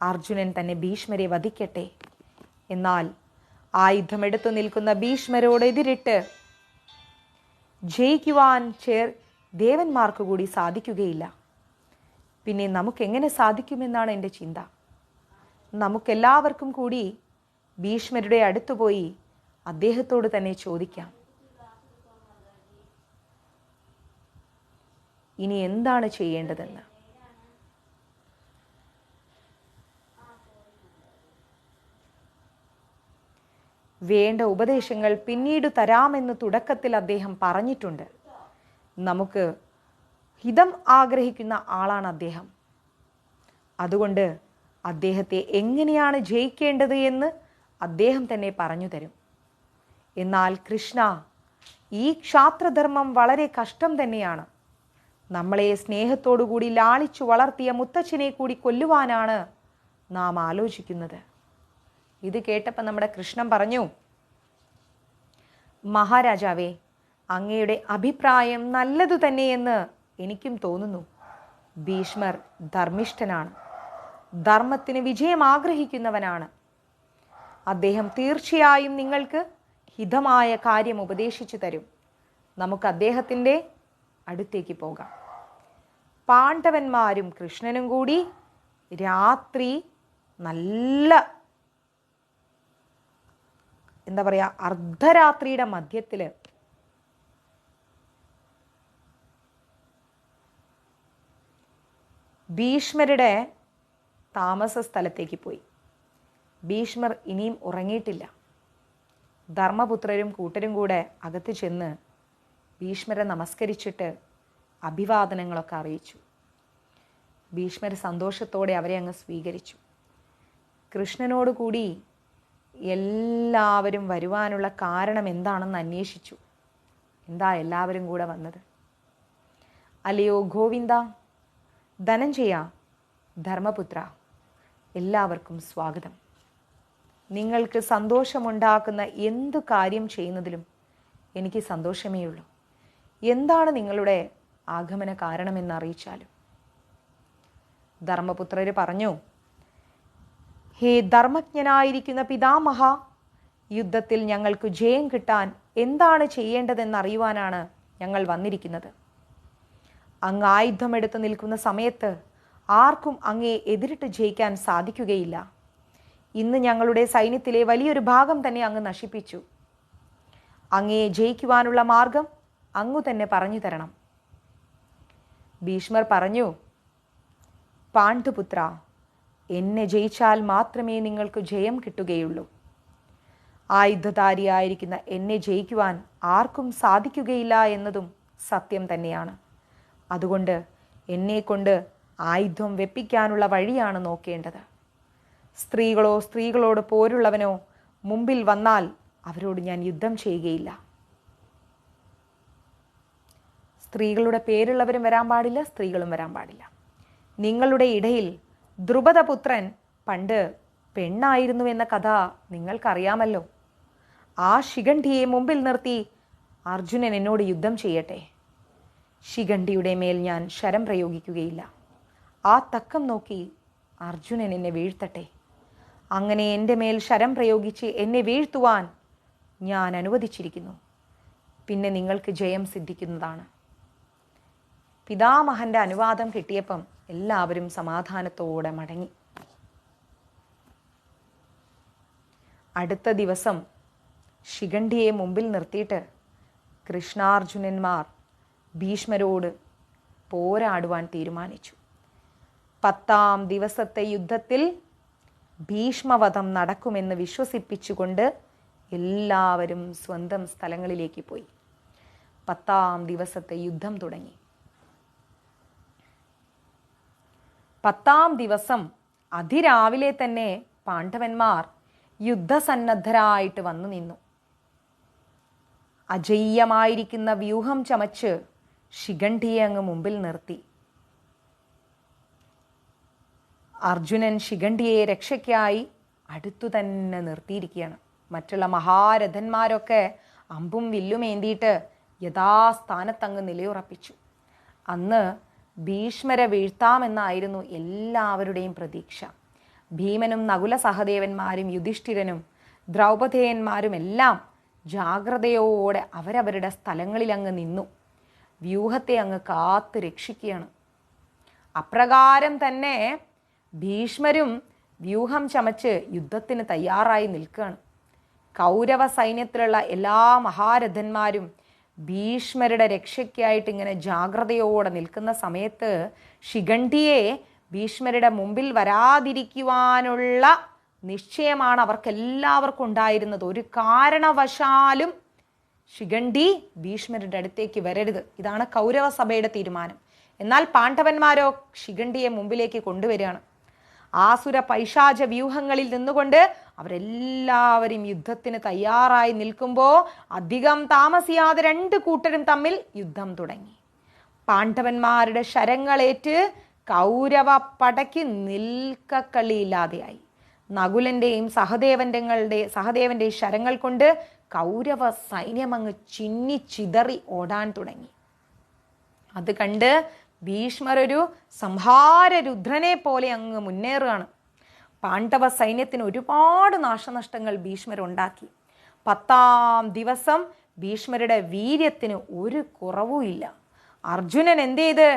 അർജുനൻ തന്നെ ഭീഷ്മരെ വധിക്കട്ടെ. എന്നാൽ ആയുധമെടുത്തു നിൽക്കുന്ന ഭീഷ്മരോട് എതിരിട്ട് ജയിക്കുവാൻ ദേവന്മാർക്ക് കൂടി സാധിക്കുകയില്ല. പിന്നെ നമുക്കെങ്ങനെ സാധിക്കുമെന്നാണ് എൻ്റെ ചിന്ത. നമുക്കെല്ലാവർക്കും കൂടി ഭീഷ്മരുടെ അടുത്തുപോയി അദ്ദേഹത്തോട് തന്നെ ചോദിക്കാം, ഇനി എന്താണ് ചെയ്യേണ്ടതെന്ന്. വേണ്ട ഉപദേശങ്ങൾ പിന്നീട് തരാമെന്ന് തുടക്കത്തിൽ അദ്ദേഹം പറഞ്ഞിട്ടുണ്ട്. നമുക്ക് ഹിതം ആഗ്രഹിക്കുന്ന ആളാണ് അദ്ദേഹം. അതുകൊണ്ട് അദ്ദേഹത്തെ എങ്ങനെയാണ് ജയിക്കേണ്ടത് എന്ന് അദ്ദേഹം തന്നെ പറഞ്ഞു തരും. എന്നാൽ കൃഷ്ണ, ഈ ക്ഷാത്രധർമ്മം വളരെ കഷ്ടം തന്നെയാണ്. നമ്മളെ സ്നേഹത്തോടു കൂടി ലാളിച്ചു വളർത്തിയ മുത്തച്ഛനെ കൂടി കൊല്ലുവാനാണ് നാം ആലോചിക്കുന്നത്. ഇത് കേട്ടപ്പോൾ നമ്മുടെ കൃഷ്ണൻ പറഞ്ഞു, മഹാരാജാവേ, അങ്ങയുടെ അഭിപ്രായം നല്ലതു തന്നെയെന്ന് എനിക്കും തോന്നുന്നു. ഭീഷ്മർ ധർമ്മിഷ്ഠനാണ്, ധർമ്മത്തിന് വിജയം ആഗ്രഹിക്കുന്നവനാണ്. അദ്ദേഹം തീർച്ചയായും നിങ്ങൾക്ക് ഹിതമായ കാര്യം ഉപദേശിച്ചു തരും. നമുക്ക് അദ്ദേഹത്തിൻ്റെ അടുത്തേക്ക് പോകാം. പാണ്ഡവന്മാരും കൃഷ്ണനും കൂടി രാത്രി നല്ല അർദ്ധരാത്രിയുടെ മധ്യത്തിൽ ഭീഷ്മരുടെ താമസ സ്ഥലത്തേക്ക് പോയി. ഭീഷ്മർ ഇനിയും ഉറങ്ങിയിട്ടില്ല. ധർമ്മപുത്രരും കൂട്ടരും കൂടെ അകത്ത് ചെന്ന് ഭീഷ്മരെ നമസ്കരിച്ചിട്ട് അഭിവാദനങ്ങളൊക്കെ അറിയിച്ചു. ഭീഷ്മർ സന്തോഷത്തോടെ അവരെ അങ്ങ് സ്വീകരിച്ചു. കൃഷ്ണനോട് കൂടി എല്ലാവരും വരുവാനുള്ള കാരണം എന്താണെന്ന് അന്വേഷിച്ചു. എന്താ എല്ലാവരും കൂടെ വന്നത്? അല്ലയോ ഗോവിന്ദ, ധനഞ്ജയ, ധർമ്മപുത്ര, എല്ലാവർക്കും സ്വാഗതം. നിങ്ങൾക്ക് സന്തോഷമുണ്ടാക്കുന്ന എന്തു കാര്യം ചെയ്യുന്നതിലും എനിക്ക് സന്തോഷമേ ഉള്ളൂ. എന്താണ് നിങ്ങളുടെ ആഗമന കാരണമെന്ന് അറിയിച്ചാലും. ധർമ്മപുത്രര് പറഞ്ഞു, ഹേ ധർമ്മജ്ഞനായിരിക്കുന്ന പിതാമഹ, യുദ്ധത്തിൽ ഞങ്ങൾക്ക് ജയം കിട്ടാൻ എന്താണ് ചെയ്യേണ്ടതെന്നറിയുവാനാണ് ഞങ്ങൾ വന്നിരിക്കുന്നത്. അങ്ങ് ആയുധമെടുത്ത് നിൽക്കുന്ന സമയത്ത് ആർക്കും അങ്ങയെ എതിരിട്ട് ജയിക്കാൻ സാധിക്കുകയില്ല. ഇന്ന് ഞങ്ങളുടെ സൈന്യത്തിലെ വലിയൊരു ഭാഗം തന്നെ അങ്ങ് നശിപ്പിച്ചു. അങ്ങയെ ജയിക്കുവാനുള്ള മാർഗം അങ്ങു തന്നെ പറഞ്ഞു തരണം. ഭീഷ്മർ പറഞ്ഞു, പാണ്ഡുപുത്ര, എന്നെ ജയിച്ചാൽ മാത്രമേ നിങ്ങൾക്ക് ജയം കിട്ടുകയുള്ളൂ. ആയുധധാരിയായിരിക്കുന്ന എന്നെ ജയിക്കുവാൻ ആർക്കും സാധിക്കുകയില്ല എന്നതും സത്യം തന്നെയാണ്. അതുകൊണ്ട് എന്നെ കൊണ്ട് ആയുധം വെപ്പിക്കാനുള്ള വഴിയാണ് നോക്കേണ്ടത്. സ്ത്രീകളോട് പോരുള്ളവനോ മുമ്പിൽ വന്നാൽ അവരോട് ഞാൻ യുദ്ധം ചെയ്യുകയില്ല. സ്ത്രീകളുടെ പേരുള്ളവരും വരാൻ പാടില്ല, സ്ത്രീകളും വരാൻ പാടില്ല. നിങ്ങളുടെ ഇടയിൽ ദ്രുപദപുത്രൻ പണ്ട് പെണ്ണായിരുന്നു എന്ന കഥ നിങ്ങൾക്കറിയാമല്ലോ. ആ ശിഖണ്ഡിയെ മുമ്പിൽ നിർത്തി അർജുനൻ എന്നോട് യുദ്ധം ചെയ്യട്ടെ. ശിഖണ്ഡിയുടെ മേൽ ഞാൻ ശരം പ്രയോഗിക്കുകയില്ല. ആ തക്കം നോക്കി അർജുനൻ എന്നെ വീഴ്ത്തട്ടെ. അങ്ങനെ എൻ്റെ മേൽ ശരം പ്രയോഗിച്ച് എന്നെ വീഴ്ത്തുവാൻ ഞാൻ അനുവദിച്ചിരിക്കുന്നു. പിന്നെ നിങ്ങൾക്ക് ജയം സിദ്ധിക്കുന്നതാണ്. പിതാമഹന്റെ അനുവാദം കിട്ടിയപ്പം എല്ലാവരും സമാധാനത്തോടെ മടങ്ങി. അടുത്ത ദിവസം ശിഖണ്ഡിയെ മുമ്പിൽ നിർത്തിയിട്ട് കൃഷ്ണാർജുനന്മാർ ഭീഷ്മരോട് പോരാടുവാൻ തീരുമാനിച്ചു. 10ാം ദിവസത്തെ യുദ്ധത്തിൽ ഭീഷ്മവധം നടക്കുമെന്ന് വിശ്വസിപ്പിച്ചുകൊണ്ട് എല്ലാവരും സ്വന്തം സ്ഥലങ്ങളിലേക്ക് പോയി. 10ാം ദിവസത്തെ യുദ്ധം തുടങ്ങി. 10ാം ദിവസം അതിരാവിലെ തന്നെ പാണ്ഡവന്മാർ യുദ്ധസന്നദ്ധരായിട്ട് വന്നു നിന്നു. അജയ്യമായിരിക്കുന്ന വ്യൂഹം ചമച്ച് ശിഖണ്ഡിയെ അങ്ങ് മുമ്പിൽ നിർത്തി. അർജുനൻ ശിഖണ്ഡിയെ രക്ഷയ്ക്കായി അടുത്തു തന്നെ നിർത്തിയിരിക്കുകയാണ്. മറ്റുള്ള മഹാരഥന്മാരൊക്കെ അമ്പും വില്ലും ഏന്തിയിട്ട് യഥാസ്ഥാനത്തങ്ങ് നിലയുറപ്പിച്ചു. അന്ന് ഭീഷ്മരെ വീഴ്ത്താമെന്നായിരുന്നു എല്ലാവരുടെയും പ്രതീക്ഷ. ഭീമനും നകുല സഹദേവന്മാരും യുധിഷ്ഠിരനും ദ്രൗപദേയന്മാരും എല്ലാം ജാഗ്രതയോടെ അവരവരുടെ സ്ഥലങ്ങളിൽ അങ്ങ് നിന്നു. വ്യൂഹത്തെ അങ്ങ് കാത്ത് രക്ഷിക്കുകയാണ്. അപ്രകാരം തന്നെ ഭീഷ്മരും വ്യൂഹം ചമച്ച് യുദ്ധത്തിന് തയ്യാറായി നിൽക്കുകയാണ്. കൗരവ സൈന്യത്തിലുള്ള എല്ലാ മഹാരഥന്മാരും ഭീഷ്മരുടെ രക്ഷയ്ക്കായിട്ട് ഇങ്ങനെ ജാഗ്രതയോടെ നിൽക്കുന്ന സമയത്ത് ശിഖണ്ഡിയെ ഭീഷ്മരുടെ മുമ്പിൽ വരാതിരിക്കുവാനുള്ള നിശ്ചയമാണ് അവർക്കെല്ലാവർക്കും ഉണ്ടായിരുന്നത്. ഒരു കാരണവശാലും ശിഖണ്ഡി ഭീഷ്മരുടെ അടുത്തേക്ക് വരരുത്. ഇതാണ് കൗരവ സഭയുടെ തീരുമാനം. എന്നാൽ പാണ്ഡവന്മാരോ ശിഖണ്ഡിയെ മുമ്പിലേക്ക് കൊണ്ടുവരികയാണ്. ആസുര പൈശാച വ്യൂഹങ്ങളിൽ നിന്നുകൊണ്ട് അവരെല്ലാവരും യുദ്ധത്തിന് തയ്യാറായി നിൽക്കുമ്പോൾ അധികം താമസിയാതെ രണ്ട് കൂട്ടരും തമ്മിൽ യുദ്ധം തുടങ്ങി. പാണ്ഡവന്മാരുടെ ശരങ്ങളേറ്റ് കൗരവ പടയ്ക്ക് നിൽക്കക്കളിയില്ലാതെയായി. നകുലന്റെയും സഹദേവന്റെയും ശരങ്ങൾ കൊണ്ട് കൗരവ സൈന്യം അങ്ങ് ചിന്നിച്ചിതറി ഓടാൻ തുടങ്ങി. അത് കണ്ട് ഭീഷ്മർ ഒരു സംഹാര രുദ്രനെ പോലെ അങ്ങ് മുന്നേറുകയാണ്. പാണ്ഡവ സൈന്യത്തിന് ഒരുപാട് നാശനഷ്ടങ്ങൾ ഭീഷ്മർ ഉണ്ടാക്കി. 10-ാം ദിവസം ഭീഷ്മരുടെ വീര്യത്തിന് ഒരു കുറവുമില്ല. അർജുനൻ എന്ത് ചെയ്ത്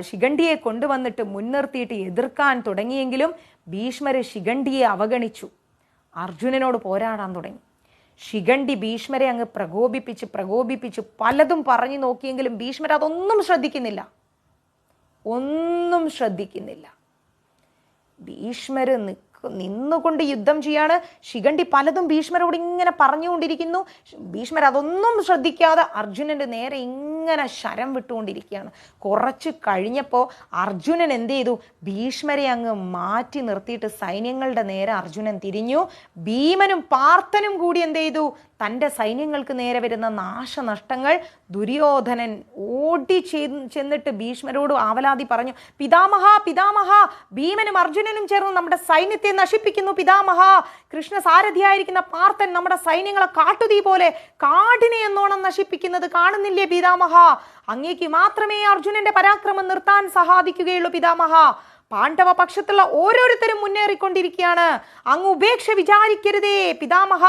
ശിഖണ്ഡിയെ കൊണ്ടുവന്നിട്ട് മുൻനിർത്തിയിട്ട് എതിർക്കാൻ തുടങ്ങിയെങ്കിലും ഭീഷ്മര് ശിഖണ്ഡിയെ അവഗണിച്ചു. അർജുനനോട് പോരാടാൻ തുടങ്ങി. ശിഖണ്ഡി ഭീഷ്മരെ അങ്ങ് പ്രകോപിപ്പിച്ച് പലതും പറഞ്ഞു നോക്കിയെങ്കിലും ഭീഷ്മർ അതൊന്നും ശ്രദ്ധിക്കുന്നില്ല. ഭീഷ്മര് നിന്നുകൊണ്ട് യുദ്ധം ചെയ്യാണ്. ശിഖണ്ഡി പലതും ഭീഷ്മരോട് ഇങ്ങനെ പറഞ്ഞുകൊണ്ടിരിക്കുന്നു. ഭീഷ്മർ അതൊന്നും ശ്രദ്ധിക്കാതെ അർജുനന്റെ നേരെ ഇങ്ങനെ ശരം വിട്ടുകൊണ്ടിരിക്കുകയാണ്. കുറച്ച് കഴിഞ്ഞപ്പോൾ അർജുനൻ എന്ത് ചെയ്തു? ഭീഷ്മരെ അങ്ങ് മാറ്റി നിർത്തിയിട്ട് സൈന്യങ്ങളുടെ നേരെ അർജുനൻ തിരിഞ്ഞു. ഭീമനും പാർത്ഥനും കൂടി എന്ത് ചെയ്തു? തൻ്റെ സൈന്യങ്ങൾക്ക് നേരെ വരുന്ന നാശനഷ്ടങ്ങൾ ദുര്യോധനൻ ഓടി ചെന്നിട്ട് ഭീഷ്മരോട് ആവലാതി പറഞ്ഞു. പിതാമഹ, ഭീമനും അർജുനനും ചേർന്ന് നമ്മുടെ സൈന്യത്തെ നശിപ്പിക്കുന്നു. പിതാമഹ, കൃഷ്ണസാരഥിയായിരിക്കുന്ന പാർത്ഥൻ നമ്മുടെ സൈന്യങ്ങളെ കാട്ടുതീ പോലെ കാടിനെ എന്നോണം നശിപ്പിക്കുന്നത് കാണുന്നില്ലേ പിതാമഹ? അങ്ങേക്ക് മാത്രമേ അർജുനന്റെ പരാക്രമം നിർത്താൻ സാധിക്കുകയുള്ളൂ പിതാമഹ. പാണ്ഡവ പക്ഷത്തുള്ള ഓരോരുത്തരും മുന്നേറിക്കൊണ്ടിരിക്കുകയാണ്. അങ്ങ് ഉപേക്ഷ വിചാരിക്കരുതേ പിതാമഹ.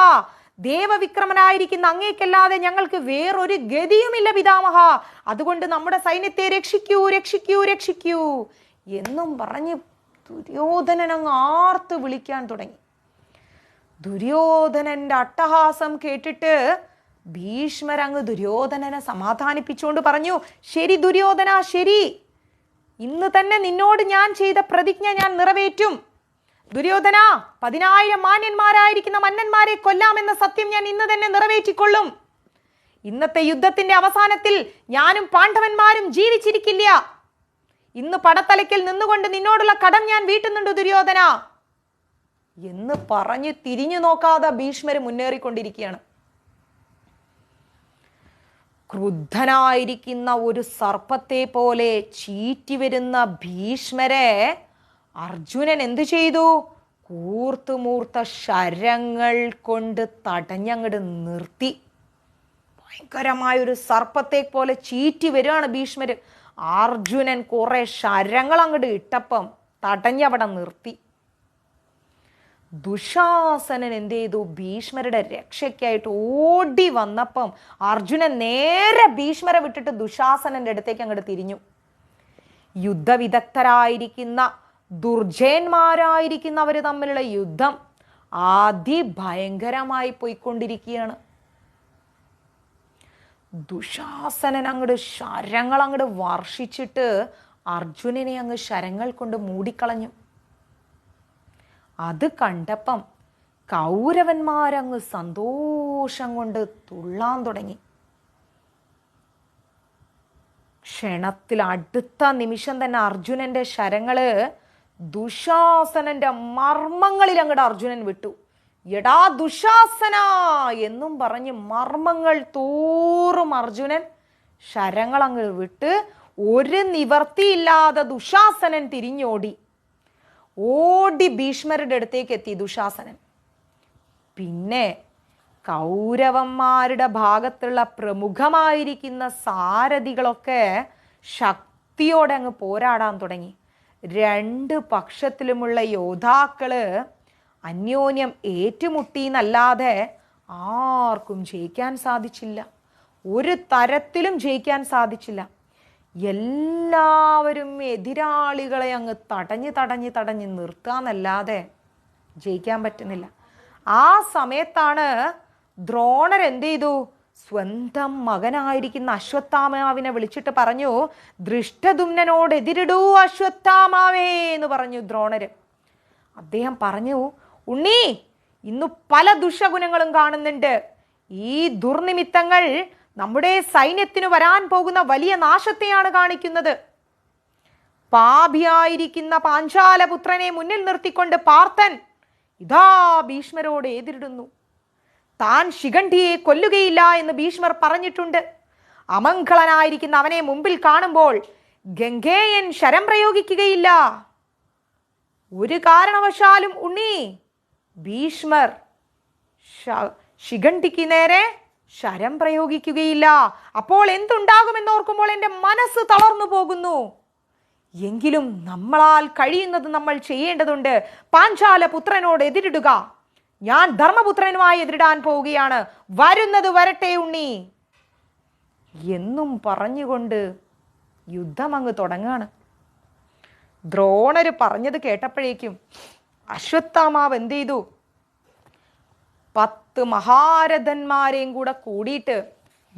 ദേവവിക്രമനായിരിക്കുന്ന അങ്ങേക്കല്ലാതെ ഞങ്ങൾക്ക് വേറൊരു ഗതിയുമില്ല പിതാമഹ. അതുകൊണ്ട് നമ്മുടെ സൈന്യത്തെ രക്ഷിക്കൂ എന്നും പറഞ്ഞ് ദുര്യോധനൻ അങ്ങ് ആർത്ത് വിളിക്കാൻ തുടങ്ങി. ദുര്യോധനന്റെ അട്ടഹാസം കേട്ടിട്ട് ഭീഷ്മരങ്ങ് ദുര്യോധനനെ സമാധാനിപ്പിച്ചുകൊണ്ട് പറഞ്ഞു, ശരി ദുര്യോധന, ശരി, ഇന്ന് തന്നെ നിന്നോട് ഞാൻ ചെയ്ത പ്രതിജ്ഞ ഞാൻ നിറവേറ്റും. ദുര്യോധന, 10,000 മാന്യന്മാരായിരിക്കുന്ന മന്നന്മാരെ കൊല്ലാമെന്ന സത്യം ഞാൻ ഇന്ന് തന്നെ നിറവേറ്റിക്കൊള്ളും. ഇന്നത്തെ യുദ്ധത്തിന്റെ അവസാനത്തിൽ ഞാനും പാണ്ഡവന്മാരും ജീവിച്ചിരിക്കില്ല. ഇന്ന് പടത്തലയ്ക്കൽ നിന്നുകൊണ്ട് നിന്നോടുള്ള കടം ഞാൻ വീട്ടുന്നുണ്ട് ദുര്യോധന എന്ന് പറഞ്ഞ് തിരിഞ്ഞു നോക്കാതെ ഭീഷ്മര് മുന്നേറിക്കൊണ്ടിരിക്കുകയാണ്. ക്രുദ്ധനായിരിക്കുന്ന ഒരു സർപ്പത്തെ പോലെ ചീറ്റി വരുന്ന ഭീഷ്മരെ അർജുനൻ എന്തു ചെയ്തു? കൂർത്തുമൂർത്ത ശരങ്ങൾ കൊണ്ട് തടഞ്ഞങ്ങട് നിർത്തി. ഭയങ്കരമായൊരു സർപ്പത്തെ പോലെ ചീറ്റി വരികയാണ് ഭീഷ്മര്. അർജുനൻ കുറെ ശരങ്ങൾ അങ്ങോട്ട് ഇട്ടപ്പം തടഞ്ഞവിടെ നിർത്തി. ദുശാസനൻ എന്ത് ചെയ്തു? ഭീഷ്മരുടെ രക്ഷയ്ക്കായിട്ട് ഓടി വന്നപ്പം അർജുനൻ നേരെ ഭീഷ്മരെ വിട്ടിട്ട് ദുശാസനന്റെ അടുത്തേക്ക് അങ്ങോട്ട് തിരിഞ്ഞു. യുദ്ധവിദഗ്ധരായിരിക്കുന്ന ദുർജയന്മാരായിരിക്കുന്നവർ തമ്മിലുള്ള യുദ്ധം അതിഭയങ്കരമായി പോയിക്കൊണ്ടിരിക്കുകയാണ്. ദുശാസനൻ അങ്ങോട്ട് ശരങ്ങൾ അങ്ങോട്ട് വർഷിച്ചിട്ട് അർജുനനെ അങ്ങ് ശരങ്ങൾ കൊണ്ട് മൂടിക്കളഞ്ഞു. അത് കണ്ടപ്പം കൗരവന്മാരങ്ങ് സന്തോഷം കൊണ്ട് തുള്ളാൻ തുടങ്ങി. ക്ഷണത്തിൽ അടുത്ത നിമിഷം തന്നെ അർജുനന്റെ ശരങ്ങള് ദുശാസനന്റെ മർമ്മങ്ങളിൽ അങ്ങോട്ട് അർജുനൻ വിട്ടു. എടാ ദുശാസന എന്നും പറഞ്ഞ് മർമ്മങ്ങൾ തോറും അർജുനൻ ശരങ്ങൾ അങ്ങ് വിട്ട് ഒരു നിവർത്തിയില്ലാതെ ദുശാസനൻ തിരിഞ്ഞോടി. ഓടി ഭീഷ്മരുടെ അടുത്തേക്ക് എത്തി ദുശാസനൻ. പിന്നെ കൗരവന്മാരുടെ ഭാഗത്തുള്ള പ്രമുഖമായിരിക്കുന്ന സാരഥികളൊക്കെ ശക്തിയോടെ അങ്ങ് പോരാടാൻ തുടങ്ങി. രണ്ട് പക്ഷത്തിലുമുള്ള യോദ്ധാക്കള് അന്യോന്യം ഏറ്റുമുട്ടിയെന്നല്ലാതെ ആർക്കും ജയിക്കാൻ സാധിച്ചില്ല. ഒരു തരത്തിലും ജയിക്കാൻ സാധിച്ചില്ല. എല്ലാവരും എതിരാളികളെ അങ്ങ് തടഞ്ഞ് നിർത്താന്നല്ലാതെ ജയിക്കാൻ പറ്റുന്നില്ല. ആ സമയത്താണ് ദ്രോണർ എന്ത് ചെയ്തു? സ്വന്തം മകനായിരിക്കുന്ന അശ്വത്ഥാമാവിനെ വിളിച്ചിട്ട് പറഞ്ഞു, ദൃഷ്ടദുമ്നനോട് എതിരിടൂ അശ്വത്ഥാമാവേ എന്ന് പറഞ്ഞു ദ്രോണര്. അദ്ദേഹം പറഞ്ഞു, ഉണ്ണി, ഇന്നു പല ദുഷഗുണങ്ങളും കാണുന്നുണ്ട്. ഈ ദുർനിമിത്തങ്ങൾ നമ്മുടെ സൈന്യത്തിന് വരാൻ പോകുന്ന വലിയ നാശത്തെയാണ് കാണിക്കുന്നത്. പാപിയായിരിക്കുന്ന പാഞ്ചാലപുത്രനെ മുന്നിൽ നിർത്തിക്കൊണ്ട് പാർത്ഥൻ ഇതാ ഭീഷ്മരോട് എതിരിടുന്നു. താൻ ശിഖണ്ഡിയെ കൊല്ലുകയില്ല എന്ന് ഭീഷ്മർ പറഞ്ഞിട്ടുണ്ട്. അമംഗളനായിരിക്കുന്ന അവനെ മുമ്പിൽ കാണുമ്പോൾ ഗംഗേയൻ ശരം പ്രയോഗിക്കുകയില്ല. ഒരു കാരണവശാലും ഉണ്ണി, ഭീഷ്മർ ശിഖണ്ഡിക്ക് നേരെ ശരം പ്രയോഗിക്കുകയില്ല. അപ്പോൾ എന്തുണ്ടാകുമെന്നോർക്കുമ്പോൾ എൻ്റെ മനസ്സ് തളർന്നു പോകുന്നു. എങ്കിലും നമ്മളാൽ കഴിയുന്നത് നമ്മൾ ചെയ്യേണ്ടതുണ്ട്. പാഞ്ചാല പുത്രനോട് എതിരിടുക. ഞാൻ ധർമ്മപുത്രനുമായി എതിരിടാൻ പോവുകയാണ്. വരുന്നത് വരട്ടെ ഉണ്ണി എന്നും പറഞ്ഞുകൊണ്ട് യുദ്ധം അങ്ങ് തുടങ്ങാണ്. ദ്രോണര് പറഞ്ഞത് കേട്ടപ്പോഴേക്കും അശ്വത്ഥാമാവ് എന്ത് ചെയ്തു? 10 മഹാരഥന്മാരെയും കൂടെ കൂടിയിട്ട്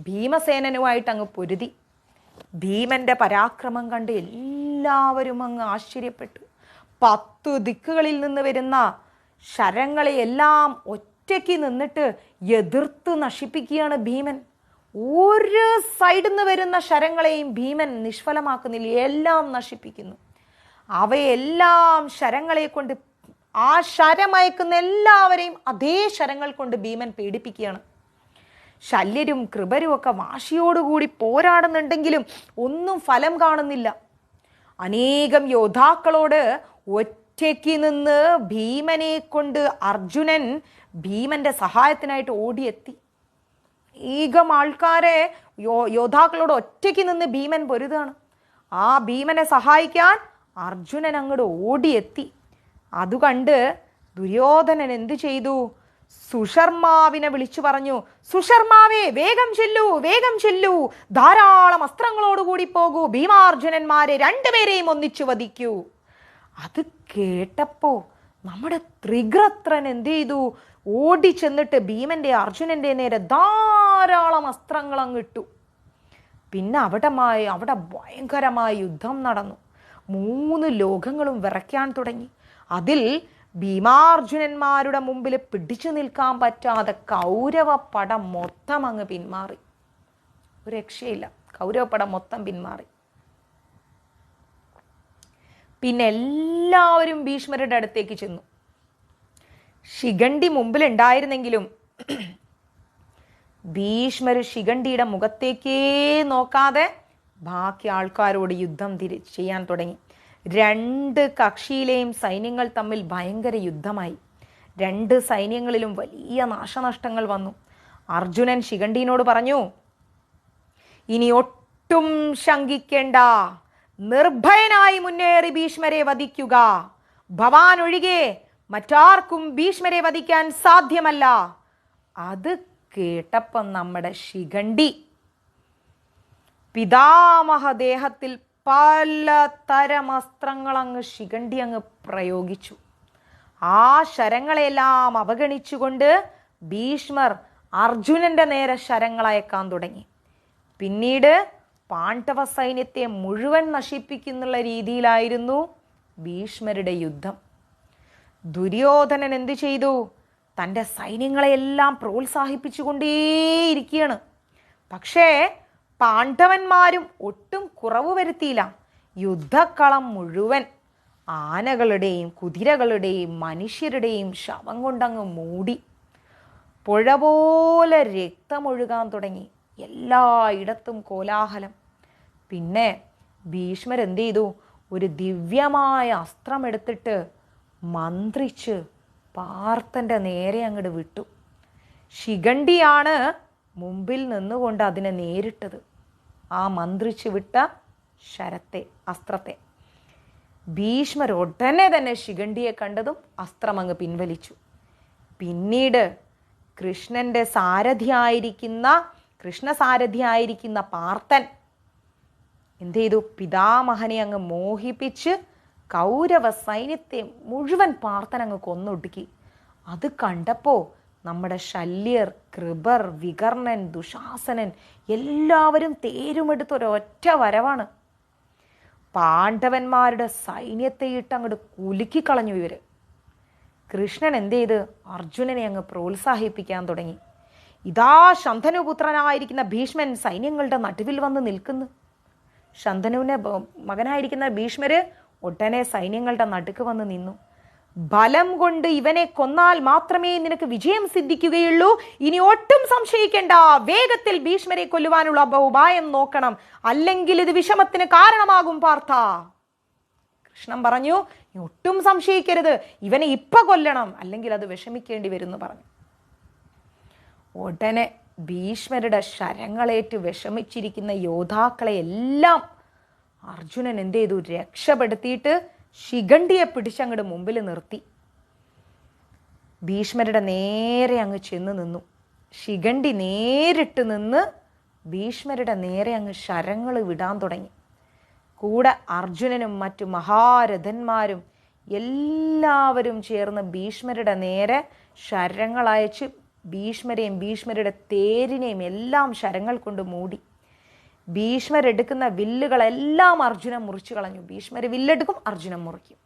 ഭീമസേനനുമായിട്ട് അങ്ങ് പൊരുതി. ഭീമന്റെ പരാക്രമം കണ്ട് എല്ലാവരും അങ്ങ് ആശ്ചര്യപ്പെട്ടു. 10 ദിക്കുകളിൽ നിന്ന് വരുന്ന ശരങ്ങളെയെല്ലാം ഒറ്റയ്ക്ക് നിന്നിട്ട് എതിർത്ത് നശിപ്പിക്കുകയാണ് ഭീമൻ. ഒരു സൈഡിൽ നിന്ന് വരുന്ന ശരങ്ങളെയും ഭീമൻ നിഷ്ഫലമാക്കുന്നില്ല, എല്ലാം നശിപ്പിക്കുന്നു. അവയെല്ലാം ശരങ്ങളെ കൊണ്ട്, ആ ശരമയക്കുന്ന എല്ലാവരെയും അതേ ശരങ്ങൾ കൊണ്ട് ഭീമൻ പീഡിപ്പിക്കുകയാണ്. ശല്യരും കൃപരും ഒക്കെ വാശിയോടുകൂടി പോരാടുന്നുണ്ടെങ്കിലും ഒന്നും ഫലം കാണുന്നില്ല. അനേകം യോദ്ധാക്കളോട് ഒറ്റയ്ക്ക് നിന്ന് ഭീമനെ കൊണ്ട് അർജുനൻ ഭീമന്റെ സഹായത്തിനായിട്ട് ഓടിയെത്തി. അനേകം ആൾക്കാരെ യോദ്ധാക്കളോട് ഒറ്റയ്ക്ക് നിന്ന് ഭീമൻ പൊരുതാണ്. ആ ഭീമനെ സഹായിക്കാൻ അർജുനൻ അങ്ങോട്ട് ഓടിയെത്തി. അതുകണ്ട് ദുര്യോധനൻ എന്തു ചെയ്തു? സുശർമാവിനെ വിളിച്ചു പറഞ്ഞു, സുശർമാവേ, വേഗം ചെല്ലൂ, വേഗം ചെല്ലൂ, ധാരാളം അസ്ത്രങ്ങളോടുകൂടി പോകൂ, ഭീമാർജുനന്മാരെ രണ്ടുപേരെയും ഒന്നിച്ചു വധിക്കൂ. അത് കേട്ടപ്പോ നമ്മുടെ ത്രിഗ്രത്രൻ എന്ത് ചെയ്തു? ഓടി ചെന്നിട്ട് ഭീമന്റെ അർജുനന്റെ നേരെ ധാരാളം അസ്ത്രങ്ങൾ അങ്ങിട്ടു. പിന്നെ അവിടെ ഭയങ്കരമായ യുദ്ധം നടന്നു. 3 ലോകങ്ങളും വിറയ്ക്കാൻ തുടങ്ങി. അതിൽ ഭീമാർജുനന്മാരുടെ മുമ്പിൽ പിടിച്ചു നിൽക്കാൻ പറ്റാതെ കൗരവപ്പട മൊത്തം അങ്ങ് പിന്മാറി. ഒരു രക്ഷയില്ല, കൗരവപ്പട മൊത്തം പിന്മാറി. പിന്നെ എല്ലാവരും ഭീഷ്മരുടെ അടുത്തേക്ക് ചെന്നു. ശിഖണ്ഡി മുമ്പിൽ ഉണ്ടായിരുന്നെങ്കിലും ഭീഷ്മർ ശിഖണ്ഡിയുടെ മുഖത്തേക്കേ നോക്കാതെ ബാക്കി ആൾക്കാരോട് യുദ്ധം ചെയ്യാൻ തുടങ്ങി. 2 കക്ഷിയിലെയും സൈന്യങ്ങൾ തമ്മിൽ ഭയങ്കര യുദ്ധമായി. 2 സൈന്യങ്ങളിലും വലിയ നാശനഷ്ടങ്ങൾ വന്നു. അർജുനൻ ശിഖണ്ഡിനോട് പറഞ്ഞു, ഇനി ഒട്ടും ശങ്കിക്കേണ്ട, നിർഭയനായി മുന്നേറി ഭീഷ്മരെ വധിക്കുക. ഭവാൻ ഒഴികെ മറ്റാർക്കും ഭീഷ്മരെ വധിക്കാൻ സാധ്യമല്ല. അത് കേട്ടപ്പം നമ്മുടെ ശിഖണ്ഡി പിതാമഹദേഹത്തിൽ പലതരം അസ്ത്രങ്ങൾ അങ്ങ് ശിഖണ്ഡി അങ്ങ് പ്രയോഗിച്ചു. ആ ശരങ്ങളെല്ലാം അവഗണിച്ചുകൊണ്ട് ഭീഷ്മർ അർജുനന്റെ നേരെ ശരങ്ങളയക്കാൻ തുടങ്ങി. പിന്നീട് പാണ്ഡവ സൈന്യത്തെ മുഴുവൻ നശിപ്പിക്കുന്നുള്ള രീതിയിലായിരുന്നു ഭീഷ്മരുടെ യുദ്ധം. ദുര്യോധനൻ എന്തു ചെയ്തു? തൻ്റെ സൈന്യങ്ങളെയെല്ലാം പ്രോത്സാഹിപ്പിച്ചുകൊണ്ടേയിരിക്കുകയാണ്. പക്ഷേ പാണ്ഡവന്മാരും ഒട്ടും കുറവ് വരുത്തിയില്ല. യുദ്ധക്കളം മുഴുവൻ ആനകളുടെയും കുതിരകളുടെയും മനുഷ്യരുടെയും ശവം കൊണ്ടങ്ങ് മൂടി. പുഴ പോലെ രക്തമൊഴുകാൻ തുടങ്ങി. എല്ലായിടത്തും കോലാഹലം. പിന്നെ ഭീഷ്മർ എന്ത് ചെയ്തു? ഒരു ദിവ്യമായ അസ്ത്രമെടുത്തിട്ട് മന്ത്രിച്ച് പാർത്ഥൻ്റെ നേരെ അങ്ങോട്ട് വിട്ടു. ശിഖണ്ഡിയാണ് മുമ്പിൽ നിന്നുകൊണ്ട് അതിനെ നേരിട്ടത്, ആ മന്ത്രിച്ച് വിട്ട അസ്ത്രത്തെ. ഭീഷ്മർ ഉടനെ തന്നെ ശിഖണ്ഡിയെ കണ്ടതും അസ്ത്രം അങ്ങ് പിൻവലിച്ചു. പിന്നീട് കൃഷ്ണസാരഥിയായിരിക്കുന്ന പാർത്ഥൻ എന്ത് ചെയ്തു? പിതാമഹനെ അങ്ങ് മോഹിപ്പിച്ച് കൗരവ സൈന്യത്തെ മുഴുവൻ പാർത്ഥൻ അങ്ങ് കൊന്നൊടുക്കി. അത് കണ്ടപ്പോൾ നമ്മുടെ ശല്യർ, കൃപർ, വികർണൻ, ദുശാസനൻ എല്ലാവരും തേരുമെടുത്തൊരൊറ്റ വരവാണ്. പാണ്ഡവന്മാരുടെ സൈന്യത്തെ ഇട്ട് അങ്ങോട്ട് കുലുക്കിക്കളഞ്ഞു ഇവർ. കൃഷ്ണൻ എന്ത് ചെയ്ത്? അർജുനനെ അങ്ങ് പ്രോത്സാഹിപ്പിക്കാൻ തുടങ്ങി. ഇതാ ശന്തനുപുത്രനായിരിക്കുന്ന ഭീഷ്മൻ സൈന്യങ്ങളുടെ നടുവിൽ വന്ന് നിൽക്കുന്നു. ശന്തനുവിനെ മകനായിരിക്കുന്ന ഭീഷ്മര് ഒട്ടനെ സൈന്യങ്ങളുടെ നടുക്ക് വന്ന് നിന്നു. ബലം കൊണ്ട് ഇവനെ കൊന്നാൽ മാത്രമേ നിനക്ക് വിജയം സിദ്ധിക്കുകയുള്ളൂ. ഇനി ഒട്ടും സംശയിക്കേണ്ട. വേഗത്തിൽ ഭീഷ്മരെ കൊല്ലുവാനുള്ള ഉപായം നോക്കണം, അല്ലെങ്കിൽ ഇത് വിഷമത്തിന് കാരണമാകും പാർത്ഥ. കൃഷ്ണൻ പറഞ്ഞു, ഒട്ടും സംശയിക്കരുത്, ഇവനെ ഇപ്പൊ കൊല്ലണം, അല്ലെങ്കിൽ അത് വിഷമിക്കേണ്ടി വരും പറഞ്ഞു. ഉടനെ ഭീഷ്മരുടെ ശരങ്ങളേറ്റ് വിഷമിച്ചിരിക്കുന്ന യോദ്ധാക്കളെ എല്ലാം അർജുനൻ എന്ത് ചെയ്തു? രക്ഷപ്പെടുത്തിയിട്ട് ശിഖണ്ഡിയെ പിടിച്ചങ്ങോട്ട് മുമ്പിൽ നിർത്തി. ഭീഷ്മരുടെ നേരെ അങ്ങ് ചെന്ന് നിന്നു. ശിഖണ്ഡി നേരിട്ട് നിന്ന് ഭീഷ്മരുടെ നേരെ അങ്ങ് ശരങ്ങൾ വിടാൻ തുടങ്ങി. കൂടെ അർജുനനും മറ്റു മഹാരഥന്മാരും എല്ലാവരും ചേർന്ന് ഭീഷ്മരുടെ നേരെ ശരങ്ങളയച്ച് ഭീഷ്മരെയും ഭീഷ്മരുടെ തേരിനെയും എല്ലാം ശരങ്ങൾ കൊണ്ട് മൂടി. ഭീഷ്മരെടുക്കുന്ന വില്ലുകളെല്ലാം അർജുനൻ മുറിച്ചു കളഞ്ഞു. ഭീഷ്മര് വില്ലെടുക്കും, അർജുനൻ മുറിക്കും,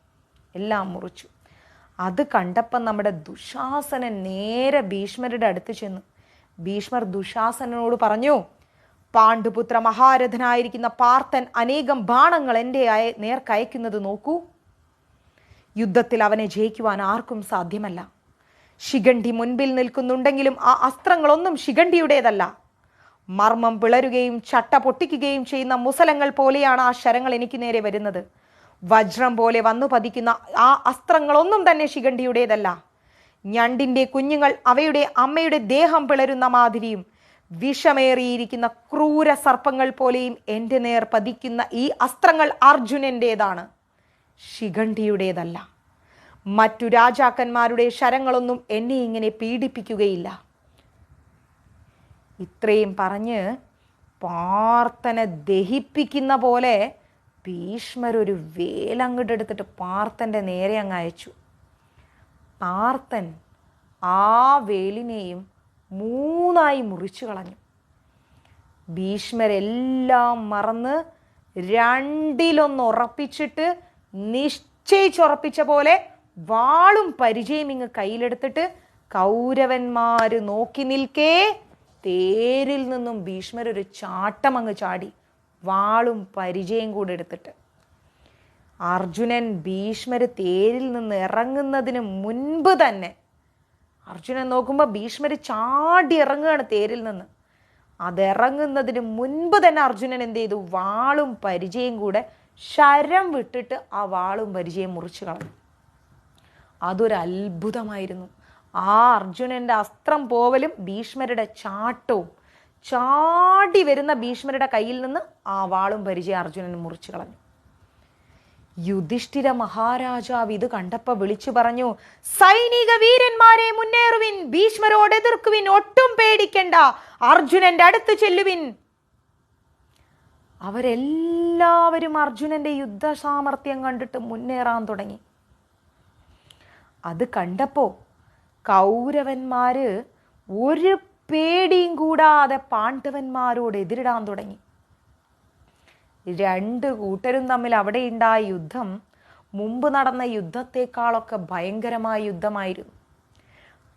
എല്ലാം മുറിച്ചു. അത് കണ്ടപ്പം നമ്മുടെ ദുശാസനൻ നേരെ ഭീഷ്മരുടെ അടുത്ത് ചെന്നു. ഭീഷ്മർ ദുശാസനോട് പറഞ്ഞു, പാണ്ഡുപുത്ര മഹാരഥനായിരിക്കുന്ന പാർത്ഥൻ അനേകം ബാണങ്ങൾ എൻ്റെ നേർക്കയക്കുന്നത് നോക്കൂ. യുദ്ധത്തിൽ അവനെ ജയിക്കുവാൻ ആർക്കും സാധ്യമല്ല. ശിഖണ്ഡി മുൻപിൽ നിൽക്കുന്നുണ്ടെങ്കിലും ആ അസ്ത്രങ്ങളൊന്നും ശിഖണ്ഡിയുടേതല്ല. മർമ്മം പിളരുകയും ചട്ട പൊട്ടിക്കുകയും ചെയ്യുന്ന മുസലങ്ങൾ പോലെയാണ് ആ ശരങ്ങൾ എനിക്ക് നേരെ വരുന്നത്. വജ്രം പോലെ വന്നു പതിക്കുന്ന ആ അസ്ത്രങ്ങളൊന്നും തന്നെ ശിഖണ്ഡിയുടേതല്ല. ഞണ്ടിൻ്റെ കുഞ്ഞുങ്ങൾ അവയുടെ അമ്മയുടെ ദേഹം പിളരുന്ന മാതിരിയും വിഷമേറിയിരിക്കുന്ന ക്രൂര സർപ്പങ്ങൾ പോലെയും എൻ്റെ നേർ പതിക്കുന്ന ഈ അസ്ത്രങ്ങൾ അർജുനൻ്റേതാണ്, ശിഖണ്ഡിയുടേതല്ല. മറ്റു രാജാക്കന്മാരുടെ ശരങ്ങളൊന്നും എന്നെ ഇങ്ങനെ പീഡിപ്പിക്കുകയില്ല. ഇത്രയും പറഞ്ഞ് പാർത്ഥനെ ദഹിപ്പിക്കുന്ന പോലെ ഭീഷ്മരൊരു വേലങ്ങോട്ടെടുത്തിട്ട് പാർത്ഥൻ്റെ നേരെ അങ്ങ് അയച്ചു. പാർത്ഥൻ ആ വേലിനെയും 3 മുറിച്ചു കളഞ്ഞു. ഭീഷ്മരെല്ലാം മറന്ന് 2 ഉറപ്പിച്ചിട്ട് നിശ്ചയിച്ചുറപ്പിച്ച പോലെ വാളും പരിചയം ഇങ്ങ് കയ്യിലെടുത്തിട്ട് കൗരവന്മാര് നോക്കി നിൽക്കേ തേരിൽ നിന്നും ഭീഷ്മരൊരു ചാട്ടം അങ്ങ് ചാടി, വാളും പരിചയം കൂടെ എടുത്തിട്ട്. അർജുനൻ ഭീഷ്മര് തേരിൽ നിന്ന് ഇറങ്ങുന്നതിന് മുൻപ് തന്നെ അർജുനൻ നോക്കുമ്പോൾ ഭീഷ്മര് ചാടി ഇറങ്ങുകയാണ് തേരിൽ നിന്ന്. അതിറങ്ങുന്നതിന് മുൻപ് തന്നെ അർജുനൻ എന്ത് ചെയ്തു? വാളും പരിചയം കൂടെ ശരം വിട്ടിട്ട് ആ വാളും പരിചയം മുറിച്ചു കളഞ്ഞു. അതൊരു അത്ഭുതമായിരുന്നു. ആ അർജുനൻ്റെ അസ്ത്രം പോവലും ഭീഷ്മരുടെ ചാട്ടവും, ചാടി വരുന്ന ഭീഷ്മരുടെ കയ്യിൽ നിന്ന് ആ വാളും പരിചയം അർജുനൻ മുറിച്ചു കളഞ്ഞു. യുധിഷ്ഠിര മഹാരാജാവ് ഇത് കണ്ടപ്പോൾ വിളിച്ചു പറഞ്ഞു, സൈനിക വീരന്മാരെ മുന്നേറുവിൻ, ഭീഷ്മരോട് എതിർക്കുവിൻ, ഒട്ടും പേടിക്കണ്ട, അർജുനന്റെ അടുത്ത് ചെല്ലുവിൻ. അവരെല്ലാവരും അർജുനന്റെ യുദ്ധസാമർത്ഥ്യം കണ്ടിട്ട് മുന്നേറാൻ തുടങ്ങി. അത് കണ്ടപ്പോൾ കൗരവന്മാര് ഒരു പേടിയും കൂടാതെ പാണ്ഡവന്മാരോട് എതിരിടാൻ തുടങ്ങി. 2 കൂട്ടരും തമ്മിൽ അവിടെ ഉണ്ടായ യുദ്ധം മുമ്പ് നടന്ന യുദ്ധത്തെക്കാളൊക്കെ ഭയങ്കരമായ യുദ്ധമായിരുന്നു.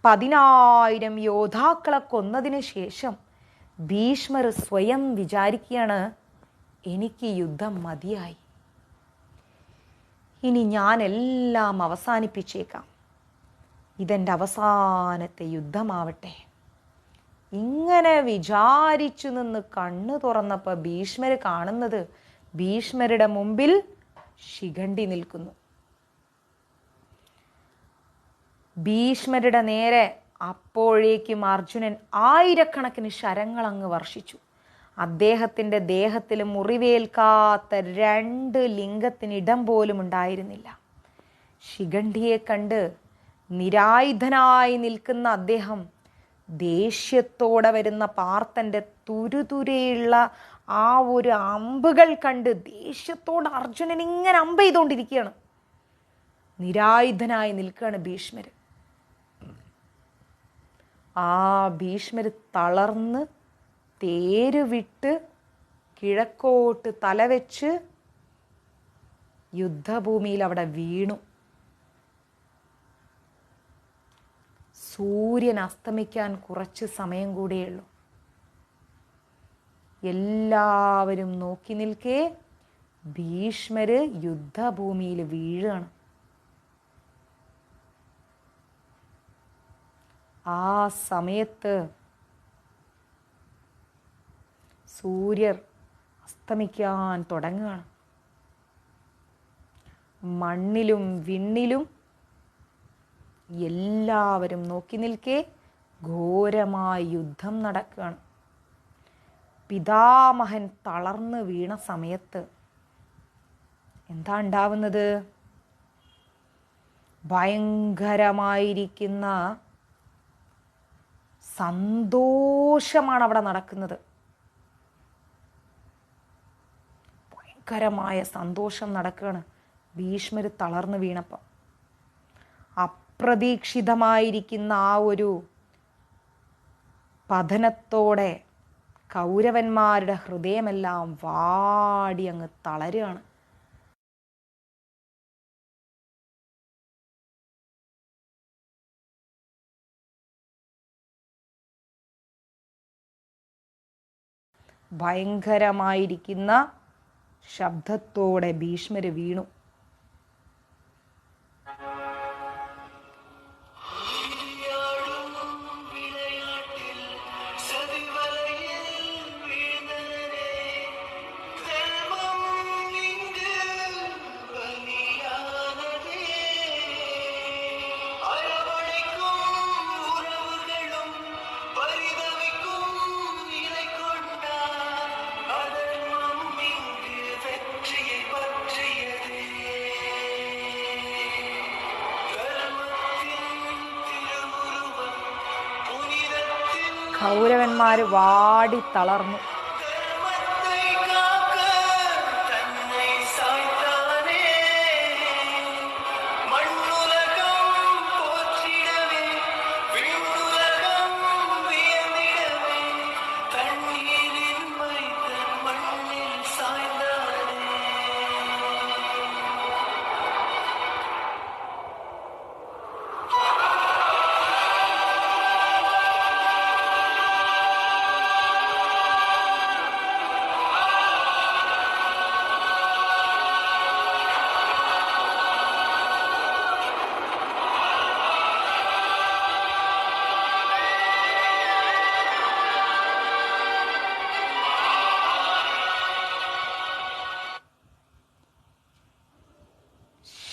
10,000 യോദ്ധാക്കളെ കൊന്നതിന് ശേഷം ഭീഷ്മർ സ്വയം വിചാരിക്കുകയാണ്, എനിക്ക് യുദ്ധം മതിയായി, ഇനി ഞാനെല്ലാം അവസാനിപ്പിച്ചേക്കാം, ഇതെൻ്റെ അവസാനത്തെ യുദ്ധമാവട്ടെ. ഇങ്ങനെ വിചാരിച്ചു നിന്ന് കണ്ണു തുറന്നപ്പോൾ ഭീഷ്മർ കാണുന്നത് ഭീഷ്മരുടെ മുമ്പിൽ ശിഖണ്ഡി നിൽക്കുന്നു. ഭീഷ്മരുടെ നേരെ അപ്പോഴേക്കും അർജുനൻ ആയിരക്കണക്കിന് ശരങ്ങൾ അങ്ങ് വർഷിച്ചു. അദ്ദേഹത്തിൻ്റെ ദേഹത്തിൽ മുറിവേൽക്കാത്ത 2 ലിംഗത്തിന് ഇടം പോലും ഉണ്ടായിരുന്നില്ല. ശിഖണ്ഡിയെ കണ്ട് നിരായുധനായി നിൽക്കുന്ന അദ്ദേഹം ദേഷ്യത്തോടെ വരുന്ന പാർത്ഥൻ്റെ തുരുതുരെയുള്ള ആ ഒരു അമ്പുകൾ കണ്ട് ദേഷ്യത്തോടെ അർജുനൻ ഇങ്ങനെ അമ്പ് ചെയ്തുകൊണ്ടിരിക്കുകയാണ്. നിരായുധനായി നിൽക്കുകയാണ് ഭീഷ്മർ. ആ ഭീഷ്മർ തളർന്ന് തേരുവിട്ട് കിഴക്കോട്ട് തലവെച്ച് യുദ്ധഭൂമിയിൽ അവിടെ വീണു. സൂര്യൻ അസ്തമിക്കാൻ കുറച്ച് സമയം കൂടെയുള്ളൂ. എല്ലാവരും നോക്കി നിൽക്കെ ഭീഷ്മർ യുദ്ധഭൂമിയിൽ വീഴുകയാണ്. ആ സമയത്ത് സൂര്യൻ അസ്തമിക്കാൻ തുടങ്ങുകയാണ്. മണ്ണിലും വിണ്ണിലും എല്ലാവരും നോക്കി നിൽക്കെ ഘോരമായ യുദ്ധം നടക്കുകയാണ്. പിതാമഹൻ തളർന്ന് വീണ സമയത്ത് എന്താ ഉണ്ടാവുന്നത്? ഭയങ്കരമായിരിക്കുന്ന സന്തോഷമാണ് അവിടെ നടക്കുന്നത്. ഭയങ്കരമായ സന്തോഷം നടക്കുകയാണ് ഭീഷ്മർ തളർന്നു വീണപ്പം. അപ്രതീക്ഷിതമായിരിക്കുന്ന ആ ഒരു പതനത്തോടെ കൗരവന്മാരുടെ ഹൃദയമെല്ലാം വാടി അങ്ങ് തളരുകയാണ്. ഭയങ്കരമായിരിക്കുന്ന ശബ്ദത്തോടെ ഭീഷ്മർ വീണു. കൗരവന്മാർ വാടി തളർന്നു.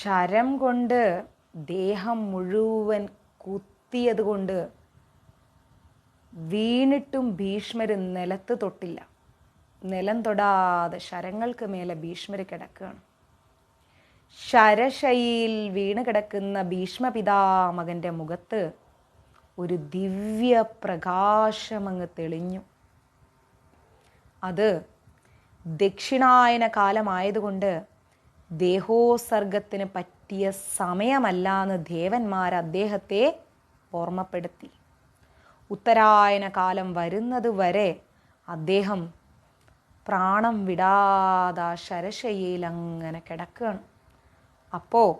ശരം കൊണ്ട് ദേഹം മുഴുവൻ കുത്തിയത് കൊണ്ട് വീണിട്ടും ഭീഷ്മർ നിലത്ത് തൊട്ടില്ല. നിലം തൊടാതെ ശരങ്ങൾക്ക് മേലെ ഭീഷ്മർ കിടക്കുകയാണ്. ശരശയിൽ വീണ് കിടക്കുന്ന ഭീഷ്മ പിതാമകൻ്റെ മുഖത്ത് ഒരു ദിവ്യ പ്രകാശമങ്ങ് തെളിഞ്ഞു. അത് ദക്ഷിണായന കാലമായതുകൊണ്ട് ദേഹോസർഗത്തിന് പറ്റിയ സമയമല്ലാന്ന് ദേവന്മാർ അദ്ദേഹത്തെ ഓർമ്മപ്പെടുത്തി. ഉത്തരായന കാലം വരുന്നത് വരെ അദ്ദേഹം പ്രാണം വിടാതെ ശരശയ്യയിൽ അങ്ങനെ കിടക്കുകയാണ്. അപ്പോൾ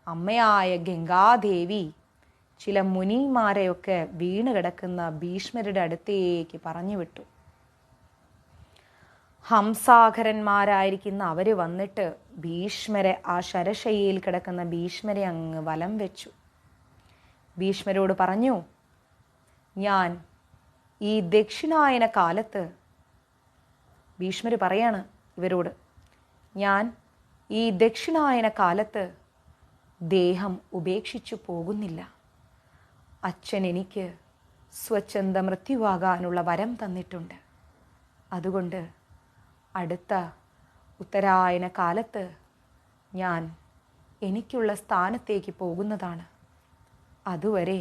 അമ്മയായ ഗംഗാദേവി ചില മുനിമാരെയൊക്കെ വീണ് കിടക്കുന്ന ഭീഷ്മരുടെ അടുത്തേക്ക് പറഞ്ഞു വിട്ടു. ഹംസാഖരന്മാരായിരിക്കുന്ന അവർ വന്നിട്ട് ഭീഷ്മരെ, ആ ശരശയ്യയിൽ കിടക്കുന്ന ഭീഷ്മരെ അങ്ങ് വലം വെച്ചു. ഭീഷ്മരോട് പറഞ്ഞു, ഞാൻ ഈ ദക്ഷിണായന കാലത്ത്, ഭീഷ്മർ പറയാണ് ഇവരോട്, ഞാൻ ഈ ദക്ഷിണായന കാലത്ത് ദേഹം ഉപേക്ഷിച്ചു പോകുന്നില്ല. അച്ഛൻ എനിക്ക് സ്വച്ഛന്ത മൃത്യുവാകാനുള്ള വരം തന്നിട്ടുണ്ട്. അതുകൊണ്ട് അടുത്ത ഉത്തരായന കാലത്ത് ഞാൻ എനിക്കുള്ള സ്ഥാനത്തേക്ക് പോകുന്നതാണ്. അതുവരെ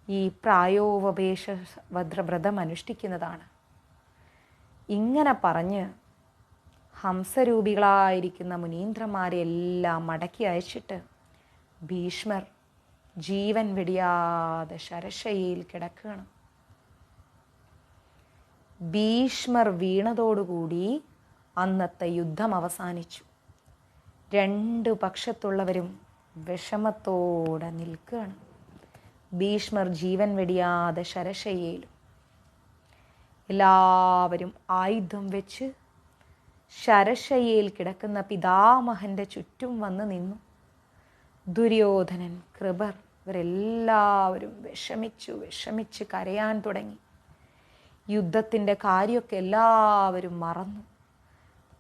ഈ പ്രായോപവേശ വ്രതം അനുഷ്ഠിക്കുന്നതാണ്. ഇങ്ങനെ പറഞ്ഞ് ഹംസരൂപികളായിരിക്കുന്ന മുനീന്ദ്രന്മാരെ എല്ലാം മടക്കി അയച്ചിട്ട് ഭീഷ്മർ ജീവൻ വെടിയാതെ ശരശയ്യയിൽ കിടക്കുകയാണ്. ഭീഷ്മർ വീണതോടുകൂടി അന്നത്തെ യുദ്ധം അവസാനിച്ചു. രണ്ടു പക്ഷത്തുള്ളവരും വിഷമത്തോടെ നിൽക്കുകയാണ്. ഭീഷ്മർ ജീവൻ വെടിയാതെ ശരശയ്യയിലും. എല്ലാവരും ആയുധം വെച്ച് ശരശയ്യയിൽ കിടക്കുന്ന പിതാമഹൻ്റെ ചുറ്റും വന്ന് നിന്നു. ദുര്യോധനൻ, കൃപർ ഇവരെല്ലാവരും വിഷമിച്ച് കരയാൻ തുടങ്ങി. യുദ്ധത്തിൻ്റെ കാര്യമൊക്കെ എല്ലാവരും മറന്നു.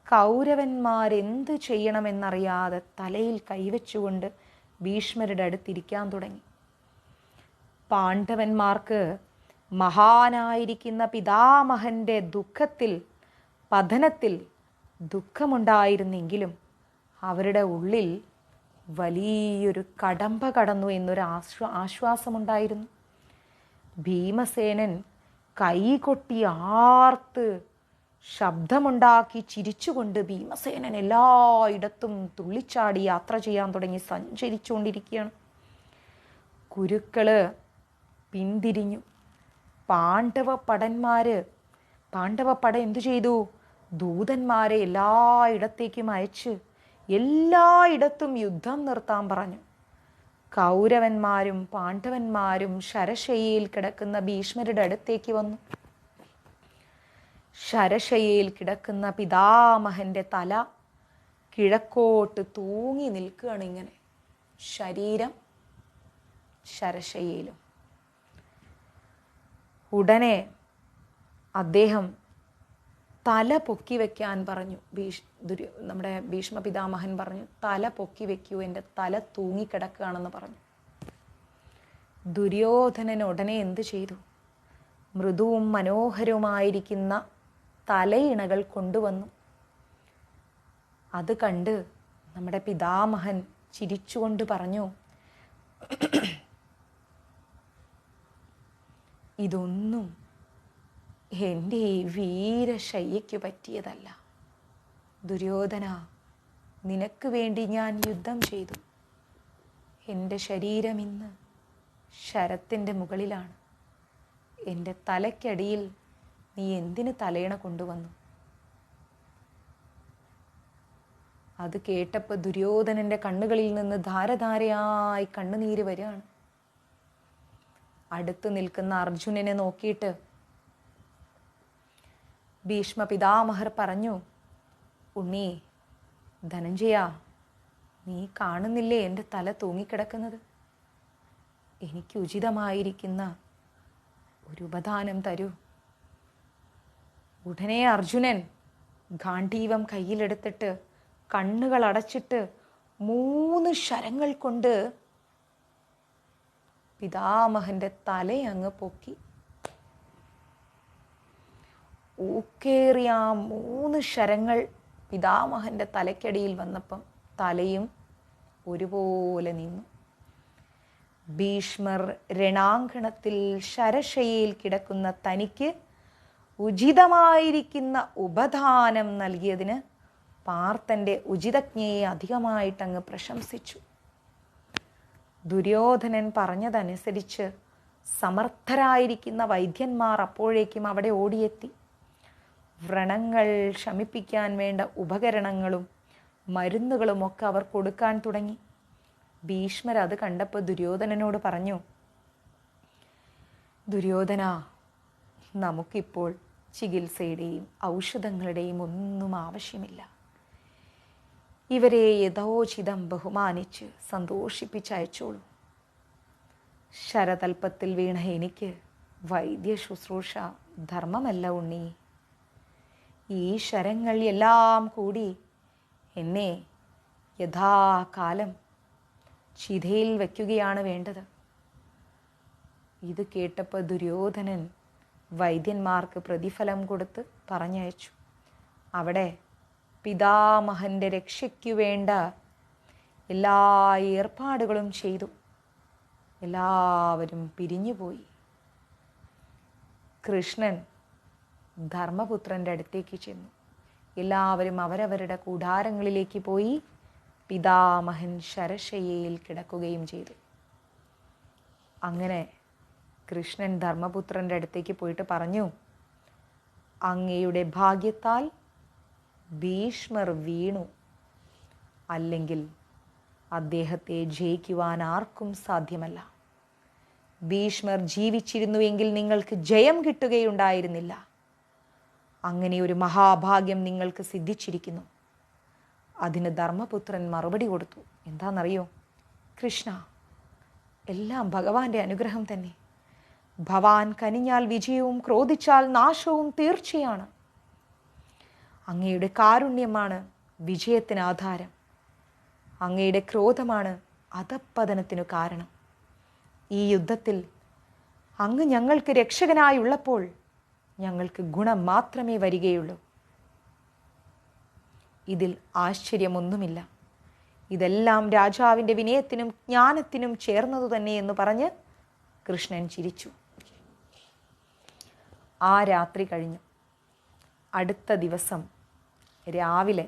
കൗരവന്മാരെന്ത് ചെയ്യണമെന്നറിയാതെ തലയിൽ കൈവച്ചുകൊണ്ട് ഭീഷ്മരുടെ അടുത്തിരിക്കാൻ തുടങ്ങി. പാണ്ഡവന്മാർക്ക് മഹാനായിരിക്കുന്ന പിതാമഹൻ്റെ പതനത്തിൽ ദുഃഖമുണ്ടായിരുന്നെങ്കിലും അവരുടെ ഉള്ളിൽ വലിയൊരു കടമ്പ കടന്നു എന്നൊരു ആശ്വാസമുണ്ടായിരുന്നു. ഭീമസേനൻ കൈകൊട്ടി ആർത്ത് ശബ്ദമുണ്ടാക്കി ചിരിച്ചുകൊണ്ട് ഭീമസേനൻ എല്ലായിടത്തും തുള്ളിച്ചാടി യാത്ര ചെയ്യാൻ തുടങ്ങി, സഞ്ചരിച്ചുകൊണ്ടിരിക്കുകയാണ്. കുരുക്കള് പിന്തിരിഞ്ഞു. പാണ്ഡവപ്പട എന്തു ചെയ്തു? ദൂതന്മാരെ എല്ലായിടത്തേക്കും അയച്ച് എല്ലായിടത്തും യുദ്ധം നിർത്താൻ പറഞ്ഞു. കൗരവന്മാരും പാണ്ഡവന്മാരും ശരശയ്യയിൽ കിടക്കുന്ന ഭീഷ്മരുടെ അടുത്തേക്ക് വന്നു. ശരശയ്യയിൽ കിടക്കുന്ന പിതാമഹൻ്റെ തല കിഴക്കോട്ട് തൂങ്ങി നിൽക്കുകയാണ്. ഇങ്ങനെ ശരീരം ശരശയ്യയിലും. ഉടനെ അദ്ദേഹം തല പൊക്കി വെക്കാൻ പറഞ്ഞു. നമ്മുടെ ഭീഷ്മ പിതാമഹൻ പറഞ്ഞു, തല പൊക്കി വെക്കൂ, എൻ്റെ തല തൂങ്ങിക്കിടക്കുകയാണെന്ന് പറഞ്ഞു. ദുര്യോധനൻ ഉടനെ എന്ത് ചെയ്തു? മൃദുവും മനോഹരവുമായിരിക്കുന്ന തലയിണകൾ കൊണ്ടുവന്നു. അത് കണ്ട് നമ്മുടെ പിതാമഹൻ ചിരിച്ചുകൊണ്ട് പറഞ്ഞു, ഇതൊന്നും എൻ്റെ ഈ വീരശയ്യയ്ക്ക് പറ്റിയതല്ല. ദുര്യോധന, നിനക്ക് വേണ്ടി ഞാൻ യുദ്ധം ചെയ്തു. എൻ്റെ ശരീരം ഇന്ന് ശരത്തിൻ്റെ മുകളിലാണ്. എൻ്റെ തലയ്ക്കടിയിൽ നീ എന്തിന് തലയിണ കൊണ്ടുവന്നു? അത് കേട്ടപ്പോൾ ദുര്യോധനൻ്റെ കണ്ണുകളിൽ നിന്ന് ധാരധാരയായി കണ്ണുനീര് വരികയാണ്. അടുത്ത് നിൽക്കുന്ന അർജുനനെ നോക്കിയിട്ട് ഭീഷ്മ പിതാമഹർ പറഞ്ഞു, ഉണ്ണി, ധനഞ്ജയ, നീ കാണുന്നില്ലേ എൻ്റെ തല തൂങ്ങിക്കിടക്കുന്നത്? എനിക്ക് ഉചിതമായിരിക്കുന്ന ഒരു ഉപദാനം തരൂ. ഉടനെ അർജുനൻ ഗാണ്ഡീവം കയ്യിലെടുത്തിട്ട് കണ്ണുകൾ അടച്ചിട്ട് 3 ശരങ്ങൾ കൊണ്ട് പിതാമഹൻ്റെ തലയങ്ങ് പൊക്കി. ഊക്കേറിയ 3 ശരങ്ങൾ പിതാമഹൻ്റെ തലയ്ക്കടിയിൽ വന്നപ്പം തലയും ഒരുപോലെ നിന്നു. ഭീഷ്മർ രണാങ്കണത്തിൽ ശരശയ്യയിൽ കിടക്കുന്ന തനിക്ക് ഉചിതമായിരിക്കുന്ന ഉപദാനം നൽകിയതിന് പാർത്ഥൻ്റെ ഉചിതജ്ഞയെ അധികമായിട്ടങ്ങ് പ്രശംസിച്ചു. ദുര്യോധനൻ പറഞ്ഞതനുസരിച്ച് സമർത്ഥരായിരിക്കുന്ന വൈദ്യന്മാർ അപ്പോഴേക്കും അവിടെ ഓടിയെത്തി. വ്രണങ്ങൾ ശമിപ്പിക്കാൻ വേണ്ട ഉപകരണങ്ങളും മരുന്നുകളുമൊക്കെ അവർ കൊടുക്കാൻ തുടങ്ങി. ഭീഷ്മർ അത് കണ്ടപ്പോൾ ദുര്യോധനനോട് പറഞ്ഞു, ദുര്യോധന, നമുക്കിപ്പോൾ ചികിത്സയുടെയും ഔഷധങ്ങളുടെയും ഒന്നും ആവശ്യമില്ല. ഇവരെ യഥോചിതം ബഹുമാനിച്ച് സന്തോഷിപ്പിച്ചയച്ചോളൂ. ശരതൽപ്പത്തിൽ വീണ എനിക്ക് വൈദ്യ ശുശ്രൂഷ ധർമ്മമല്ല ഉണ്ണി. ഈ ശരങ്ങൾ എല്ലാം കൂടി എന്നെ യഥാകാലം ചിതയിൽ വയ്ക്കുകയാണ് വേണ്ടത്. ഇത് കേട്ടപ്പോൾ ദുര്യോധനൻ വൈദ്യന്മാർക്ക് പ്രതിഫലം കൊടുത്ത് പറഞ്ഞയച്ചു. അവിടെ പിതാമഹൻ്റെ രക്ഷയ്ക്കു വേണ്ട എല്ലാ ഏർപ്പാടുകളും ചെയ്തു. എല്ലാവരും പിരിഞ്ഞുപോയി. കൃഷ്ണൻ ധർമ്മപുത്രൻ്റെ അടുത്തേക്ക് ചെന്നു. എല്ലാവരും അവരവരുടെ കൂടാരങ്ങളിലേക്ക് പോയി. പിതാമഹൻ ശരശയ്യയിൽ കിടക്കുകയും ചെയ്തു. അങ്ങനെ കൃഷ്ണൻ ധർമ്മപുത്രൻ്റെ അടുത്തേക്ക് പോയിട്ട് പറഞ്ഞു, അങ്ങയുടെ ഭാഗ്യത്താൽ ഭീഷ്മർ വീണു. അല്ലെങ്കിൽ അദ്ദേഹത്തെ ജയിക്കുവാൻ ആർക്കും സാധ്യമല്ല. ഭീഷ്മർ ജീവിച്ചിരുന്നുവെങ്കിൽ നിങ്ങൾക്ക് ജയം കിട്ടുകയുണ്ടായിരുന്നില്ല. അങ്ങനെ ഒരു മഹാഭാഗ്യം നിങ്ങൾക്ക് സിദ്ധിച്ചിരിക്കുന്നു. അതിന് ധർമ്മപുത്രൻ മറുപടി കൊടുത്തു. എന്താണെന്നറിയോ? കൃഷ്ണ, എല്ലാം ഭഗവാന്റെ അനുഗ്രഹം തന്നെ. ഭവാൻ കനിഞ്ഞാൽ വിജയവും ക്രോധിച്ചാൽ നാശവും തീർച്ചയാണ്. അങ്ങയുടെ കാരുണ്യമാണ് വിജയത്തിന് ആധാരം. അങ്ങയുടെ ക്രോധമാണ് അധപ്പതനത്തിനു കാരണം. ഈ യുദ്ധത്തിൽ അങ്ങ് ഞങ്ങൾക്ക് രക്ഷകനായുള്ളപ്പോൾ ഞങ്ങൾക്ക് ഗുണം മാത്രമേ വരികയുള്ളൂ. ഇതിൽ ആശ്ചര്യമൊന്നുമില്ല. ഇതെല്ലാം രാജാവിൻ്റെ വിനയത്തിനും ജ്ഞാനത്തിനും ചേർന്നതു തന്നെ എന്ന് പറഞ്ഞ് കൃഷ്ണൻ ചിരിച്ചു. ആ രാത്രി കഴിഞ്ഞു. അടുത്ത ദിവസം രാവിലെ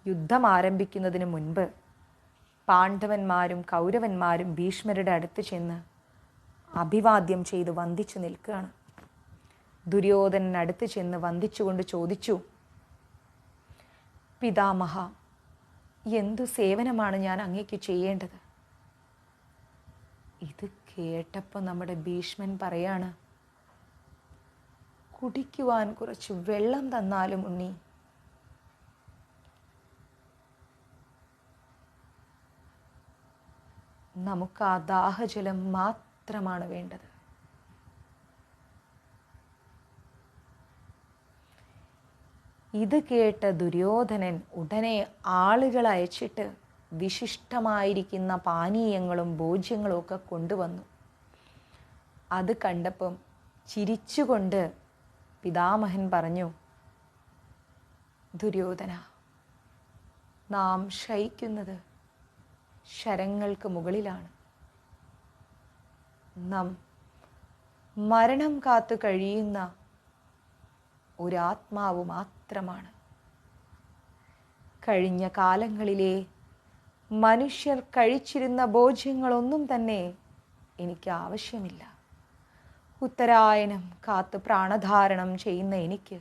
യുദ്ധം ആരംഭിക്കുന്നതിന് മുൻപ് പാണ്ഡവന്മാരും കൗരവന്മാരും ഭീഷ്മരുടെ അടുത്ത് ചെന്ന് അഭിവാദ്യം ചെയ്ത് വന്ദിച്ചു നിൽക്കുകയാണ്. ദുര്യോധനൻ അടുത്ത് ചെന്ന് വന്ദിച്ചുകൊണ്ട് ചോദിച്ചു, പിതാമഹ, എന്തു സേവനമാണ് ഞാൻ അങ്ങേക്ക് ചെയ്യേണ്ടത്? ഇത് കേട്ടപ്പോൾ നമ്മുടെ ഭീഷ്മൻ പറയാണ്, കുടിക്കുവാൻ കുറച്ച് വെള്ളം തന്നാലും ഉണ്ണി. നമുക്ക് ആ ദാഹജലം മാത്രമാണ് വേണ്ടത്. ഇത് കേട്ട ദുര്യോധനൻ ഉടനെ ആളുകൾ അയച്ചിട്ട് വിശിഷ്ടമായിരിക്കുന്ന പാനീയങ്ങളും ഭോജ്യങ്ങളും ഒക്കെ കൊണ്ടുവന്നു. അത് കണ്ടപ്പം ചിരിച്ചുകൊണ്ട് പിതാമഹൻ പറഞ്ഞു, ദുര്യോധന, നാം ശയിക്കുന്നത് ശരങ്ങൾക്ക് മുകളിലാണ്. നാം മരണം കാത്തു കഴിയുന്ന ഒരാത്മാവ് മാത്രമാണ്. കഴിഞ്ഞ കാലങ്ങളിലെ മനുഷ്യർ കഴിച്ചിരുന്ന ഭോജ്യങ്ങളൊന്നും തന്നെ എനിക്ക് ആവശ്യമില്ല. ഉത്തരായനം കാത്ത് പ്രാണധാരണം ചെയ്യുന്ന എനിക്ക്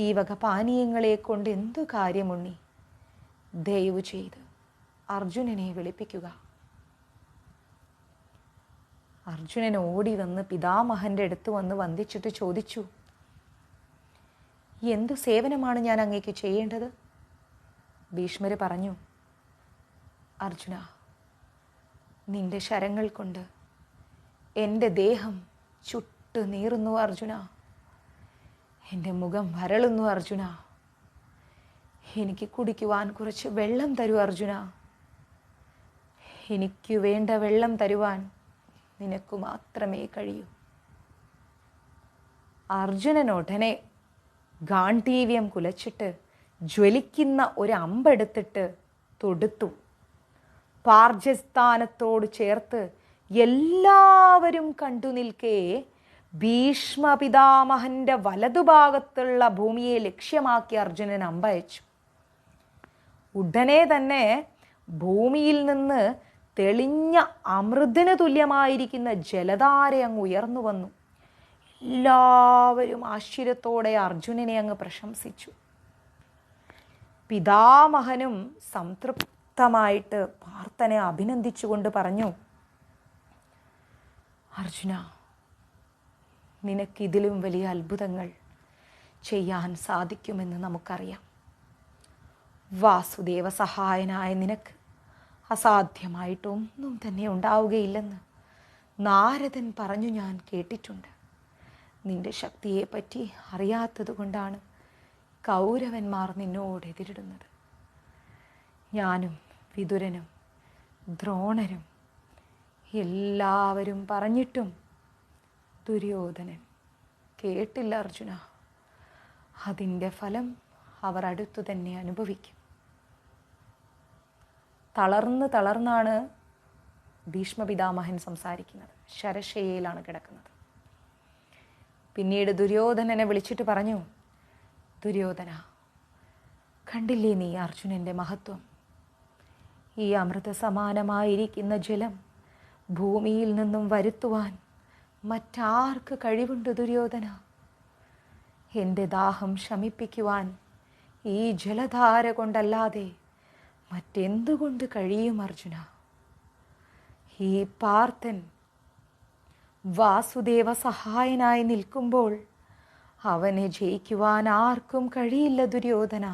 ഈ വക പാനീയങ്ങളെ കൊണ്ട് എന്തു കാര്യമുണ്ണി? ദയവു ചെയ്ത് അർജുനനെ വിളിപ്പിക്കുക. അർജുനൻ ഓടി വന്ന് പിതാമഹൻ്റെ അടുത്ത് വന്ന് വന്ദിച്ചിട്ട് ചോദിച്ചു, എന്തു സേവനമാണ് ഞാൻ അങ്ങേക്ക് ചെയ്യേണ്ടത്? ഭീഷ്മർ പറഞ്ഞു, അർജുന, നിന്റെ ശരങ്ങൾ കൊണ്ട് എൻ്റെ ദേഹം ചുട്ടു നീറുന്നു അർജുന. എൻ്റെ മുഖം വരളുന്നു അർജുന. എനിക്ക് കുടിക്കുവാൻ കുറച്ച് വെള്ളം തരൂ അർജുന. എനിക്ക് വേണ്ട വെള്ളം തരുവാൻ നിനക്ക് മാത്രമേ കഴിയൂ. അർജുനൻ ഉടനെ ഗാണ്ഡീവ്യം കുലച്ചിട്ട് ജ്വലിക്കുന്ന ഒരു അമ്പെടുത്തിട്ട് തൊടുത്തു. പാർജസ്ഥാനത്തോട് ചേർത്ത് എല്ലാവരും കണ്ടു നിൽക്കെ ഭീഷ്മ പിതാമഹന്റെ വലതുഭാഗത്തുള്ള ഭൂമിയെ ലക്ഷ്യമാക്കി അർജുനൻ അമ്പയച്ചു. ഉടനെ തന്നെ ഭൂമിയിൽ നിന്ന് തെളിഞ്ഞ അമൃതിന് തുല്യമായിരിക്കുന്ന ജലധാര അങ്ങ് ഉയർന്നു വന്നു. എല്ലാവരും ആശ്ചര്യത്തോടെ അർജുനനെ അങ്ങ് പ്രശംസിച്ചു. പിതാമഹനും സംതൃപ്തമായിട്ട് പാർത്ഥനെ അഭിനന്ദിച്ചുകൊണ്ട് പറഞ്ഞു, അർജുന, നിനക്കിതിലും വലിയ അത്ഭുതങ്ങൾ ചെയ്യാൻ സാധിക്കുമെന്ന് നമുക്കറിയാം. വാസുദേവ സഹായനായ നിനക്ക് അസാധ്യമായിട്ടൊന്നും തന്നെ ഉണ്ടാവുകയില്ലെന്ന് നാരദൻ പറഞ്ഞു ഞാൻ കേട്ടിട്ടുണ്ട്. നിന്റെ ശക്തിയെപ്പറ്റി അറിയാത്തത് കൊണ്ടാണ് കൗരവന്മാർ നിന്നോട് എതിരിടുന്നത്. ഞാനും വിതുരനും ദ്രോണരും എല്ലാവരും പറഞ്ഞിട്ടും ദുര്യോധനൻ കേട്ടില്ല അർജുന. അതിൻ്റെ ഫലം അവർ അടുത്തു തന്നെ അനുഭവിക്കും. തളർന്നാണ് ഭീഷ്മപിതാമഹൻ സംസാരിക്കുന്നത്. ശരശയ്യയിലാണ് കിടക്കുന്നത്. പിന്നീട് ദുര്യോധനനെ വിളിച്ചിട്ട് പറഞ്ഞു, ദുര്യോധന, കണ്ടില്ലേ നീ അർജുനൻ്റെ മഹത്വം? ഈ അമൃത സമാനമായിരിക്കുന്ന ജലം ഭൂമിയിൽ നിന്നും വരുത്തുവാൻ മറ്റാർക്ക് കഴിവുണ്ട് ദുര്യോധന? എൻ്റെ ദാഹം ശമിപ്പിക്കുവാൻ ഈ ജലധാര കൊണ്ടല്ലാതെ മറ്റെന്തുകൊണ്ട് കഴിയും അർജുന? ഈ പാർത്ഥൻ വാസുദേവ സഹായനായി നിൽക്കുമ്പോൾ അവനെ ജയിക്കുവാൻ ആർക്കും കഴിയില്ല ദുര്യോധന.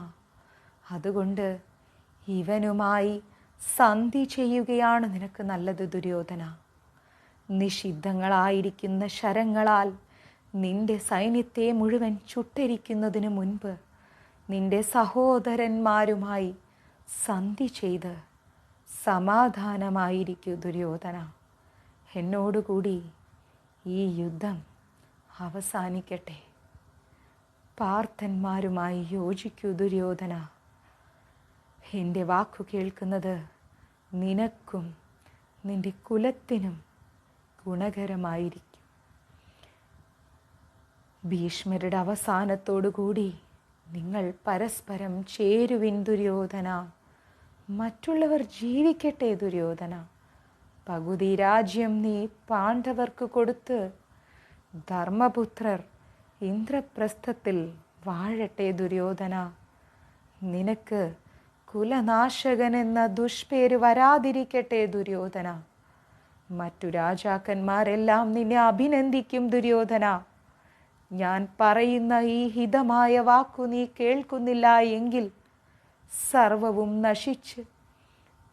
അതുകൊണ്ട് ഇവനുമായി സന്ധി ചെയ്യുകയാണ് നിനക്ക് നല്ലത് ദുര്യോധന. നിഷിദ്ധങ്ങളായിരിക്കുന്ന ശരങ്ങളാൽ നിന്റെ സൈന്യത്തെ മുഴുവൻ ചുട്ടരിക്കുന്നതിനു മുൻപ് നിന്റെ സഹോദരന്മാരുമായി സന്ധി ചെയ്ത് സമാധാനമായിരിക്കൂ ദുര്യോധന. എന്നോടുകൂടി ഈ യുദ്ധം അവസാനിക്കട്ടെ. പാർത്ഥന്മാരുമായി യോജിക്കൂ ദുര്യോധന. എൻ്റെ വാക്കു കേൾക്കുന്നത് നിനക്കും നിന്റെ കുലത്തിനും ഗുണകരമായിരിക്കും. ഭീഷ്മരുടെ അവസാനത്തോടുകൂടി നിങ്ങൾ പരസ്പരം ചേരുവിൻ ദുര്യോധന. മറ്റുള്ളവർ ജീവിക്കട്ടെ ദുര്യോധന. പകുതി രാജ്യം നീ പാണ്ഡവർക്ക് കൊടുത്ത് ധർമ്മപുത്രർ ഇന്ദ്രപ്രസ്ഥത്തിൽ വാഴട്ടെ ദുര്യോധന. നിനക്ക് കുലനാശകൻ എന്ന ദുഷ്പേര് വരാതിരിക്കട്ടെ ദുര്യോധന. മറ്റു രാജാക്കന്മാരെല്ലാം നിന്നെ അഭിനന്ദിക്കും ദുര്യോധന. ഞാൻ പറയുന്ന ഈ ഹിതമായ വാക്കു നീ കേൾക്കുന്നില്ല എങ്കിൽ സർവവും നശിച്ച്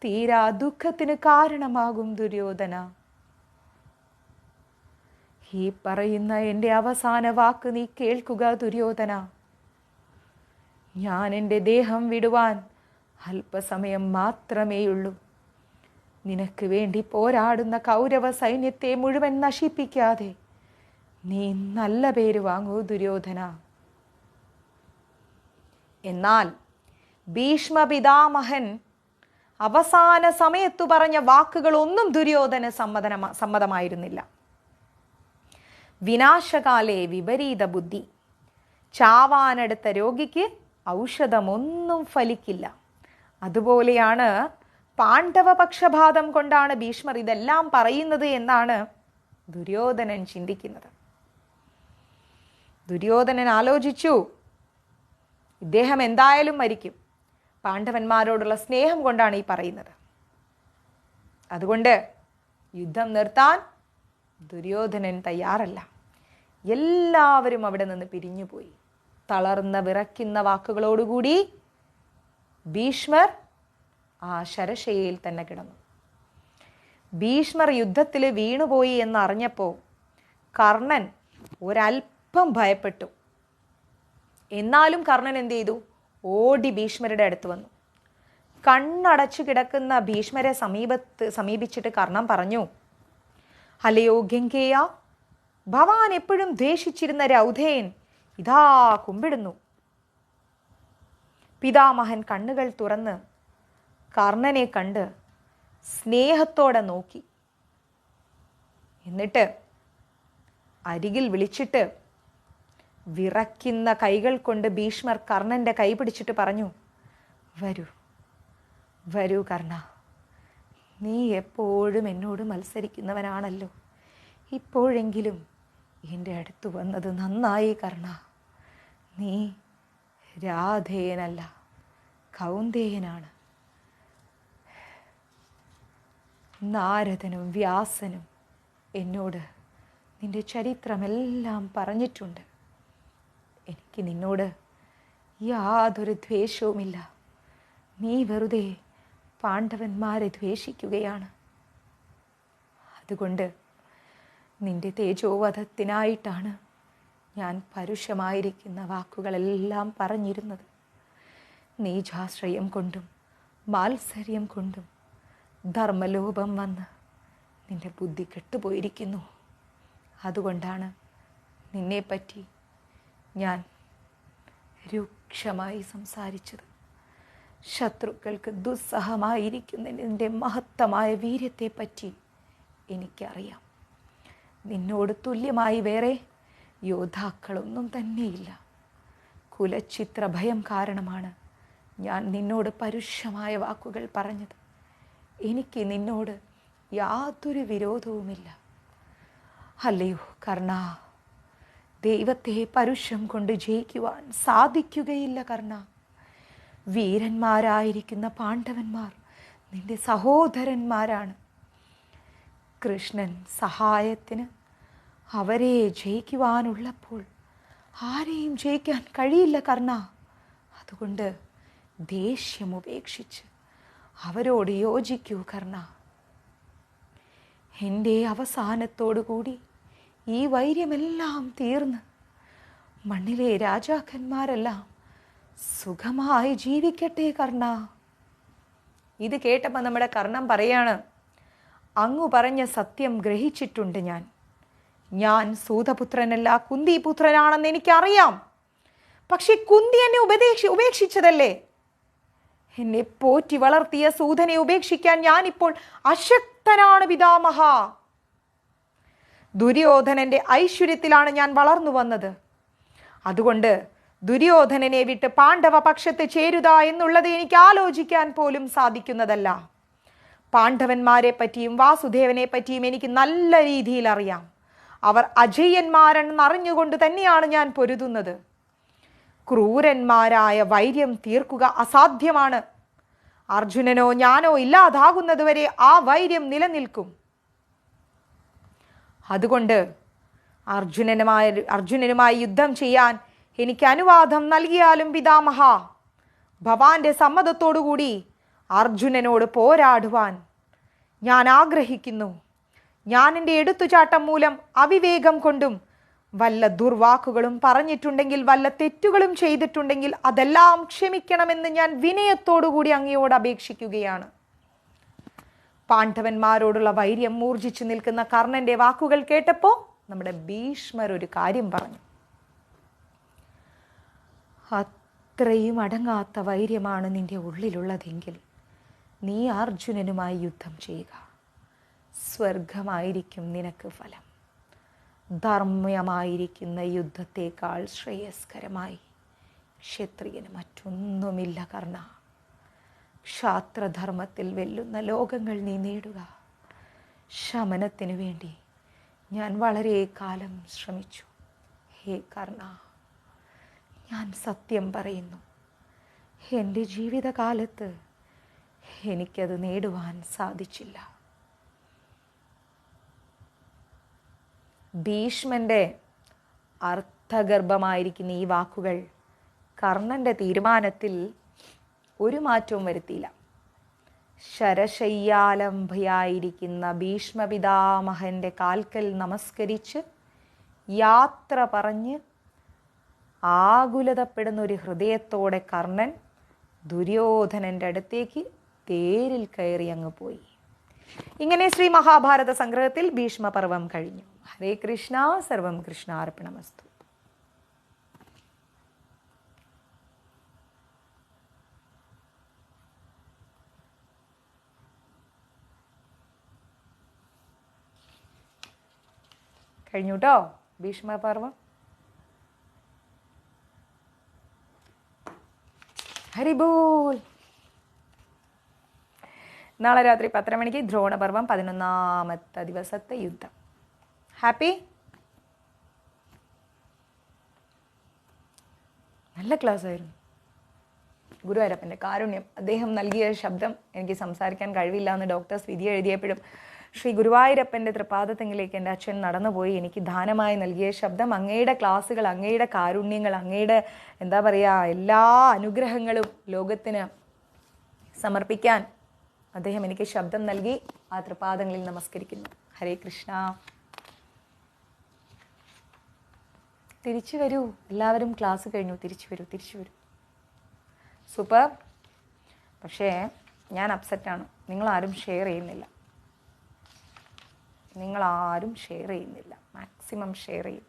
തീരാ ദുഃഖത്തിന് കാരണമാകും ദുര്യോധന. ഈ പറയുന്ന എൻ്റെ അവസാന വാക്ക് നീ കേൾക്കുക ദുര്യോധന. ഞാൻ എൻ്റെ ദേഹം വിടുവാൻ അല്പസമയം മാത്രമേയുള്ളൂ. നിനക്ക് വേണ്ടി പോരാടുന്ന കൗരവ സൈന്യത്തെ മുഴുവൻ നശിപ്പിക്കാതെ നീ നല്ല പേര് വാങ്ങൂ ദുര്യോധന. എന്നാൽ ഭീഷ്മപിതാമഹൻ അവസാന സമയത്തു പറഞ്ഞ വാക്കുകളൊന്നും ദുര്യോധന സമ്മതമായിരുന്നില്ല. വിനാശകാലേ വിപരീത ബുദ്ധി. ചാവാനെടുത്ത രോഗിക്ക് ഔഷധമൊന്നും ഫലിക്കില്ല. അതുപോലെയാണ് പാണ്ഡവപക്ഷപാതം കൊണ്ടാണ് ഭീഷ്മർ ഇതെല്ലാം പറയുന്നത് എന്നാണ് ദുര്യോധനൻ ചിന്തിക്കുന്നത്. ദുര്യോധനൻ ആലോചിച്ചു, ഇദ്ദേഹം എന്തായാലും മരിക്കും. പാണ്ഡവന്മാരോടുള്ള സ്നേഹം കൊണ്ടാണ് ഈ പറയുന്നത്. അതുകൊണ്ട് യുദ്ധം നിർത്താൻ ദുര്യോധനൻ തയ്യാറല്ല. എല്ലാവരും അവിടെ നിന്ന് പിരിഞ്ഞുപോയി. തളർന്ന വിറയ്ക്കുന്ന വാക്കുകളോടുകൂടി ഭീഷ്മർ ആ ശരശയ്യയിൽ തന്നെ കിടന്നു. ഭീഷ്മർ യുദ്ധത്തിൽ വീണുപോയി എന്നറിഞ്ഞപ്പോൾ കർണൻ ഒരൽപ്പം ഭയപ്പെട്ടു. എന്നാലും കർണൻ എന്ത് ചെയ്തു? ഓടി ഭീഷ്മരുടെ അടുത്ത് വന്നു. കണ്ണടച്ചു കിടക്കുന്ന ഭീഷ്മരെ സമീപിച്ചിട്ട് കർണൻ പറഞ്ഞു, അല്ലയോ ഗംഗേയ, ഭവാൻ എപ്പോഴും ദ്വേഷിച്ചിരുന്ന രൗധേയൻ ഇതാ കുമ്പിടുന്നു. പിതാമഹൻ കണ്ണുകൾ തുറന്ന് കർണനെ കണ്ട് സ്നേഹത്തോടെ നോക്കി. എന്നിട്ട് അരികിൽ വിളിച്ചിട്ട് വിറയ്ക്കുന്ന കൈകൾ കൊണ്ട് ഭീഷ്മർ കർണന്റെ കൈ പിടിച്ചിട്ട് പറഞ്ഞു, വരൂ വരൂ കർണ, നീ എപ്പോഴും എന്നോട് മത്സരിക്കുന്നവനാണല്ലോ. ഇപ്പോഴെങ്കിലും എൻ്റെ അടുത്ത് വന്നത് നന്നായി കർണ. നീ രാധേയനല്ല, കൗന്ദേയനാണ്. നാരദനും വ്യാസനും എന്നോട് നിന്റെ ചരിത്രമെല്ലാം പറഞ്ഞിട്ടുണ്ട്. എനിക്ക് നിന്നോട് യാതൊരു ദ്വേഷവുമില്ല. നീ വെറുതെ പാണ്ഡവന്മാരെ ദ്വേഷിക്കുകയാണ്. അതുകൊണ്ട് നിന്റെ തേജോവധത്തിനായിട്ടാണ് ഞാൻ പരുഷമായിരിക്കുന്ന വാക്കുകളെല്ലാം പറഞ്ഞിരുന്നത്. നീചാശ്രയം കൊണ്ടും മാത്സര്യം കൊണ്ടും ധർമ്മലോപം വന്ന് നിന്റെ ബുദ്ധി കെട്ടുപോയിരിക്കുന്നു. അതുകൊണ്ടാണ് നിന്നെപ്പറ്റി ഞാൻ രൂക്ഷമായി സംസാരിച്ചത്. ശത്രുക്കൾക്ക് ദുസ്സഹമായിരിക്കുന്ന നിന്റെ മഹത്തമായ വീര്യത്തെപ്പറ്റി എനിക്കറിയാം. നിന്നോട് തുല്യമായി വേറെ യോദ്ധാക്കളൊന്നും തന്നെയില്ല. കുലച്ചിത്ര ഭയം കാരണമാണ് ഞാൻ നിന്നോട് പരുഷമായ വാക്കുകൾ പറഞ്ഞത്. എനിക്ക് നിന്നോട് യാതൊരു വിരോധവുമില്ല. അല്ലയോ കർണ, ദൈവത്തെ പരുഷം കൊണ്ട് ജയിക്കുവാൻ സാധിക്കുകയില്ല കർണ. വീരന്മാരായിരിക്കുന്ന പാണ്ഡവന്മാർ നിന്റെ സഹോദരന്മാരാണ്. കൃഷ്ണൻ സഹായത്തിന് അവരെ ജയിക്കുവാനുള്ളപ്പോൾ ആരെയും ജയിക്കാൻ കഴിയില്ല കർണ. അതുകൊണ്ട് ദേഷ്യം ഉപേക്ഷിച്ച് അവരോട് യോജിക്കൂ കർണ. എൻ്റെ അവസാനത്തോടു കൂടി ഈ വൈര്യമെല്ലാം തീർന്ന് മണ്ണിലെ രാജാക്കന്മാരെല്ലാം സുഖമായി ജീവിക്കട്ടെ കർണ. ഇത് കേട്ടപ്പോൾ നമ്മുടെ കർണൻ പറയാണ്, അങ്ങു പറഞ്ഞ സത്യം ഗ്രഹിച്ചിട്ടുണ്ട് ഞാൻ സൂതപുത്രനല്ല കുന്തിപുത്രനാണെന്ന് എനിക്കറിയാം. പക്ഷെ കുന്തി എന്നെ ഉപേക്ഷിച്ചതല്ലേ? എന്നെ പോറ്റി വളർത്തിയ സൂതനെ ഉപേക്ഷിക്കാൻ ഞാനിപ്പോൾ അശക്തനാണ് പിതാമഹ. ദുര്യോധനന്റെ ഐശ്വര്യത്തിലാണ് ഞാൻ വളർന്നു വന്നത്. അതുകൊണ്ട് ദുര്യോധനനെ വിട്ട് പാണ്ഡവ പക്ഷത്ത് ചേരുക എന്നുള്ളത് എനിക്ക് ആലോചിക്കാൻ പോലും സാധിക്കുന്നതല്ല. പാണ്ഡവന്മാരെ പറ്റിയും വാസുദേവനെ പറ്റിയും എനിക്ക് നല്ല രീതിയിൽ അറിയാം. അവർ അജയ്യന്മാരെന്നറിഞ്ഞുകൊണ്ട് തന്നെയാണ് ഞാൻ പൊരുതുന്നത്. ക്രൂരന്മാരായ വൈര്യം തീർക്കുക അസാധ്യമാണ്. അർജുനനോ ഞാനോ ഇല്ലാതാകുന്നതുവരെ ആ വൈര്യം നിലനിൽക്കും. അതുകൊണ്ട് അർജുനനുമായി യുദ്ധം ചെയ്യാൻ എനിക്ക് അനുവാദം നൽകിയാലും പിതാമഹ, ഭവാന്റെ സമ്മതത്തോടുകൂടി അർജുനനോട് പോരാടുവാൻ ഞാൻ ആഗ്രഹിക്കുന്നു. ഞാൻ എൻ്റെ എടുത്തുചാട്ടം മൂലം അവിവേകം കൊണ്ടും വല്ല ദുർവാക്കുകളും പറഞ്ഞിട്ടുണ്ടെങ്കിൽ, വല്ല തെറ്റുകളും ചെയ്തിട്ടുണ്ടെങ്കിൽ അതെല്ലാം ക്ഷമിക്കണമെന്ന് ഞാൻ വിനയത്തോടുകൂടി അങ്ങയോട് അപേക്ഷിക്കുകയാണ്. പാണ്ഡവന്മാരോടുള്ള വൈര്യം മൂർജിച്ചു നിൽക്കുന്ന കർണന്റെ വാക്കുകൾ കേട്ടപ്പോൾ നമ്മുടെ ഭീഷ്മർ ഒരു കാര്യം പറഞ്ഞു. അത്രയും അടങ്ങാത്ത വൈര്യമാണ് നിന്റെ ഉള്ളിലുള്ളതെങ്കിൽ നീ അർജുനനുമായി യുദ്ധം ചെയ്യുക. സ്വർഗമായിരിക്കും നിനക്ക് ഫലം. ധർമ്മമായിരിക്കുന്ന യുദ്ധത്തേക്കാൾ ശ്രേയസ്കരമായി ക്ഷത്രിയന് മറ്റൊന്നുമില്ല കർണ. ക്ഷാത്രധർമ്മത്തിൽ വെല്ലുന്ന ലോകങ്ങൾ നീ നേടുക. ശമനത്തിനു വേണ്ടി ഞാൻ വളരെ കാലം ശ്രമിച്ചു. ഹേ കർണ, ഞാൻ സത്യം പറയുന്നു, എൻ്റെ ജീവിതകാലത്ത് എനിക്കത് നേടുവാൻ സാധിച്ചില്ല. ഭീഷ്മന്റെ അർത്ഥഗർഭമായിരിക്കുന്ന ഈ വാക്കുകൾ കർണന്റെ തീരുമാനത്തിൽ ഒരു മാറ്റവും വരുത്തിയില്ല. ശരശയ്യാലംബയായിരിക്കുന്ന ഭീഷ്മപിതാമഹന്റെ കാൽക്കൽ നമസ്കരിച്ച് യാത്ര പറഞ്ഞ് ആകുലതപ്പെടുന്ന ഒരു ഹൃദയത്തോടെ കർണൻ ദുര്യോധനന്റെ അടുത്തേക്ക് തേരിൽ കയറി അങ്ങ് പോയി. ഇങ്ങനെ ശ്രീ മഹാഭാരത സംഗ്രഹത്തിൽ ഭീഷ്മപർവം കഴിഞ്ഞു. ഹരേ കൃഷ്ണ. സർവം കൃഷ്ണാർപ്പണമസ്തു. കഴിഞ്ഞു കേട്ടോ ഭീഷ്മപർവം. ഹരിബോൾ. നാളെ രാത്രി 10 മണിക്ക് ദ്രോണപർവം 11ാമത്തെ ദിവസത്തെ യുദ്ധം. ഹാപ്പി. നല്ല ക്ലാസ് ആയിരുന്നു. ഗുരുവായൂരപ്പൻ്റെ കാരുണ്യം, അദ്ദേഹം നൽകിയ ശബ്ദം എനിക്ക് സംസാരിക്കാൻ കഴിവില്ല എന്ന് ഡോക്ടേഴ്സ് വിധി എഴുതിയപ്പോഴും ശ്രീ ഗുരുവായൂരപ്പൻ്റെ തൃപ്പാദത്തെങ്കിലേക്ക് എൻ്റെ അച്ഛൻ നടന്നുപോയി എനിക്ക് ദാനമായി നൽകിയ ശബ്ദം, അങ്ങയുടെ ക്ലാസ്സുകൾ, അങ്ങയുടെ കാരുണ്യങ്ങൾ, അങ്ങയുടെ എന്താ പറയുക എല്ലാ അനുഗ്രഹങ്ങളും ലോകത്തിന് സമർപ്പിക്കാൻ അദ്ദേഹം എനിക്ക് ശബ്ദം നൽകി. ആ തൃപ്പാദങ്ങളിൽ നമസ്കരിക്കുന്നു. ഹരേ കൃഷ്ണ. തിരിച്ചു വരൂ എല്ലാവരും, ക്ലാസ് കഴിഞ്ഞു, തിരിച്ചു വരൂ, തിരിച്ചു വരൂ. സൂപ്പർ. പക്ഷേ ഞാൻ അപ്സെറ്റാണ്, നിങ്ങളാരും ഷെയർ ചെയ്യുന്നില്ല, നിങ്ങളാരും ഷെയർ ചെയ്യുന്നില്ല. മാക്സിമം ഷെയർ ചെയ്യും.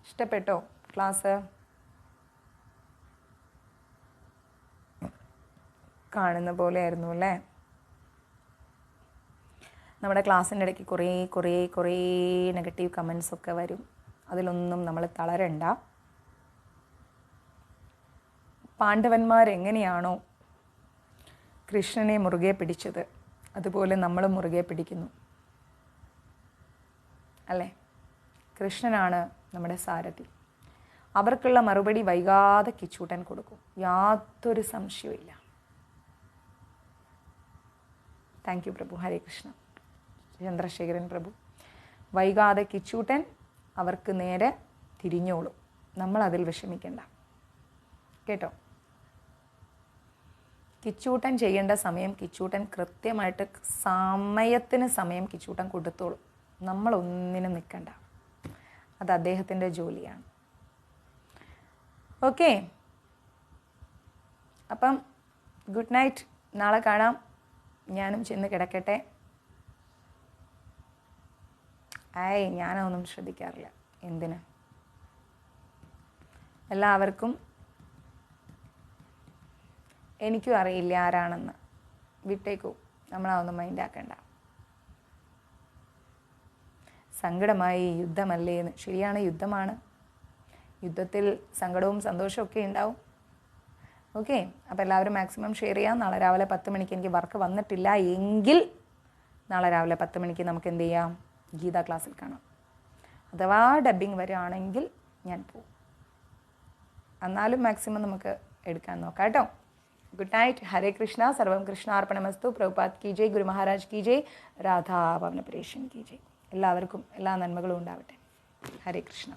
ഇഷ്ടപ്പെട്ടോ ക്ലാസ്? കാണുന്ന പോലെ ആയിരുന്നു അല്ലേ? നമ്മുടെ ക്ലാസ്സിൻ്റെ ഇടയ്ക്ക് കുറേ നെഗറ്റീവ് കമൻസ് ഒക്കെ വരും. അതിലൊന്നും നമ്മൾ തളരണ്ട. പാണ്ഡവന്മാരെങ്ങനെയാണോ കൃഷ്ണനെ മുറുകെ പിടിച്ചത്, അതുപോലെ നമ്മളും മുറുകെ പിടിക്കുന്നു അല്ലേ? കൃഷ്ണനാണ് നമ്മുടെ സാരഥി. അവർക്കുള്ള മറുപടി വൈകാതെ കിച്ചൂട്ടൻ കൊടുക്കും, യാതൊരു സംശയവുമില്ല. താങ്ക് യു പ്രഭു. ഹരേ കൃഷ്ണ. ചന്ദ്രശേഖരൻ പ്രഭു. വൈകാതെ കിച്ചൂട്ടൻ അവർക്ക് നേരെ തിരിഞ്ഞോളും. നമ്മൾ അതിൽ വിഷമിക്കണ്ട കേട്ടോ. കിച്ചൂട്ടൻ ചെയ്യേണ്ട സമയം കിച്ചൂട്ടൻ കൃത്യമായിട്ട് സമയത്തിന് സമയം കിച്ചൂട്ടൻ കൊടുത്തോളും. നമ്മളൊന്നിനും നിൽക്കണ്ട, അത് അദ്ദേഹത്തിൻ്റെ ജോലിയാണ്. ഓക്കെ, അപ്പം ഗുഡ് നൈറ്റ്. നാളെ കാണാം. ഞാനും ചെന്ന് കിടക്കട്ടെ. ഞാനൊന്നും ശ്രദ്ധിക്കാറില്ല. എന്തിന്? എല്ലാവർക്കും എനിക്കും അറിയില്ല ആരാണെന്ന്. വിട്ടേക്കൂ, നമ്മളതൊന്നും മൈൻഡാക്കണ്ട. സങ്കടമായി, യുദ്ധമല്ലേ എന്ന്. ശരിയാണ്, യുദ്ധമാണ്. യുദ്ധത്തിൽ സങ്കടവും സന്തോഷവും ഒക്കെ ഉണ്ടാവും. ഓക്കെ, അപ്പോൾ എല്ലാവരും മാക്സിമം ഷെയർ ചെയ്യാം. നാളെ രാവിലെ 10 മണിക്ക് എനിക്ക് വർക്ക് വന്നിട്ടില്ല എങ്കിൽ നാളെ രാവിലെ 10 മണിക്ക് നമുക്ക് എന്ത് ചെയ്യാം? ഗീത ക്ലാസ്സിൽ കാണാം. അഥവാ ഡബ്ബിങ് വരികയാണെങ്കിൽ ഞാൻ പോവും. എന്നാലും മാക്സിമം നമുക്ക് എടുക്കാൻ നോക്കാം കേട്ടോ. Good night. ഹരേ കൃഷ്ണ. സർവം കൃഷ്ണാർപ്പണമസ്തു. പ്രഭുപാദ് കി ജയ്. ഗുരു മഹാരാജ് കി ജയ്. രാധാ പവനപുരേഷൻ കി ജയ്. എല്ലാവർക്കും എല്ലാ നന്മകളും ഉണ്ടാവട്ടെ. ഹരേ കൃഷ്ണ.